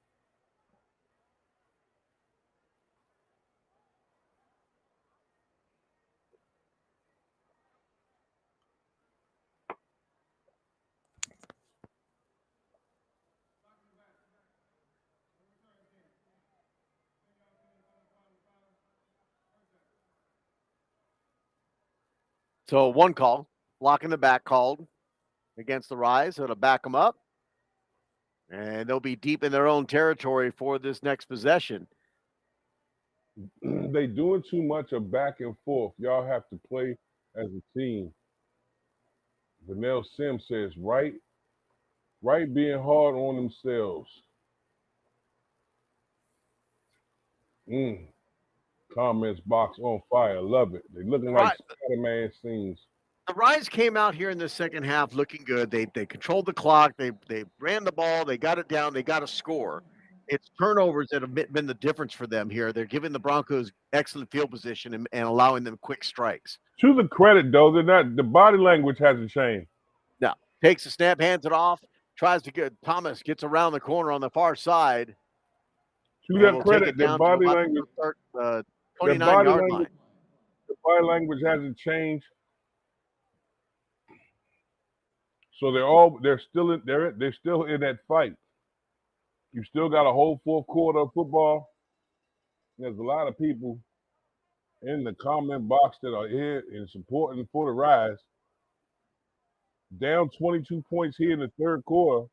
So 1 call, blocking the back called against the Rise. It'll back them up. And they'll be deep in their own territory for this next possession. They doing too much of back and forth. Y'all have to play as a team. Vanell Sim says, right being hard on themselves. Comments box on fire. Love it. They looking like Spider-Man scenes. The Rise came out here in the second half looking good. They controlled the clock. They ran the ball. They got it down. They got a score. It's turnovers that have been the difference for them here. They're giving the Broncos excellent field position and allowing them quick strikes. To the credit, though, the body language hasn't changed. No. Takes the snap, hands it off, tries to get Thomas, gets around the corner on the far side. To their credit, their body language, 29-yard line. The body language hasn't changed. So they're still in that fight. You still got a whole 4th quarter of football. There's a lot of people in the comment box that are here and supporting for the Rise. Down 22 points here in the 3rd quarter.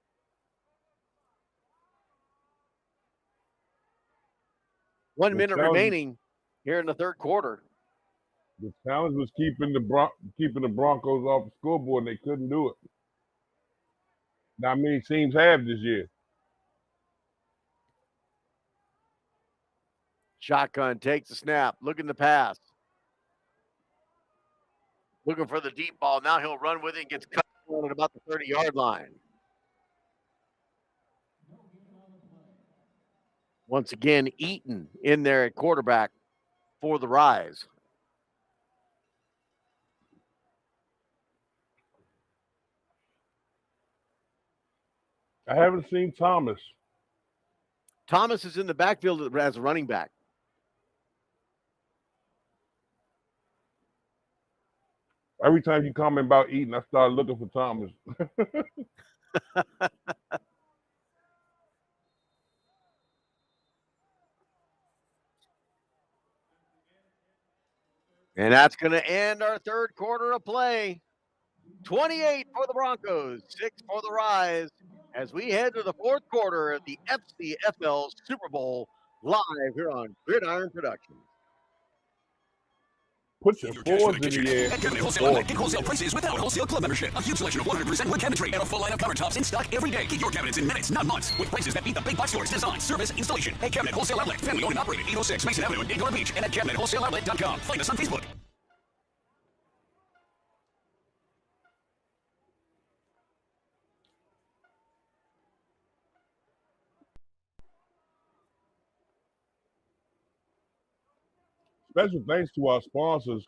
One minute remaining here in the 3rd quarter. The challenge was keeping the Broncos off the scoreboard, and they couldn't do it. Not many teams have this year. Shotgun takes the snap, looking to pass. Looking for the deep ball. Now he'll run with it and gets cut at about the 30-yard line. Once again, Eaton in there at quarterback for the Rise. I haven't seen Thomas. Thomas is in the backfield as a running back. Every time you comment about Eaton, I start looking for Thomas. And that's going to end our 3rd quarter of play. 28 for the Broncos, 6 for the Rise, as we head to the 4th quarter of the FCFL SuperBowl live here on Gridiron Productions. Put your fours in the air. At Cabinet Wholesale Outlet, get wholesale prices without wholesale club membership. A huge selection of 100% wood cabinetry and a full line of countertops in stock every day. Get your cabinets in minutes, not months, with prices that beat the big box stores. Design, service, installation. At Cabinet Wholesale Outlet, family owned and operated, 806 Mason Avenue in Daytona Beach, and at CabinetWholesaleOutlet.com. Find us on Facebook. Special thanks to our sponsors.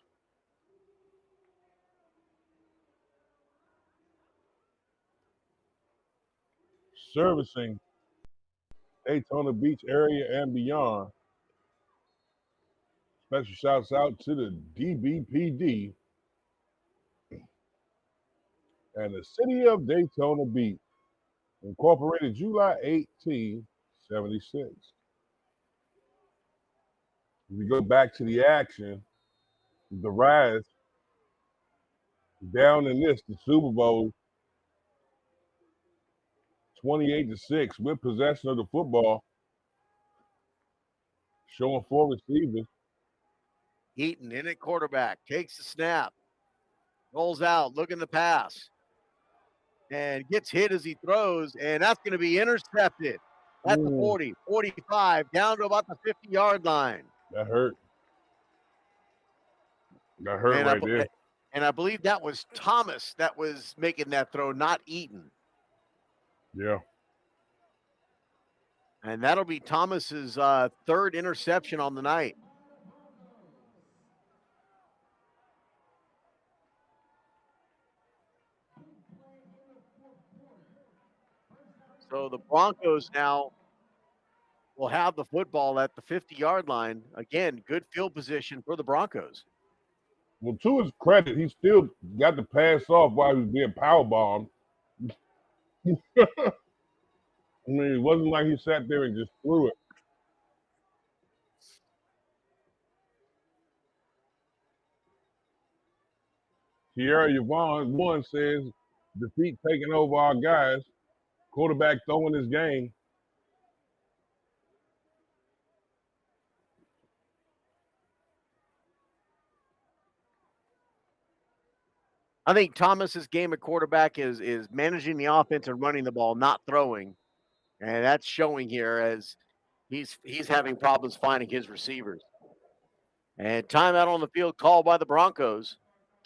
servicing Daytona Beach area and beyond. Special shouts out to the DBPD and the city of Daytona Beach, incorporated July 1876. If we go back to the action, the Rise down in this, the Super Bowl, 28-6 with possession of the football, showing 4 receivers. Eaton in at quarterback, takes the snap, rolls out, looking to pass, and gets hit as he throws, and that's going to be intercepted at the 40, 45, down to about the 50-yard line. That hurt. That hurt right there. And I believe that was Thomas that was making that throw, not Eaton. Yeah. And that'll be Thomas's third interception on the night. So the Broncos now will have the football at the 50-yard line. Again, good field position for the Broncos. Well, to his credit, he still got the pass off while he was being powerbombed. I mean, it wasn't like he sat there and just threw it. Sierra Yvonne one says, defeat taking over our guys. Quarterback throwing his game. I think Thomas's game at quarterback is managing the offense and running the ball, not throwing. And that's showing here as he's having problems finding his receivers. And timeout on the field called by the Broncos.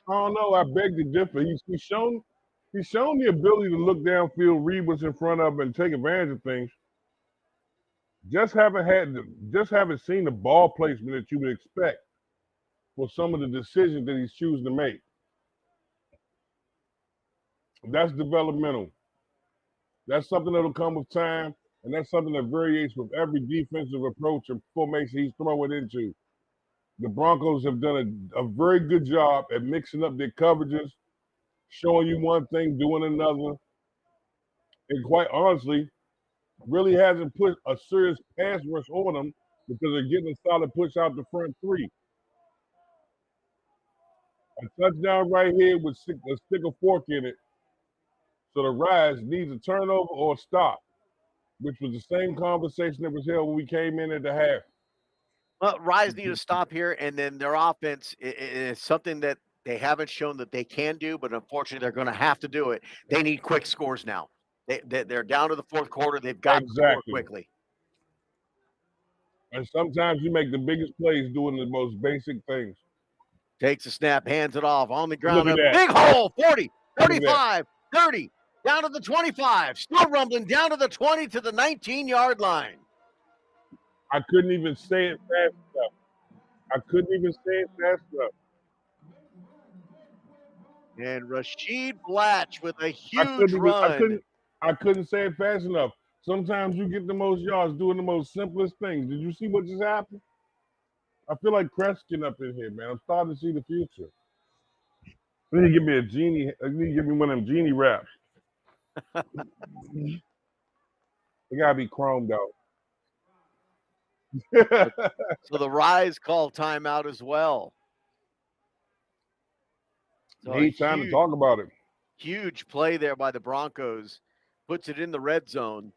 I don't know. I beg to differ. He's shown the ability to look downfield, read what's in front of him, and take advantage of things. Just haven't seen the ball placement that you would expect for some of the decisions that he's choosing to make. That's developmental. That's something that'll come with time, and that's something that varies with every defensive approach and formation he's throwing into. The Broncos have done a very good job at mixing up their coverages, showing you one thing, doing another, and quite honestly, really hasn't put a serious pass rush on them because they're getting a solid push out the front three. A touchdown right here with a stick of fork in it. So the Rise needs a turnover or a stop, which was the same conversation that was held when we came in at the half. Well, Rise need to stop here, and then their offense is something that they haven't shown that they can do, but unfortunately they're going to have to do it. They need quick scores now. They're down to the fourth quarter. They've got to score quickly. And sometimes you make the biggest plays doing the most basic things. Takes a snap, hands it off on the ground. A big hole, 40, 35, 30, down to the 25. Still rumbling down to the 20 to the 19-yard line. I couldn't even say it fast enough. And Rasheed Blatch with a huge run. I couldn't say it fast enough. Sometimes you get the most yards doing the most simplest things. Did you see what just happened? I feel like Kreskin up in here, man. I'm starting to see the future. You need to give me one of them genie raps. They gotta be chromed out. So the Rise call timeout as well. So need time to talk about it. Huge play there by the Broncos. Puts it in the red zone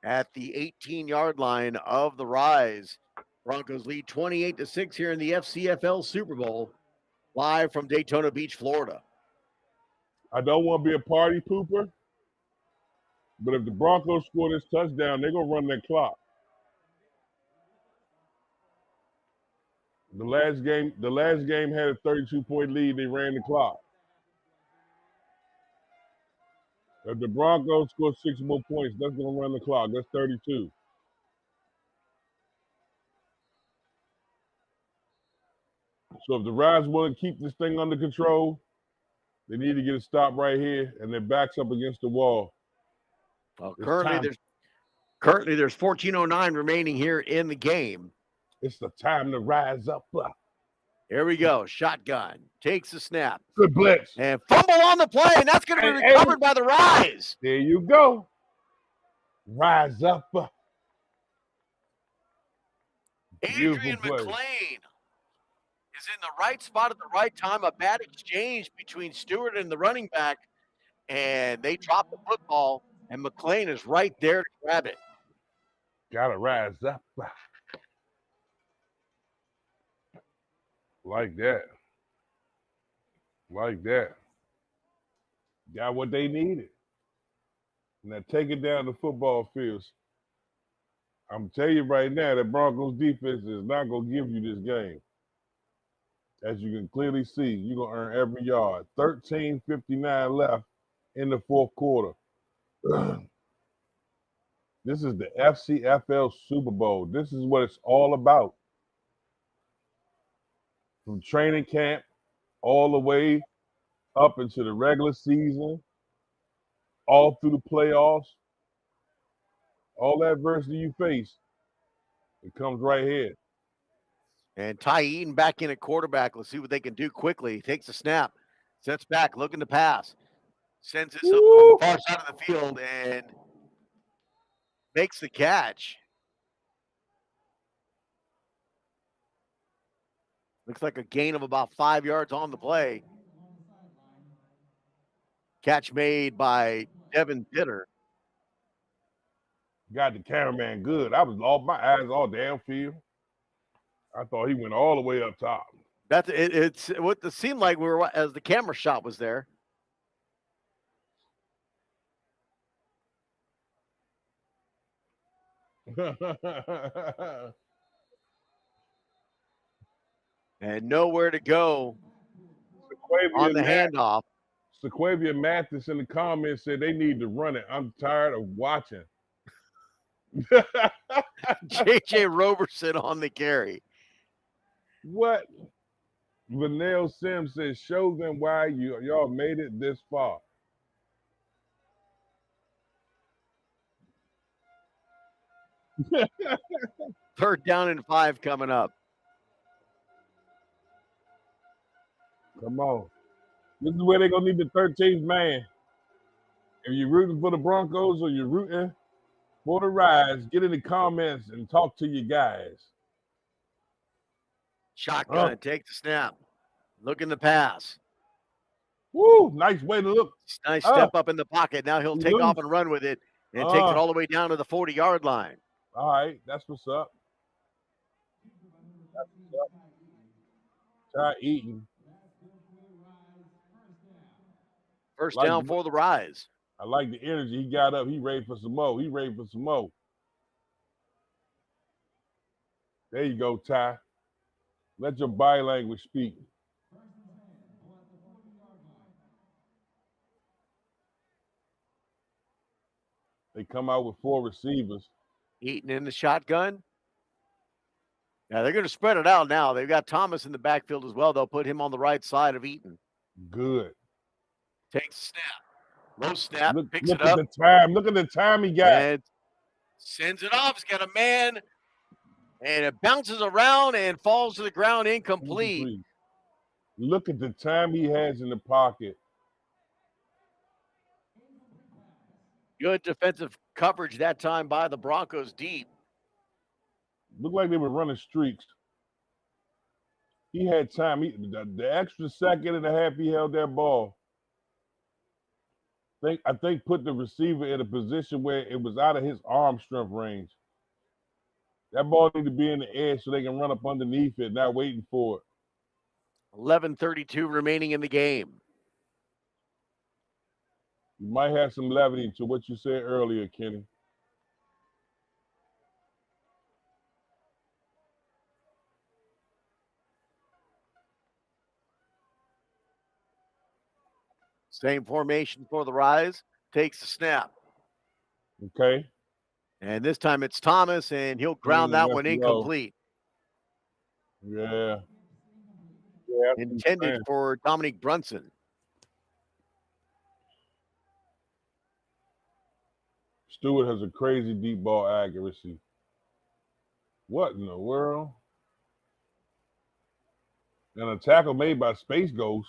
at the 18-yard line of the Rise. Broncos lead 28-6 here in the FCFL Super Bowl, live from Daytona Beach, Florida. I don't want to be a party pooper, but if the Broncos score this touchdown, they're going to run their clock. The last game had a 32-point lead. They ran the clock. If the Broncos score 6 more points, that's going to run the clock. That's 32. So if the Rise want to keep this thing under control, they need to get a stop right here, and their back's up against the wall. Well, It's currently there's 14:09 remaining here in the game. It's the time to rise up. Here we go. Shotgun takes the snap. Good blitz. And fumble on the play, and that's going to be recovered by the Rise. There you go. Rise up. Adrian McLean is in the right spot at the right time. A bad exchange between Stewart and the running back, and they drop the football, and McLean is right there to grab it. Gotta rise up. Like that. Like that. Got what they needed. Now take it down the football fields. I'm telling you right now, that Broncos defense is not going to give you this game. As you can clearly see, you're going to earn every yard. 13:59 left in the fourth quarter. This is the FCFL SuperBowl. This is what it's all about. From training camp all the way up into the regular season, all through the playoffs, all that adversity you face, it comes right here. And Ty Eaton back in at quarterback. Let's see what they can do quickly. He takes a snap, sets back, looking to pass, sends this up on the far side of the field, and makes the catch. Looks like a gain of about 5 yards on the play. Catch made by Devin Pitter. Got the cameraman good. I was all my eyes all downfield. I thought he went all the way up top. That's it. It's what it seemed like we were as the camera shot was there. And nowhere to go on the handoff. Sequavia Mathis in the comments said they need to run it. I'm tired of watching. J.J. Roberson on the carry. What? Vanell Sims says, show them why y'all made it this far. Third down and 5 coming up. Come on. This is where they're going to need the 13th man. If you're rooting for the Broncos or you're rooting for the Rise, get in the comments and talk to your guys. Shotgun, take the snap. Looking to pass. Woo, nice way to look. Nice step up in the pocket. Now he'll take off and run with it and take it all the way down to the 40-yard line. All right, that's what's up. That's what's up. Try eating. First down for the Rise. I like the energy. He got up. He ready for some more. He ready for some more. There you go, Ty. Let your body language speak. They come out with 4 receivers. Eaton in the shotgun. Now they're going to spread it out now. They've got Thomas in the backfield as well. They'll put him on the right side of Eaton. Good. Takes a snap. Low snap. Picks it up. Look at the time. Look at the time he got. And sends it off. He's got a man. And it bounces around and falls to the ground incomplete. Look at the time he has in the pocket. Good defensive coverage that time by the Broncos deep. Looked like they were running streaks. He had time. The extra second and a half he held that ball. I think put the receiver in a position where it was out of his arm strength range. That ball need to be in the air so they can run up underneath it, not waiting for it. 11:32 remaining in the game. You might have some levity to what you said earlier, Kenny. Same formation for the Rise. Takes the snap. Okay. And this time it's Thomas, and he'll ground that one incomplete. Yeah. Intended for Dominique Brunson. Stewart has a crazy deep ball accuracy. What in the world? And a tackle made by Space Ghost.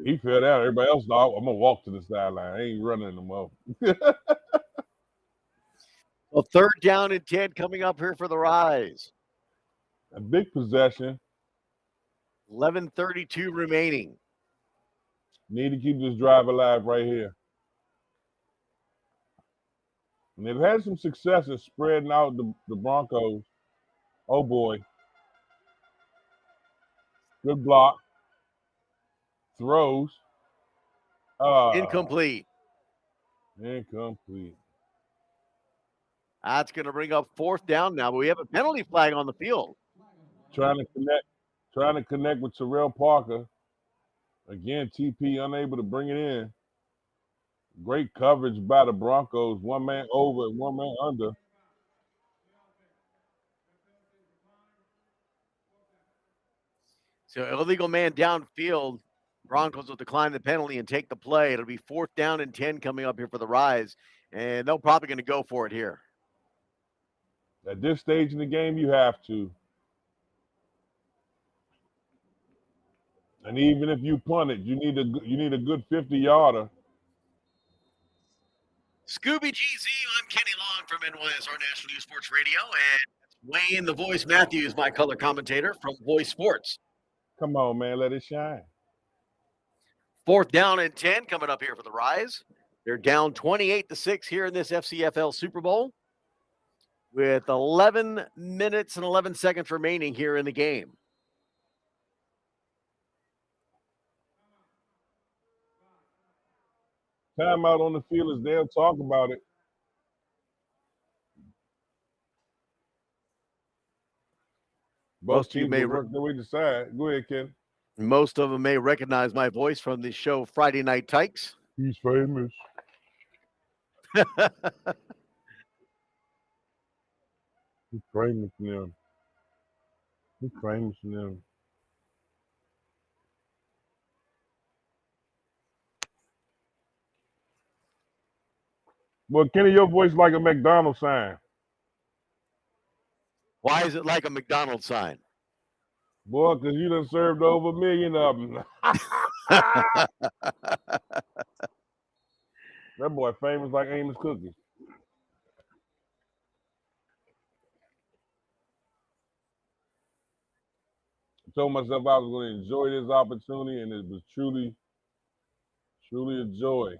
He fell out. Everybody else thought, I'm going to walk to the sideline. I ain't running no more. Well, 3rd down and 10 coming up here for the Rise. A big possession. 11:32 remaining. Need to keep this drive alive right here. And they've had some success in spreading out the Broncos. Oh, boy. Good block. Throws. Incomplete. Incomplete. That's going to bring up 4th down now, but we have a penalty flag on the field. Trying to connect with Terrell Parker. Again, TP unable to bring it in. Great coverage by the Broncos. One man over and one man under. So illegal man downfield. Broncos will decline the penalty and take the play. It'll be 4th down and 10 coming up here for the Rise, and they're probably going to go for it here. At this stage in the game, you have to. And even if you punt it, you need a good 50-yarder. Scooby GZ, I'm Kenny Long from NYSR National News Sports Radio, and Wayne the Voice Matthews, my color commentator from Voice Sports. Come on, man, let it shine. 4th down and 10 coming up here for the Rise. They're down 28-6 here in this FCFL SuperBowl with 11 minutes and 11 seconds remaining here in the game. Timeout on the field is they'll talk about it. Both teams may work their way to side. Go ahead, Ken. Most of them may recognize my voice from the show Friday Night Tykes. He's famous. He's famous now. He's famous now. Well, Kenny, your voice like a McDonald's sign. Why is it like a McDonald's sign? Boy, because you done served over 1 million of them. That boy famous like Amos Cookies. I told myself I was going to enjoy this opportunity, and it was truly a joy.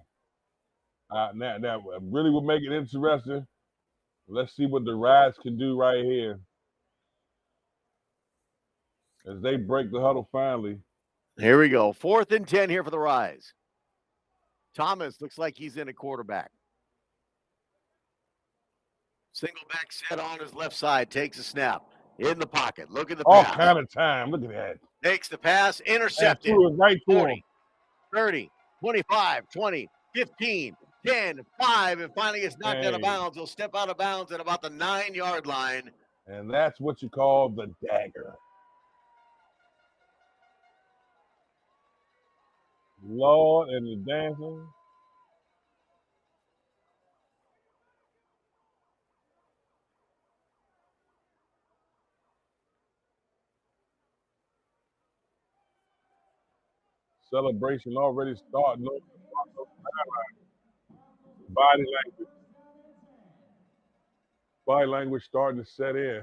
Now, really would make it interesting. Let's see what the Rise can do right here as they break the huddle finally. Here we go. 4th and 10 here for the Rise. Thomas looks like he's in a quarterback. Single back set on his left side. Takes a snap. In the pocket. Look at the pass. All kind of time. Look at that. Takes the pass. Intercepted. Right 40, 30, 25, 20, 15, 10, 5, and finally gets knocked out of bounds. He'll step out of bounds at about the 9-yard line. And that's what you call the dagger. Lord and the dancing. Celebration already starting. Body language starting to set in.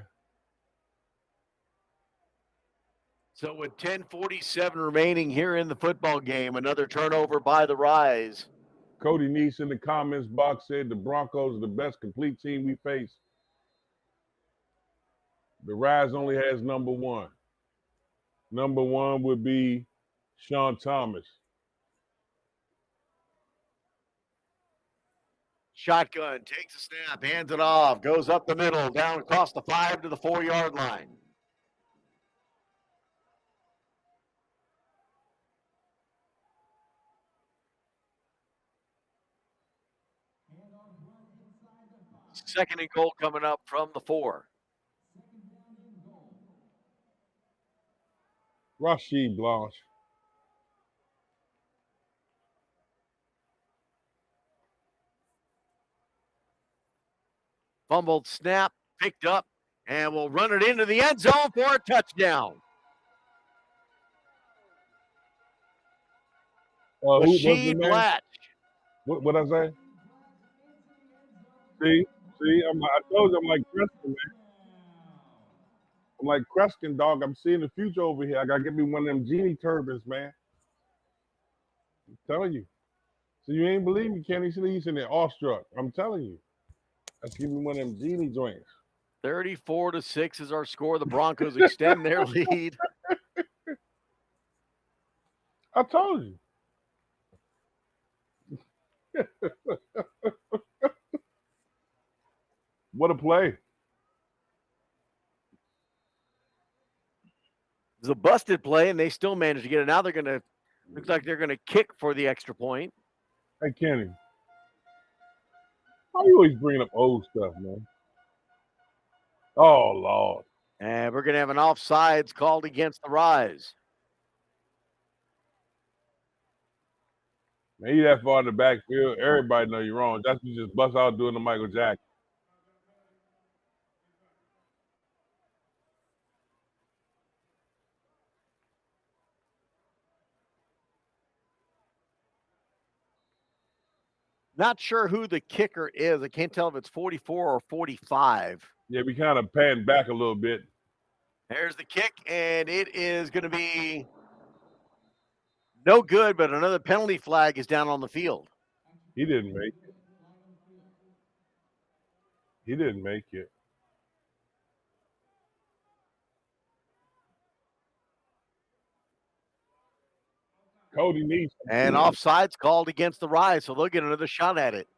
So with 10:47 remaining here in the football game, another turnover by the Rise. Cody Neese in the comments box said the Broncos are the best complete team we face. The Rise only has number one. Number one would be Sean Thomas. Shotgun, takes a snap, hands it off, goes up the middle, down across the 5 to the 4-yard line. Second and goal coming up from the 4. Rashid Blanche. Fumbled snap, picked up, and will run it into the end zone for a touchdown. What's the Rasheed name? Blatch. What I say? See, I told you I'm like Preston, man. I'm like Preston, dog. I'm seeing the future over here. I gotta get me one of them genie turbans, man. I'm telling you. So you ain't believe me, Kenny? He's in there awestruck. I'm telling you. Let's give me one of them genie joints. 34-6 is our score. The Broncos extend their lead. I told you. What a play. It was a busted play, and they still managed to get it. Now they're going to, looks like they're going to kick for the extra point. Hey, Kenny. Why you always bringing up old stuff, man? Oh, Lord. And we're going to have an offsides called against the Rise. Man, you that far in the backfield, everybody know you're wrong. That's you just bust out doing the Michael Jackson. Not sure who the kicker is. I can't tell if it's 44 or 45. Yeah, we kind of panned back a little bit. There's the kick, and it is going to be no good, but another penalty flag is down on the field. He didn't make it. He didn't make it. Cody Neese. And offsides called against the Rise, so they'll get another shot at it.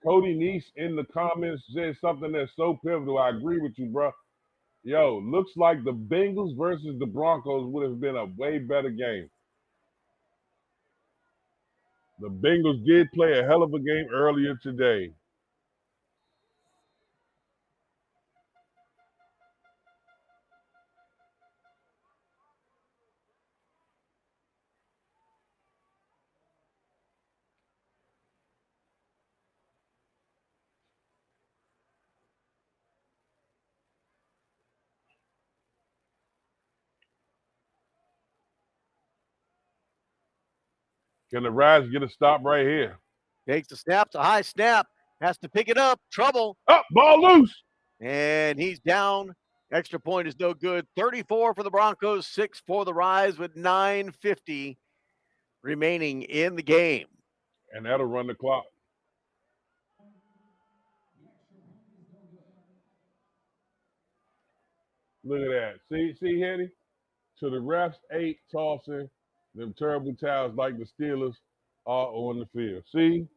Cody Neese in the comments said something that's so pivotal. I agree with you, bro. Yo, looks like the Bengals versus the Broncos would have been a way better game. The Bengals did play a hell of a game earlier today. Can the Rise get a stop right here? Takes the snap, it's a high snap, has to pick it up, trouble. Up, ball loose. And he's down. Extra point is no good. 34 for the Broncos, 6 for the Rise with 9:50 remaining in the game. And that'll run the clock. Look at that. See, Hetty? So the refs ain't tossing them terrible towels like the Steelers are on the field. See?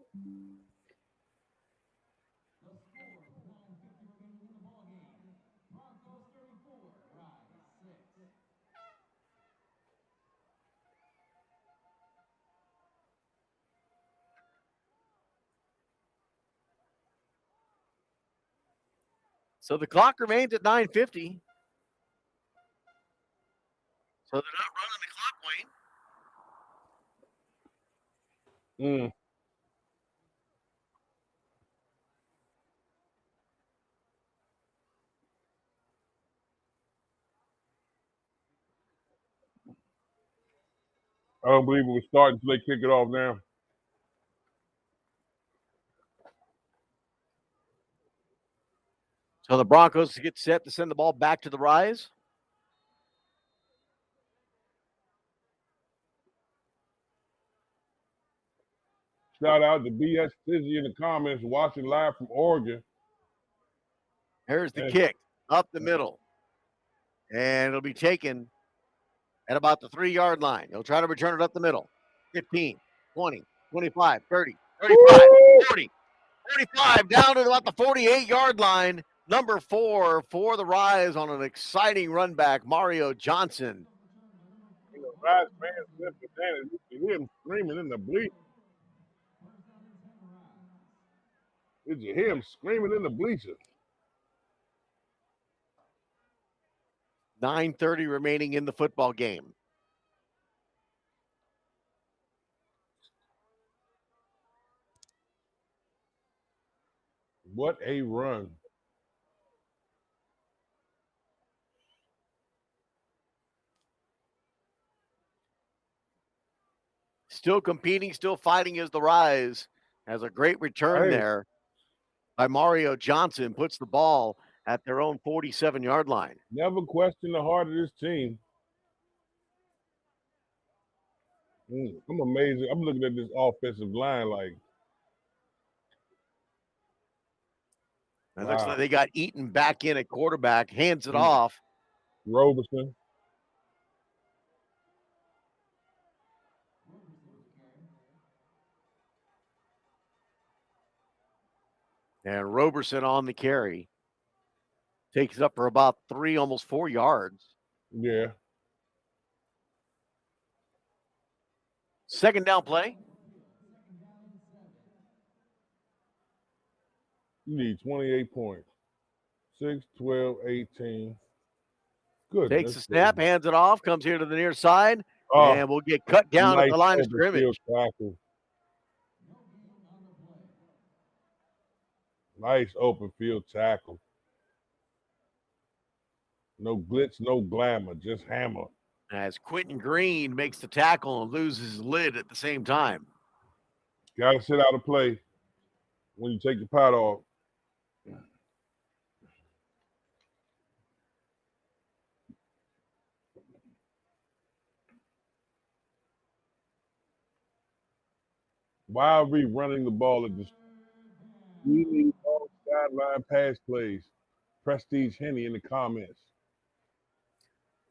So the clock remains at 9:50. So they're not running the clock, Wayne. I don't believe it was starting until they kick it off now. So the Broncos get set to send the ball back to the Rise. Shout out to BS Tizzy in the comments watching live from Oregon. Here's the kick up the middle. And it'll be taken at about the 3-yard line. He'll try to return it up the middle. 15, 20, 25, 30, 35, 40, 45, down to about the 48-yard line. Number 4 for the Rise on an exciting run back, Mario Johnson. Rise fans lift the banner. You can hear him screaming in the bleachers. Did you hear him screaming in the bleachers? 9:30 remaining in the football game. What a run. Still competing, still fighting as the Rise. Has a great return there by Mario Johnson. Puts the ball at their own 47-yard line. Never question the heart of this team. I'm amazed. I'm looking at this offensive line like. It looks like they got Eaton back in at quarterback. Hands it off. Roberson. And Roberson on the carry. Takes it up for about 3, almost 4 yards. Yeah. Second down play. You need 28 points. 6, 12, 18. Good. Takes the snap, hands it off, comes here to the near side, Oh, and we'll get cut down at the line of scrimmage. Nice open field tackle. No glitz, no glamour, just hammer. As Quentin Green makes the tackle and loses his lid at the same time. Got to sit out of play when you take your pot off. Why are we running the ball at this? We need all sideline pass plays. Prestige Henny in the comments.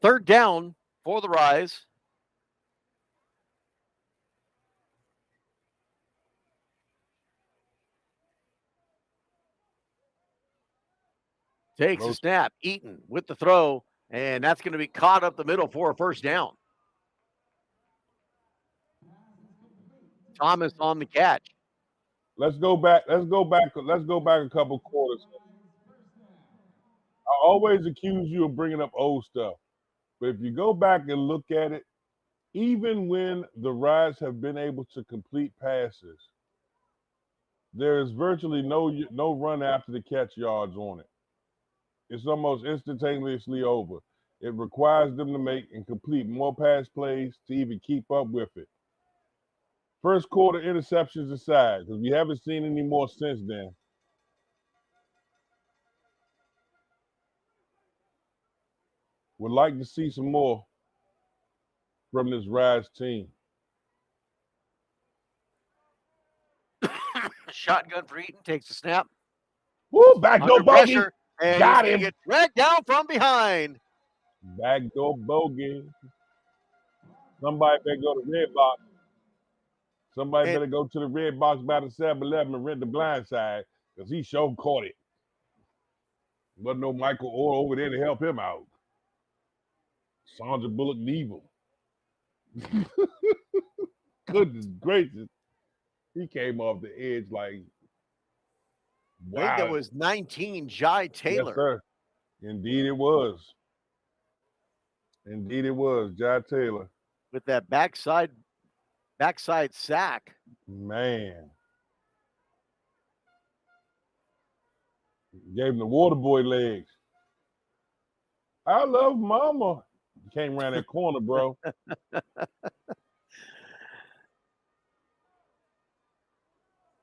Third down for the Rise. Takes a snap. Eaton with the throw, and that's going to be caught up the middle for a first down. Thomas on the catch. Let's go back a couple quarters. I always accuse you of bringing up old stuff. But if you go back and look at it, even when the Rise have been able to complete passes, there is virtually no run after the catch yards on it. It's almost instantaneously over. It requires them to make and complete more pass plays to even keep up with it. First quarter interceptions aside, because we haven't seen any more since then. Would like to see some more from this Rise team. Shotgun for Eaton, takes a snap. Woo, backdoor bogey. And got him. Gets dragged down from behind. Backdoor bogey. Somebody better go to red box. Somebody better go to the red box by the 7-Eleven and rent the blind side, because he sure caught it. Wasn't no Michael Orr over there to help him out. Sandra Bullock Neville. Goodness gracious. He came off the edge like, wow. I think that was 19, Jai Taylor. Yes, sir. Indeed it was. Indeed it was, Jai Taylor. With that backside sack. Man. Gave him the water boy legs. I love mama. Came around that corner, bro.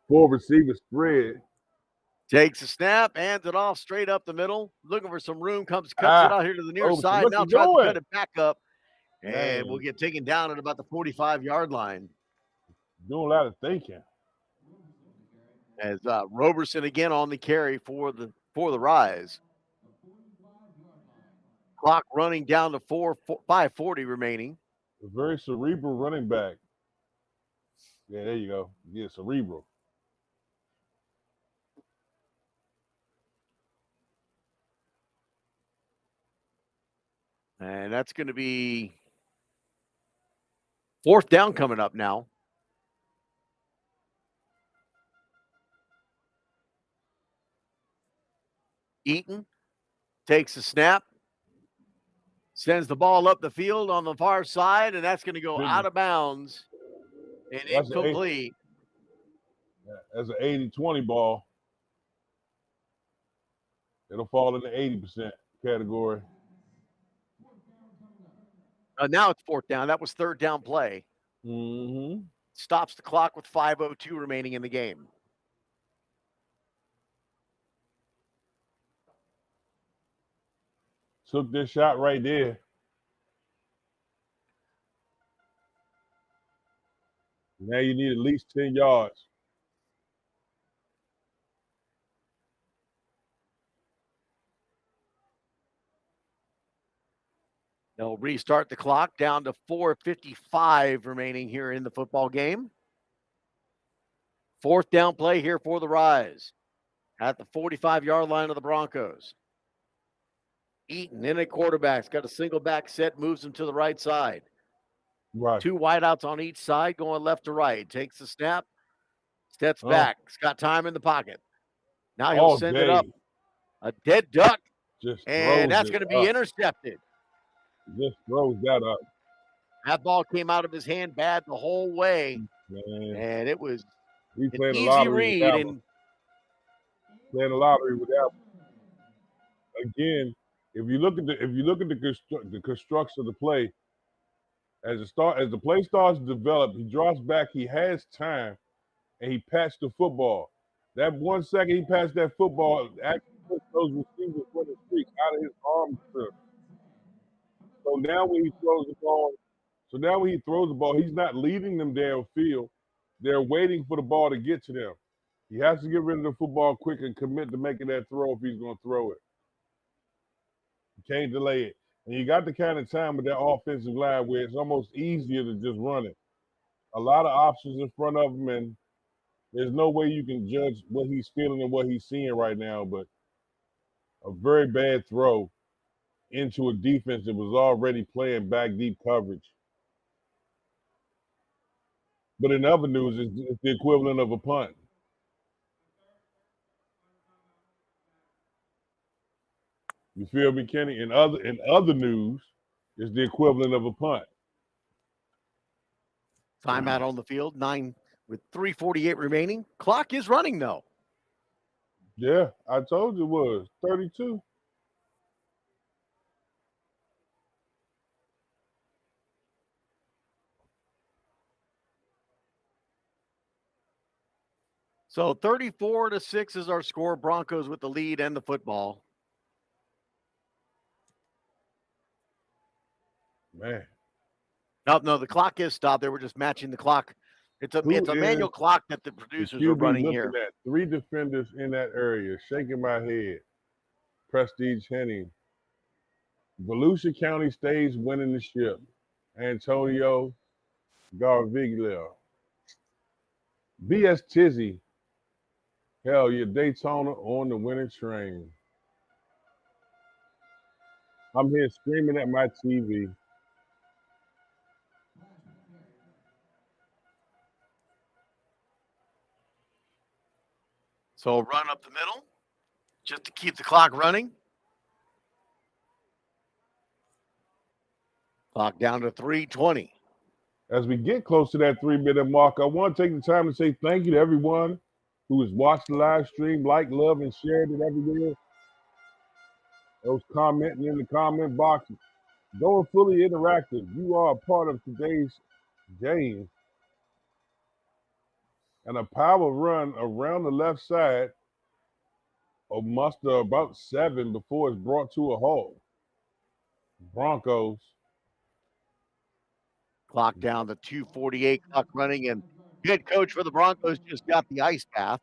4 receiver spread. Takes a snap, hands it off straight up the middle. Looking for some room, cuts it out here to the near side. Now tries to cut it back up. And we'll get taken down at about the 45-yard line. Doing a lot of thinking. As Roberson again on the carry for the Rise. Clock running down to 5:40 remaining. A very cerebral running back. Yeah, there you go. Yeah, cerebral. And that's going to be fourth down coming up now. Eaton takes the snap, sends the ball up the field on the far side, and that's going to go out of bounds and incomplete. That's an 80-20 ball. It'll fall in the 80% category. Now it's fourth down. That was third down play. Mm-hmm. stops the clock with 5:02 remaining in the game. Took this shot right there. Now you need at least 10 yards. They'll restart the clock down to 4:55 remaining here in the football game. Fourth down play here for the Rise at the 45-yard line of the Broncos. Eaton in at quarterback's got a single back set, moves him to the right side. Right. Two wideouts on each side going left to right. Takes the snap, steps back. He's got time in the pocket. Now he'll send it up. A dead duck. And that's going to be intercepted. Just throws that up. That ball came out of his hand bad the whole way. Man. And it was an easy read. And playing a lottery with that one. Again, if you look at the construction of the play, as the play starts to develop, he drops back, he has time, and he pats the football. That 1 second he passed that football actually puts those receivers for the streak out of his arm strip. So now when he throws the ball, he's not leading them downfield. They're waiting for the ball to get to them. He has to get rid of the football quick and commit to making that throw if he's going to throw it. You can't delay it. And you got the kind of time with that offensive line where it's almost easier to just run it. A lot of options in front of him, and there's no way you can judge what he's feeling and what he's seeing right now, but a very bad throw into a defense that was already playing back deep coverage. But in other news, it's the equivalent of a punt. You feel me, Kenny? In other news, it's the equivalent of a punt. Timeout on the field, 9 with 3:48 remaining. Clock is running, though. Yeah, I told you it was 32. So 34-6 is our score. Broncos with the lead and the football. Man. No, the clock is stopped. They were just matching the clock. It's a manual clock that the producers are running here. At 3 defenders in that area, shaking my head. Prestige Henning. Volusia County stays winning the ship. Antonio Garviglia. B.S. Tizzy. Hell yeah, Daytona on the winning train. I'm here screaming at my TV. So run up the middle just to keep the clock running. Clock down to 3:20. As we get close to that 3-minute mark, I want to take the time to say thank you to everyone who has watched the live stream, liked, loved, and shared it everywhere. Those commenting in the comment box, going fully interactive. You are a part of today's game. And a power run around the left side of muster about 7 before it's brought to a halt. Broncos. Clock down to 2:48, clock running, and head coach for the Broncos just got the ice bath.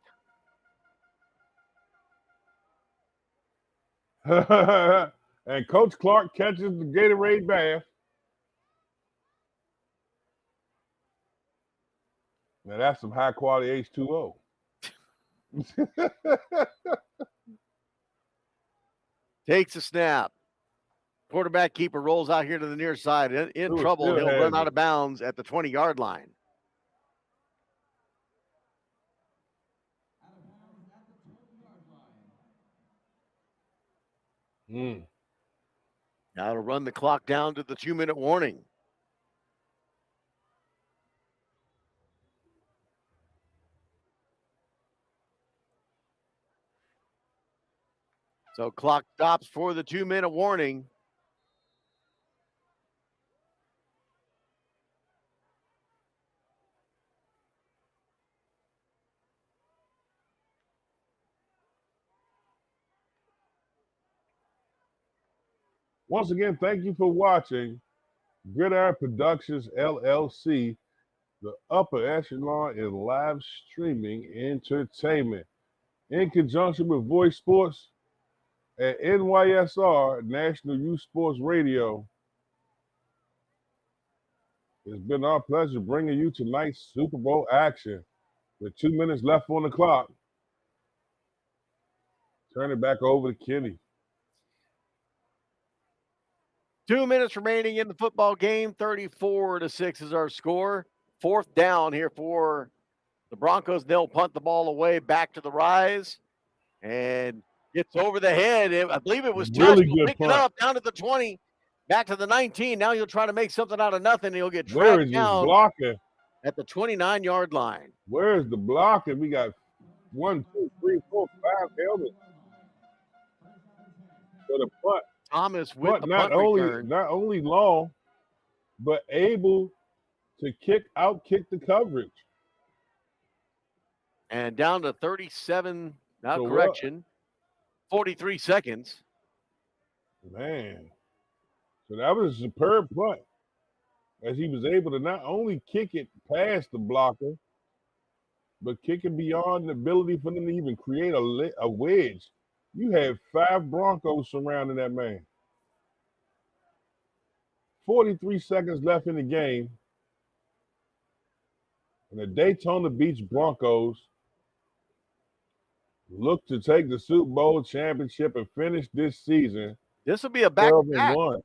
And Coach Clark catches the Gatorade bath. Now that's some high quality H2O. Takes a snap. Quarterback keeper rolls out here to the near side. In trouble. He'll run out of bounds at the 20-yard line. Now to run the clock down to the 2-minute warning. So clock stops for the 2-minute warning. Once again, thank you for watching Gridiron Productions, LLC, the upper echelon in live streaming entertainment. In conjunction with Voice Sports at NYSR, National Youth Sports Radio. It's been our pleasure bringing you tonight's Super Bowl action. With 2 minutes left on the clock, turn it back over to Kenny. 2 minutes remaining in the football game. 34-6 is our score. 4th down here for the Broncos. They'll punt the ball away back to the Rise. And gets over the head. I believe it was Really touched. good Picked punt. it up down to the 20, back to the 19. Now he'll try to make something out of nothing. He'll get Where tracked is his down blocker? at the 29-yard line. Where is the blocker? We got 1, 2, 3, 4, 5 helmets for the punt. Thomas with But the not punt return. only long, but able to kick the coverage. And down to 37, So correction, 43 seconds. Man. So that was a superb punt, as he was able to not only kick it past the blocker, but kick it beyond the ability for them to even create a wedge. You had 5 Broncos surrounding that man. 43 seconds left in the game. And the Daytona Beach Broncos look to take the Super Bowl championship and finish this season. This will be a back-to-back. 12-1.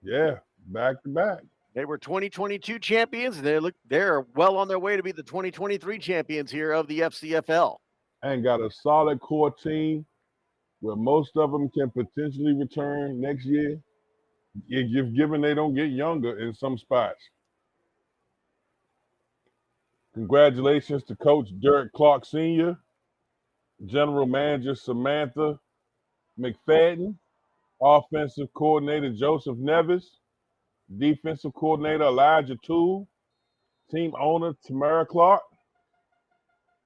Yeah, back-to-back. They were 2022 champions. They're well on their way to be the 2023 champions here of the FCFL. And got a solid core team where most of them can potentially return next year, if given they don't get younger in some spots. Congratulations to Coach Derek Clark Sr., General Manager Samantha McFadden, Offensive Coordinator Joseph Nevis, Defensive Coordinator Elijah Toole, Team Owner Tamara Clark,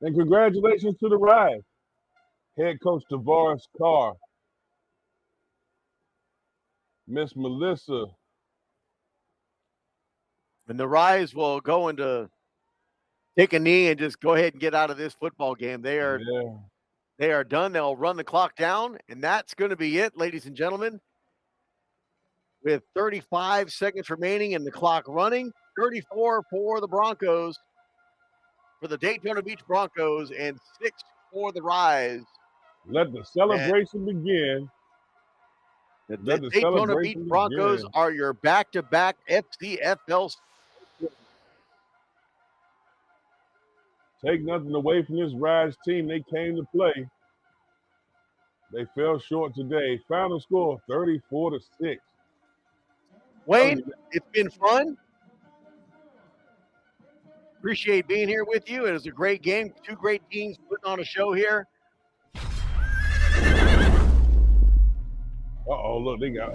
and congratulations to the Rise, Head Coach Tavares Carr, Miss Melissa. And the Rise will go into take a knee and just go ahead and get out of this football game. They are done. They'll run the clock down, and that's going to be it, ladies and gentlemen. With 35 seconds remaining and the clock running, 34 for the Broncos, for the Daytona Beach Broncos, and 6 for the Rise. Let the celebration begin. The Daytona Beach Broncos are your back-to-back FCFL. Take nothing away from this Rise team. They came to play. They fell short today. Final score, 34-6. Wayne, it's been fun. Appreciate being here with you. It was a great game. 2 great teams putting on a show here. Uh-oh, look, they got...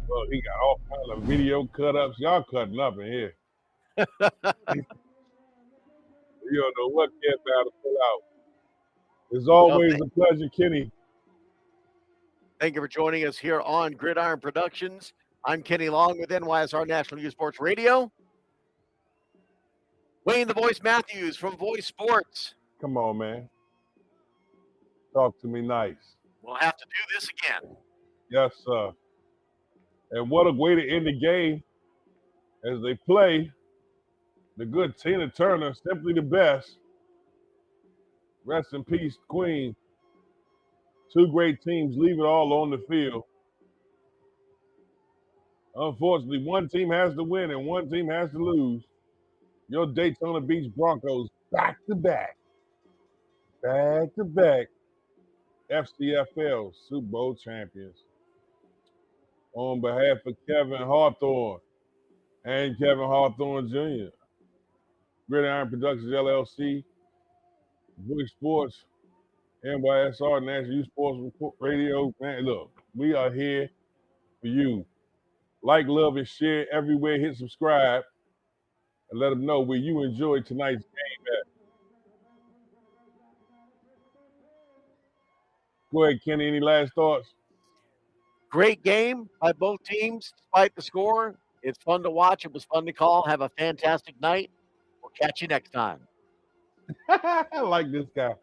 Well, he got all kinds of video cut-ups. Y'all cutting up in here. You don't know what can't to pull out. It's always a pleasure, Kenny. Thank you for joining us here on Gridiron Productions. I'm Kenny Long with NYSR National Youth Sports Radio. Wayne the Voice Matthews from Voice Sports. Come on, man. Talk to me nice. We'll have to do this again. Yes, sir. And what a way to end the game as they play the good Tina Turner, simply the best. Rest in peace, Queen. 2 great teams leave it all on the field. Unfortunately, one team has to win and one team has to lose. Your Daytona Beach Broncos back-to-back FCFL Super Bowl champions. On behalf of Kevin Hawthorne and Kevin Hawthorne Jr., Gridiron Productions, LLC, Voice Sports, NYSR, National Youth Sports Radio. Man, look, we are here for you. Like, love, and share everywhere. Hit subscribe and let them know where you enjoyed tonight's game at. Go ahead, Kenny. Any last thoughts? Great game by both teams, despite the score. It's fun to watch. It was fun to call. Have a fantastic night. We'll catch you next time. I like this guy.